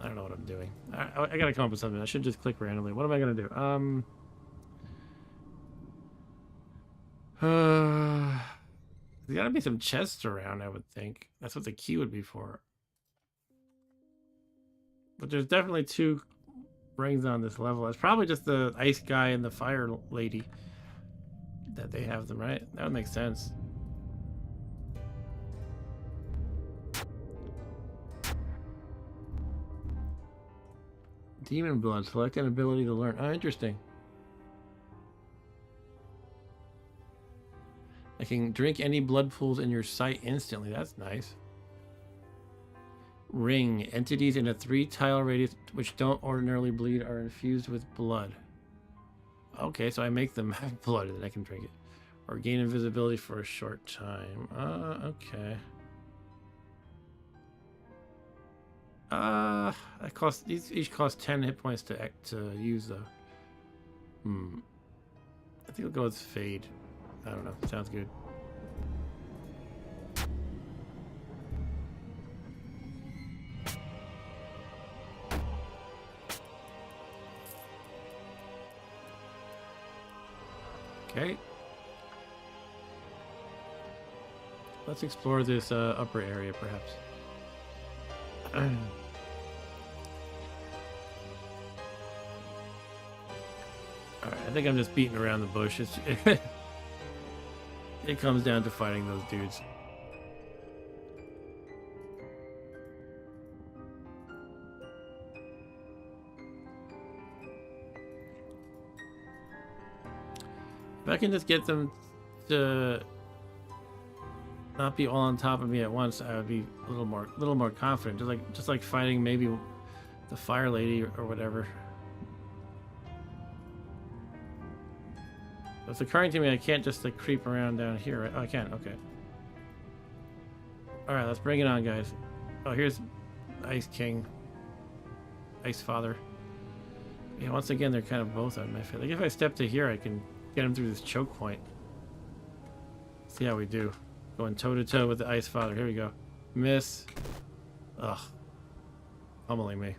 Speaker 1: I don't know what I'm doing. I gotta come up with something. I should just click randomly. What am I gonna do? There's gotta be some chests around, I would think. That's what the key would be for. But there's definitely 2 rings on this level. It's probably just the ice guy and the fire lady that they have them, right? That would make sense. Demon blood. Select an ability to learn. Oh, interesting. I can drink any blood pools in your sight instantly. That's nice. Ring. Entities in a 3-tile radius which don't ordinarily bleed are infused with blood. Okay, so I make them have blood and then I can drink it. Or gain invisibility for a short time. Okay. That costs, each cost 10 hit points to use though. I think we'll go with fade. I don't know. Sounds good. Okay. Let's explore this upper area, perhaps. Alright, I think I'm just beating around the bush. It comes down to fighting those dudes. If I can just get them to not be all on top of me at once, I would be a little more confident. Just like fighting maybe the fire lady or whatever. It's occurring to me I can't just like creep around down here, right? Oh, I can. Okay. All right, let's bring it on, guys. Oh, here's Ice King, Ice Father. Yeah, once again, they're kind of both on my face. Like if I step to here, I can get him through this choke point. See how we do. Going toe to toe with the Ice Father. Here we go. Miss. Ugh. Pummeling me.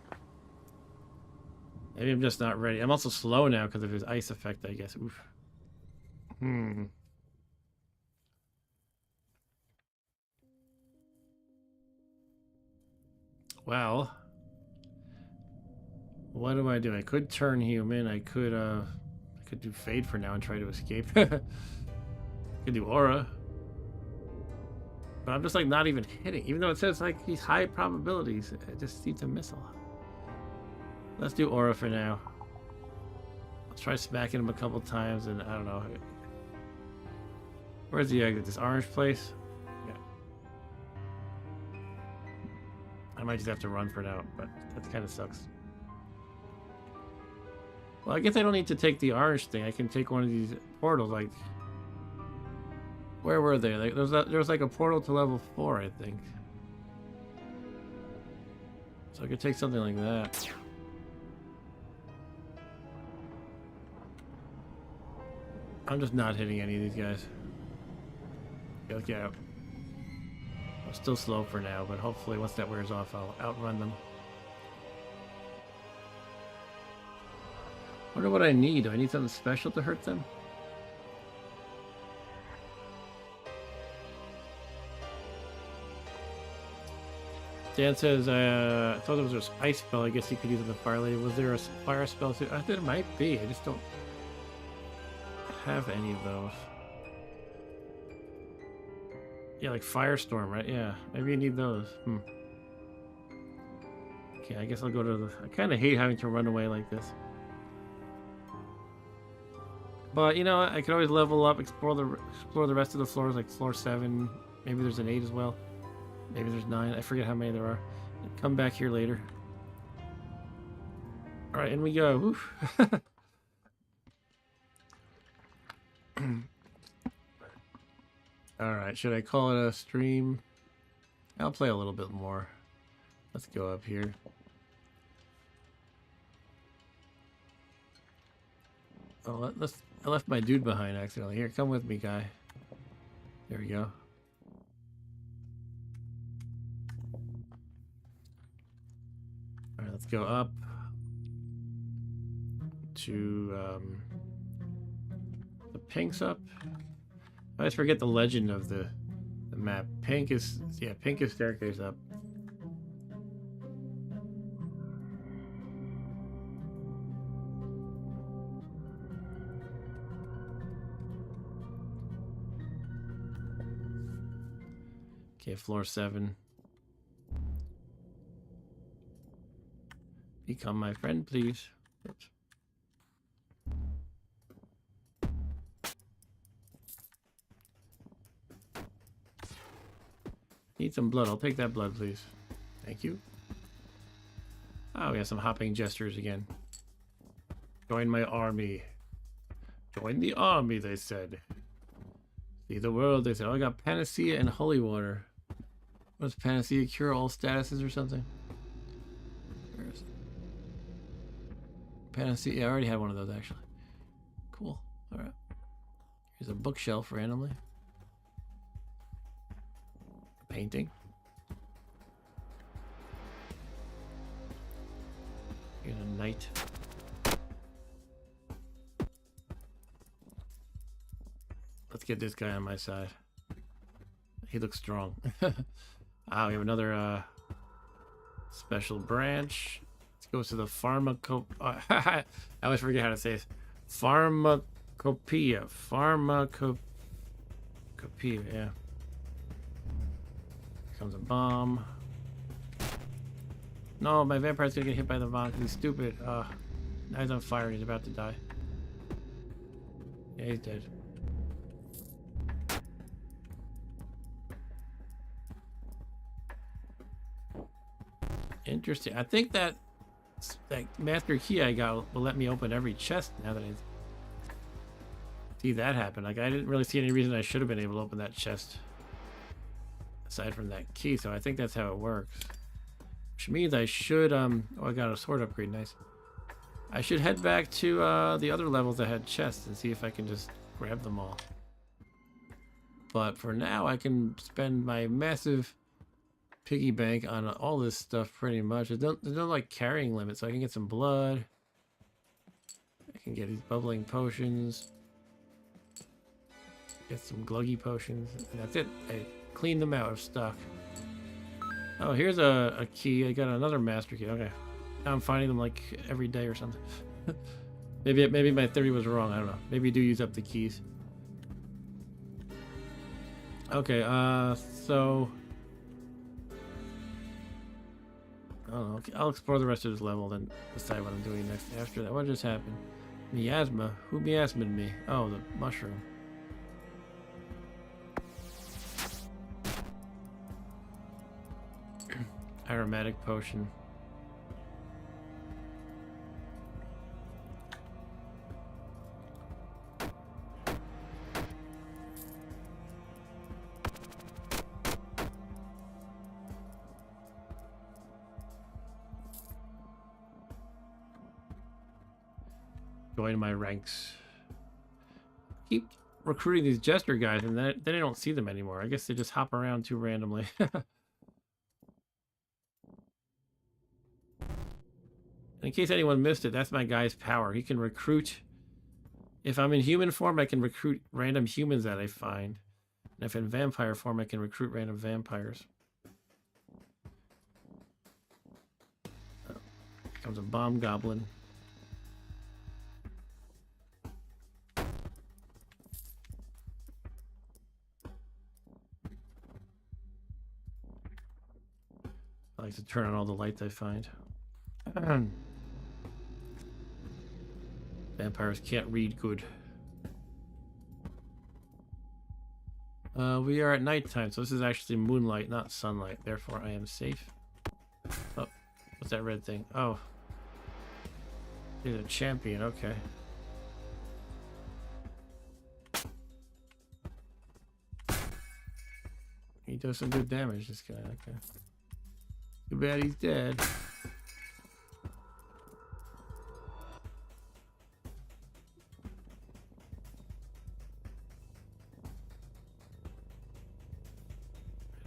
Speaker 1: Maybe I'm just not ready. I'm also slow now because of his ice effect, I guess. Oof. Well, what do I do? I could turn human. I could do fade for now and try to escape. Could do aura. But I'm just like not even hitting. Even though it says like these high probabilities, I just seem to miss a lot. Let's do aura for now. Let's try smacking him a couple times and I don't know. Where's the exit? This orange place? Yeah. I might just have to run for now, but that kind of sucks. Well, I guess I don't need to take the orange thing. I can take one of these portals, like... Where were they? Like, there was like a portal to level 4, I think. So I could take something like that. I'm just not hitting any of these guys. Okay, let's get out. I'm still slow for now, but hopefully once that wears off, I'll outrun them. Wonder what I need. Do I need something special to hurt them? Dan says, I thought there was a ice spell. I guess you could use it on the fire lady. Was there a fire spell too? I think it might be. I just don't have any of those. Yeah, like Firestorm, right? Yeah, maybe you need those. Okay, I guess I'll go to the... I kind of hate having to run away like this. But, you know, I could always level up, explore the rest of the floors, like floor 7. Maybe there's an 8 as well. Maybe there's 9. I forget how many there are. Come back here later. Alright, in we go. Oof. Alright, should I call it a stream? I'll play a little bit more. Let's go up here. Oh, I left my dude behind accidentally. Here, come with me, guy. There we go. Alright, let's go up to the pink's up. I always forget the legend of the map. Pink is staircase up. Okay, floor 7. Become my friend, please. Oops. Need some blood. I'll take that blood, please. Thank you. Oh, we have some hopping gestures again. Join my army. Join the army, they said. See the world, they said. Oh, I got panacea and holy water. What's panacea? Cure all statuses or something? Where is it? Panacea. Yeah, I already had one of those, actually. cool. All right. Here's a bookshelf randomly. A painting. Here's a knight. Let's get this guy on my side. He looks strong. Ah, we have another special branch. Let's go to the I always forget how to say it. Pharmacopoeia. Pharmacopoeia, yeah. Here comes a bomb. No, my vampire's gonna get hit by the bomb because he's stupid. Now he's on fire and he's about to die. Yeah, he's dead. Interesting. I think that master key I got will let me open every chest now that I see that happen. Like, I didn't really see any reason I should have been able to open that chest aside from that key, so I think that's how it works. Which means I should, oh, I got a sword upgrade, nice. I should head back to the other levels that had chests and see if I can just grab them all. But for now, I can spend my massive piggy bank on all this stuff pretty much. There's no like carrying limit, so I can get some blood. I can get these bubbling potions. Get some gluggy potions. And that's it. I cleaned them out of stock. Oh, here's a key. I got another master key. Okay. Now I'm finding them like every day or something. maybe my theory was wrong. I don't know. Maybe you do use up the keys. Okay, so I don't know. Okay, I'll explore the rest of this level, then decide what I'm doing next. After that, what just happened? Miasma? Who miasmaed me? Oh, the mushroom. Aromatic potion. Join my ranks. Keep recruiting these jester guys, and then I don't see them anymore. I guess they just hop around too randomly. In case anyone missed it, that's my guy's power. He can recruit. If I'm in human form, I can recruit random humans that I find. And if in vampire form, I can recruit random vampires. Oh, here comes a bomb goblin. I like to turn on all the lights I find. Vampires can't read good. We are at nighttime, so this is actually moonlight, not sunlight. Therefore, I am safe. Oh, what's that red thing? Oh. He's a champion, okay. He does some good damage, this guy, okay. Too bad he's dead.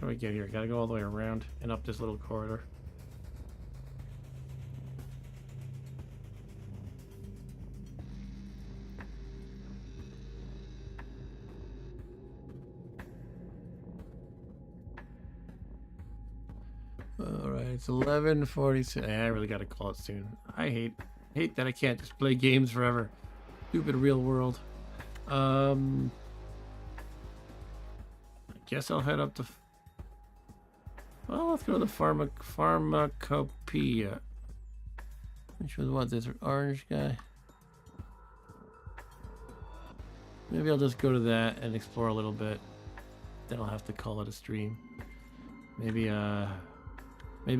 Speaker 1: How do we get here? Gotta go all the way around and up this little corridor. Alright, it's 11:46. I really gotta call it soon. I hate that I can't just play games forever. Stupid real world. I guess I'll head up to... Well, let's go to the pharmacopoeia. Which was what, this orange guy? Maybe I'll just go to that and explore a little bit. Then I'll have to call it a stream. Maybe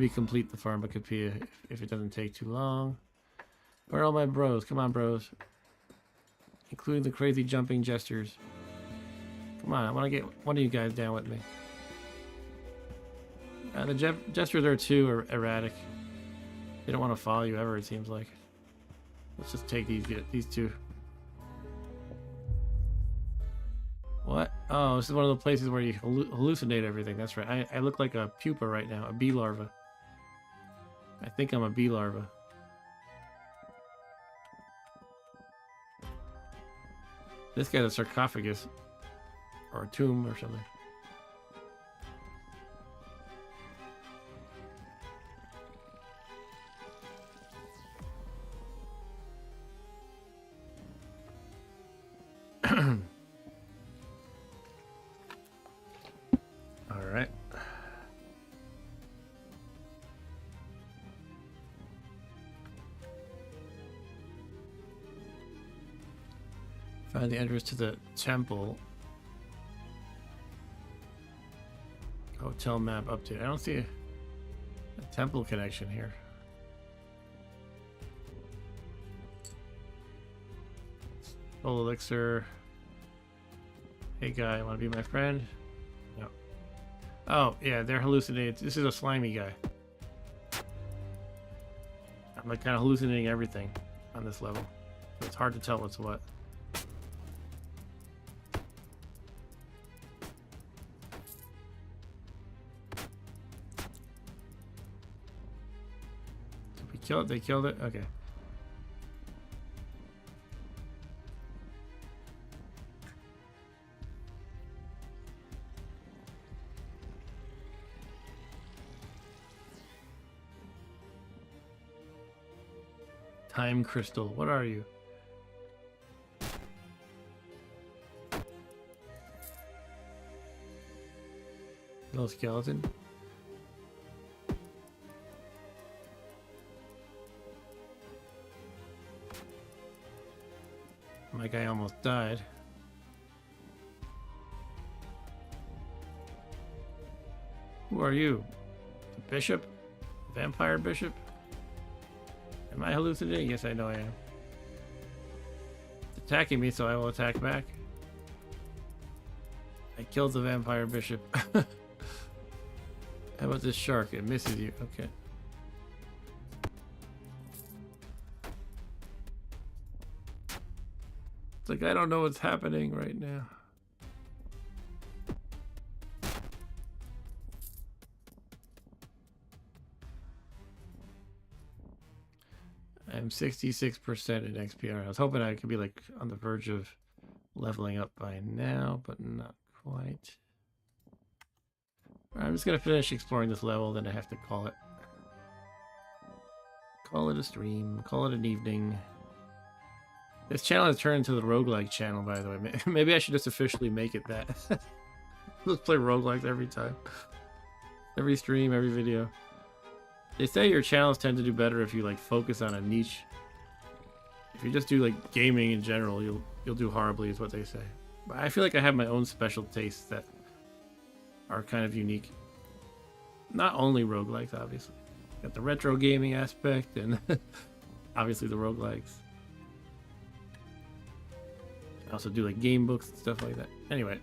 Speaker 1: complete the pharmacopoeia if it doesn't take too long. Where are all my bros? Come on, bros. Including the crazy jumping jesters. Come on, I want to get one of you guys down with me. The jesters are too erratic. They don't want to follow you ever, it seems like. Let's just take these two. Oh, this is one of the places where you hallucinate everything. That's right. I look like a pupa right now, a bee larva. I think I'm a bee larva. This guy's a sarcophagus. Or a tomb or something. All right. Find the entrance to the temple. Hotel map update. I don't see a temple connection here. Full elixir. Hey guy, want to be my friend? No. Oh, yeah, they're hallucinated. This is a slimy guy. I'm like kind of hallucinating everything on this level. So it's hard to tell what's what. Did we kill it? They killed it? Okay. Time crystal. What are you? Little skeleton. My guy almost died. Who are you? The bishop? Vampire bishop? Am I hallucinating? Yes, I know I am. It's attacking me, so I will attack back. I killed the vampire bishop. How about this shark? It misses you. Okay. It's like I don't know what's happening right now. I'm 66% in XPR. I was hoping I could be like on the verge of leveling up by now, but not quite. I'm just gonna finish exploring this level, then I have to call it. Call it a stream, call it an evening. This channel has turned into the roguelike channel, by the way. Maybe I should just officially make it that. Let's play roguelikes every time. Every stream, every video. They say your channels tend to do better if you like focus on a niche. If you just do like gaming in general, you'll do horribly, is what they say. But I feel like I have my own special tastes that are kind of unique. Not only roguelikes, obviously. Got the retro gaming aspect and obviously the roguelikes. I also do like game books and stuff like that. Anyway,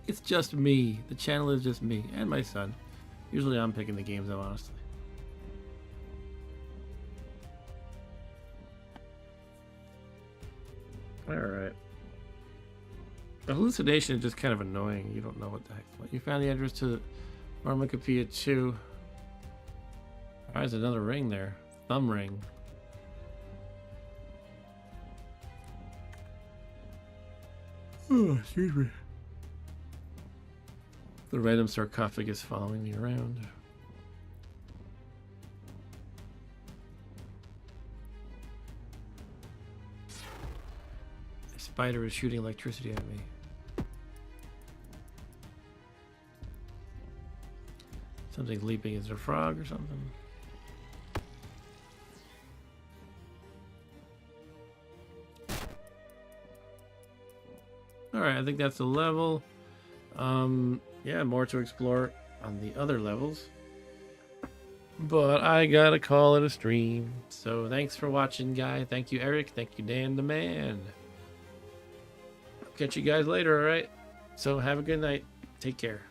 Speaker 1: it's just me. The channel is just me and my son. Usually I'm picking the games though, honestly. Alright. The hallucination is just kind of annoying. You don't know what the heck. You found the entrance to Pharmacopoeia 2. Alright, there's another ring there. Thumb ring. Oh, excuse me. The random sarcophagus following me around. A spider is shooting electricity at me. Something's leaping. Is there a frog or something? Alright, I think that's the level. Yeah, more to explore on the other levels. But I gotta call it a stream. So thanks for watching, guys. Thank you, Eric. Thank you, Dan the Man. Catch you guys later, alright? So have a good night. Take care.